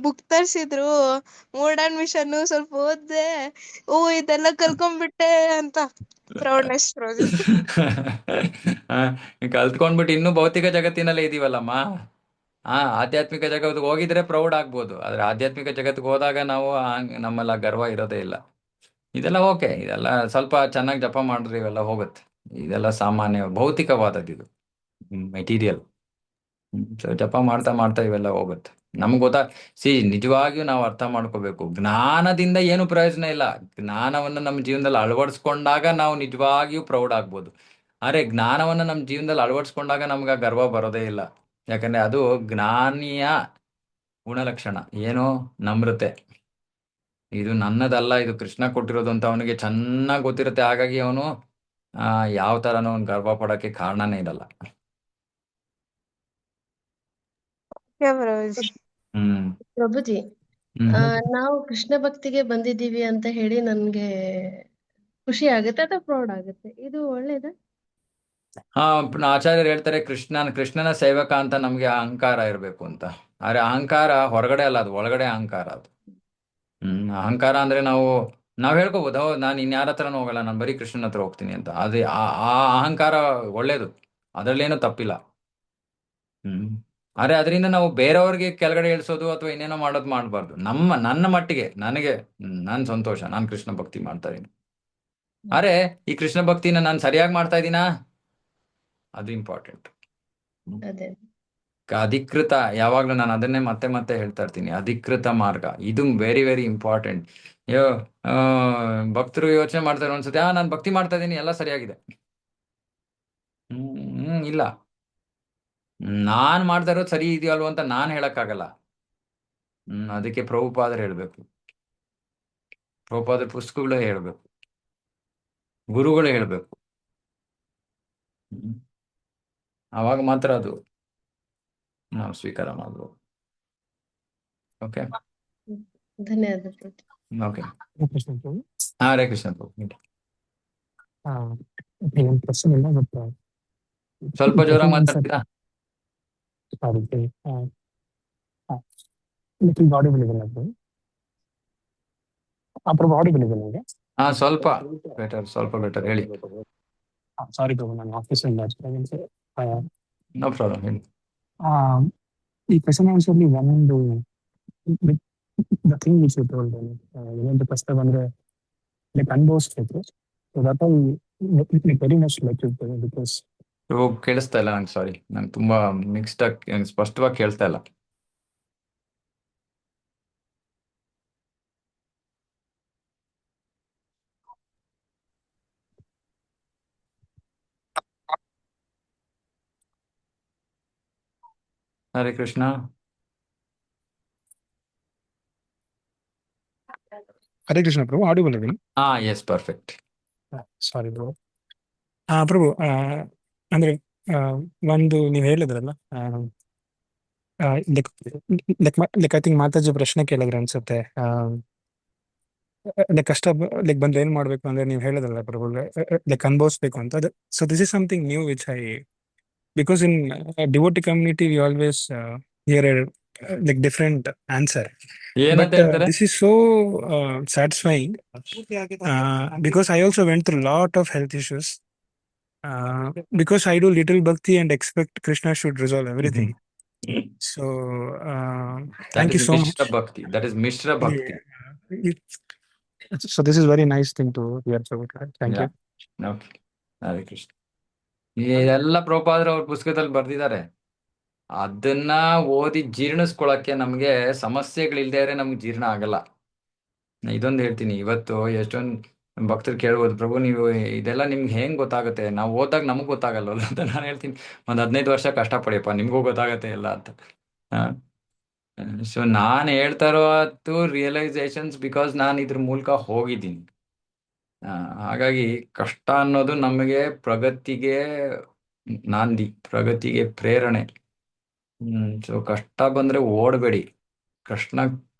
ಬುಕ್ ತರ್ಸಿದ್ರು, ಮಾಡರ್ನ್ ಮಿಷನ್, ಸ್ವಲ್ಪ ಓದ್ದೆ, ಇದೆಲ್ಲ ಕಲ್ಕೊಂಡ್ಬಿಟ್ಟೆ ಅಂತ ಪ್ರೌಡ್ನೆಸ್ ಪ್ರಭುಜಿ. ಕಲ್ತ್ಕೊಂಡ್ಬಿಟ್ಟು ಇನ್ನೂ ಭೌತಿಕ ಜಗತ್ತಿನಲ್ಲೇ ಇದೀವಲ್ಲಮ್ಮ. ಆಧ್ಯಾತ್ಮಿಕ ಜಗತ್ತಿಗೆ ಹೋಗಿದ್ರೆ ಪ್ರೌಡ್ ಆಗ್ಬೋದು. ಆದ್ರೆ ಆಧ್ಯಾತ್ಮಿಕ ಜಗತ್ತಿಗೆ ಹೋದಾಗ ನಾವು ನಮ್ಮೆಲ್ಲ ಗರ್ವ ಇರೋದೇ ಇಲ್ಲ. ಇದೆಲ್ಲ ಓಕೆ, ಇದೆಲ್ಲ ಸ್ವಲ್ಪ ಚೆನ್ನಾಗಿ ಜಪ ಮಾಡಿದ್ರೆ ಇವೆಲ್ಲ ಹೋಗುತ್ತೆ. ಇದೆಲ್ಲ ಸಾಮಾನ್ಯ ಭೌತಿಕವಾದದ್ದು, ಇದು ಮೆಟೀರಿಯಲ್. ಸೊ ಜಪ ಮಾಡ್ತಾ ಮಾಡ್ತಾ ಇವೆಲ್ಲ ಹೋಗುತ್ತೆ. ನಮ್ಗೆ ನಿಜವಾಗಿಯೂ ನಾವು ಅರ್ಥ ಮಾಡ್ಕೋಬೇಕು, ಜ್ಞಾನದಿಂದ ಏನು ಪ್ರಯೋಜನ ಇಲ್ಲ. ಜ್ಞಾನವನ್ನು ನಮ್ಮ ಜೀವನದಲ್ಲಿ ಅಳವಡಿಸ್ಕೊಂಡಾಗ ನಾವು ನಿಜವಾಗಿಯೂ ಪ್ರೌಡ್ ಆಗ್ಬೋದು. ಆದ್ರೆ ಜ್ಞಾನವನ್ನು ನಮ್ಮ ಜೀವನದಲ್ಲಿ ಅಳವಡಿಸ್ಕೊಂಡಾಗ ನಮ್ಗೆ ಗರ್ವ ಬರೋದೇ ಇಲ್ಲ. ಯಾಕಂದ್ರೆ ಅದು ಜ್ಞಾನಿಯ ಗುಣಲಕ್ಷಣ ಏನು? ನಮ್ರತೆ. ಇದು ನನ್ನದಲ್ಲ, ಇದು ಕೃಷ್ಣ ಕೊಟ್ಟಿರೋದು ಅಂತ ಅವನಿಗೆ ಚೆನ್ನಾಗಿ ಗೊತ್ತಿರುತ್ತೆ. ಹಾಗಾಗಿ ಅವನು ಯಾವ ತರನೂ ಅವ್ನು ಗರ್ವ ಪಡೋಕೆ ಕಾರಣನೇ ಇರಲ್ಲ. ಪ್ರಭುಜಿ, ನಾವು ಕೃಷ್ಣ ಭಕ್ತಿಗೆ ಬಂದಿದ್ದೀವಿ ಅಂತ ಹೇಳಿ ನನ್ಗೆ ಖುಷಿ ಆಗುತ್ತೆ ಅಥವಾ ಪ್ರೌಡ್ ಆಗುತ್ತೆ? ಇದು ಒಳ್ಳೇದಾ? ಆಚಾರ್ಯರು ಹೇಳ್ತಾರೆ, ಕೃಷ್ಣನ ಸೇವಕ ಅಂತ ನಮ್ಗೆ ಅಹಂಕಾರ ಇರಬೇಕು ಅಂತ. ಆದ್ರೆ ಅಹಂಕಾರ ಹೊರಗಡೆ ಅಲ್ಲ, ಅದು ಒಳಗಡೆ ಅಹಂಕಾರ ಅದು. ಅಹಂಕಾರ ಅಂದ್ರೆ ನಾವ್ ಹೇಳ್ಕೋಬಹುದು, ನಾನು ಇನ್ಯಾರ ಹತ್ರನೂ ಹೋಗಲ್ಲ, ನಾನು ಬರೀ ಕೃಷ್ಣನ ಹತ್ರ ಹೋಗ್ತೀನಿ ಅಂತ. ಅದೇ ಆ ಅಹಂಕಾರ ಒಳ್ಳೇದು, ಅದರಲ್ಲೇನು ತಪ್ಪಿಲ್ಲ. ಆದ್ರೆ ಅದರಿಂದ ನಾವು ಬೇರೆಯವ್ರಿಗೆ ಕೆಳಗಡೆ ಇಳಿಸೋದು ಅಥವಾ ಇನ್ನೇನೋ ಮಾಡೋದು ಮಾಡಬಾರ್ದು. ನನ್ನ ಮಟ್ಟಿಗೆ ನನ್ ಸಂತೋಷ, ನಾನು ಕೃಷ್ಣ ಭಕ್ತಿ ಮಾಡ್ತಾ ಇದೀನಿ. ಆದ್ರೆ ಈ ಕೃಷ್ಣ ಭಕ್ತಿನ ನಾನು ಸರಿಯಾಗಿ ಮಾಡ್ತಾ ಇದ್ದೀನಾ, ಅದು ಇಂಪಾರ್ಟೆಂಟ್. ಅಧಿಕೃತ, ಯಾವಾಗ್ಲೂ ನಾನು ಅದನ್ನೇ ಮತ್ತೆ ಮತ್ತೆ ಹೇಳ್ತಾ ಇರ್ತೀನಿ, ಅಧಿಕೃತ ಮಾರ್ಗ ಇದು ವೆರಿ ವೆರಿ ಇಂಪಾರ್ಟೆಂಟ್. ಭಕ್ತರು ಯೋಚನೆ ಮಾಡ್ತಾರೆ ಒಂದ್ಸತಿ, ನಾನು ಭಕ್ತಿ ಮಾಡ್ತಾ ಇದ್ದೀನಿ, ಎಲ್ಲ ಸರಿಯಾಗಿದೆ. ಇಲ್ಲ, ನಾನ್ ಮಾಡ್ತಾ ಇರೋದು ಸರಿ ಇದೆಯಲ್ವ ಅಂತ ನಾನ್ ಹೇಳಕ್ಕಾಗಲ್ಲ. ಅದಕ್ಕೆ ಪ್ರಭುಪಾದರು ಹೇಳ್ಬೇಕು, ಪ್ರಭುಪಾದರ ಪುಸ್ತಕಗಳೇ ಹೇಳ್ಬೇಕು, ಗುರುಗಳೇ ಹೇಳ್ಬೇಕು. ಆವಾಗ ಮಾತ್ರ ಅದು ನಾವು ಸ್ವೀಕಾರ ಮಾಡ್ಬೋದು. ಓಕೆ ಧನ್ಯವಾದ ಪ್ರಭು. ಓಕೆ. ಕೃಷ್ಣ ಪ್ರಭು. ಹರೇ ಕೃಷ್ಣ ಪ್ರಭು. ಏನು ಪ್ರಶ್ನೆ ಇಲ್ಲ, ಬಟ್ ಸ್ವಲ್ಪ ಜೋರಾಗಿ ಮಾತಾಡ್ತೀರಾ? ಸಾರಿ, ಲಿಟಲ್ ಆಡಿಬಲ್ ಇದೆ ಪ್ರಭು. ಪ್ರಭು ಆಡಿಬಲ್ ಇದೆ ನನಗೆ. ಸ್ವಲ್ಪ ಬೆಟರ್ ಹೇಳಿ. ಸಾರಿ ಪ್ರಭು, ನಾನು ಆಫೀಸಲ್ಲಿ ನೋ ಪ್ರಾಬ್ಲಮ್, ಹೇಳಿ. ಈ ಕ್ವೆಶ್ಚನ್ ಆನ್ಸರ್ಲಿ ಒಂದು the thing which you told, ಏನಂತ ಪ್ರಶ್ನೆ ಬಂದ್ರೆ ಲೈಕ್ ಅನುಭವಿಸ್ಬೇಕು. So that all very much like you because ಕೇಳಿಸ್ತಾ ಇಲ್ಲ ನಂಗೆ, ಸಾರಿ, ನಂಗೆ ತುಂಬಾ ಮಿಕ್ಸ್ಡ್ ಆಗಿ, ಸ್ಪಷ್ಟವಾಗಿ ಕೇಳ್ತಾ ಇಲ್ಲ. ಹರೇ ಕೃಷ್ಣ. ಹರೇ ಕೃಷ್ಣ ಪ್ರಭು, ಆಡಿಬಲ್ ಇದೀನಿ? Yes, perfect. Sorry bro. ಪ್ರಭು, ಅಂದ್ರೆ ಒಂದು ನೀವು ಹೇಳಿದ್ರಲ್ಲ, ಲೈಕ್ ಐ ಥಿಂಕ್ ಮಾತಾಜಿ ಪ್ರಶ್ನೆ ಕೇಳಿದ್ರೆ ಅನ್ಸುತ್ತೆ, ಲೈಕ್ ಕಷ್ಟ ಲೈಕ್ ಬಂದ್ರೆ ಏನ್ ಮಾಡ್ಬೇಕು ಅಂದ್ರೆ ನೀವು ಹೇಳಿದ್ರಲ್ಲ ಪ್ರಭು, ಲೈಕ್ ಅನುಭವಿಸ್ಬೇಕು ಅಂತ. So this is something new which I, because in devotee community we always hear a like different answer, but this is so satisfying, because I also went through a lot of health issues, because I do little bhakti and expect Krishna should resolve everything. So thank you so much. That is Mishra Bhakti. So this is very nice thing to hear. Thank you. Okay. Hare Krishna. ಇದೆಲ್ಲ ಪ್ರಭುಪಾದರು ಅವ್ರ ಪುಸ್ತಕದಲ್ಲಿ ಬರ್ದಿದ್ದಾರೆ. ಅದನ್ನ ಓದಿ ಜೀರ್ಣಿಸ್ಕೊಳಕ್ಕೆ ನಮ್ಗೆ ಸಮಸ್ಯೆಗಳಿಲ್ದೇ ಇದ್ರೆ ನಮ್ಗೆ ಜೀರ್ಣ ಆಗಲ್ಲ. ಇದೊಂದು ಹೇಳ್ತೀನಿ, ಇವತ್ತು ಎಷ್ಟೊಂದು ಭಕ್ತರು ಕೇಳ್ಬೋದು, ಪ್ರಭು ನೀವು ಇದೆಲ್ಲ ನಿಮ್ಗೆ ಹೆಂಗ್ ಗೊತ್ತಾಗುತ್ತೆ, ನಾವು ಓದಾಗ ನಮಗ್ ಗೊತ್ತಾಗಲ್ಲ ಅಂತ. ನಾನು ಹೇಳ್ತೀನಿ, 15 ವರ್ಷ ಕಷ್ಟಪಡಿಯಪ್ಪ, ನಿಮ್ಗೂ ಗೊತ್ತಾಗತ್ತೆ ಎಲ್ಲ ಅಂತ. ಸೊ ನಾನು ಹೇಳ್ತಾ ಇರೋದು ರಿಯಲೈಸೇಷನ್ಸ್, ಬಿಕಾಸ್ ನಾನು ಇದ್ರ ಮೂಲಕ ಹೋಗಿದ್ದೀನಿ. ಹಾಗಾಗಿ ಕಷ್ಟ ಅನ್ನೋದು ನಮಗೆ ಪ್ರಗತಿಗೆ ನಾಂದಿ, ಪ್ರಗತಿಗೆ ಪ್ರೇರಣೆ. ಸೊ ಕಷ್ಟ ಬಂದ್ರೆ ಓಡಬೇಡಿ.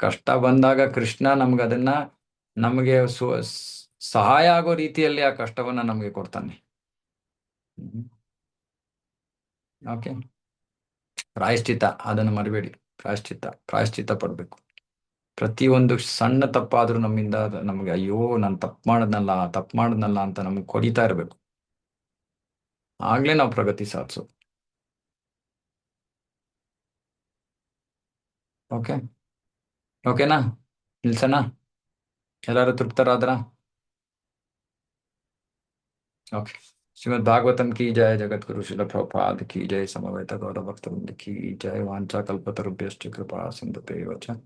ಕಷ್ಟ ಬಂದಾಗ ಕೃಷ್ಣ ನಮಗೆ ಸಹಾಯ ಆಗೋ ರೀತಿಯಲ್ಲಿ ಆ ಕಷ್ಟವನ್ನ ನಮಗೆ ಕೊಡ್ತಾನೆ. ಓಕೆ. ಪ್ರಾಯಶ್ಚಿತ್ತ, ಅದನ್ನು ಮರಿಬೇಡಿ. ಪ್ರಾಯಶ್ಚಿತ್ತ ಪಡ್ಬೇಕು. ಪ್ರತಿಯೊಂದು ಸಣ್ಣ ತಪ್ಪಾದ್ರೂ ನಮ್ಮಿಂದ ನಮ್ಗೆ ಅಯ್ಯೋ ನಾನು ತಪ್ಪು ಮಾಡದ್ನಲ್ಲ ಅಂತ ನಮ್ಗೆ ಕೊರಿತಾ ಇರ್ಬೇಕು. ಆಗ್ಲೇ ನಾವು ಪ್ರಗತಿ ಸಾಧಿಸೋದು. ಓಕೆನಾ? ನಿಲ್ಸಣ? ಎಲ್ಲರೂ ತೃಪ್ತರಾದ್ರ? ಓಕೆ. ಶ್ರೀಮದ್ ಭಾಗವತಂ ಕಿ ಜಯ, ಜಗದ್ಗುರು ಶ್ರೀಲ ಪ್ರಭುಪಾದ ಕಿ ಜಯ, ಸಮವೇತ ಗೌಡ ಭಕ್ತವೃಂದ ಕಿ ಜಯ. ವಾಂಛಾ ಕಲ್ಪತರುಭ್ಯಶ್ಚ ಕೃಪಾ ಸಿಂಧುಭ್ಯೇವ ಚ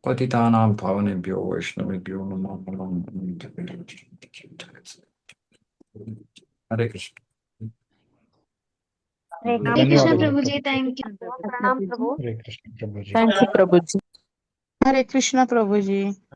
ಪತಿತಾನಾಂ ಪಾವನೇಭ್ಯೋ ವೈಷ್ಣವೇಭ್ಯೋ ನಮೋ ನಮಃ. ಹರೇ ಕೃಷ್ಣ. ಹರೇ ಕೃಷ್ಣ ಪ್ರಭುಜಿ, ಥ್ಯಾಂಕ್ ಯು. ಪ್ರಣಾಮ್ ಪ್ರಭು. ಹರೇ ಕೃಷ್ಣ ಪ್ರಭುಜಿ. ಥ್ಯಾಂಕ್ ಯು ಪ್ರಭುಜಿ. ಹರೇ ಕೃಷ್ಣ ಪ್ರಭುಜಿ.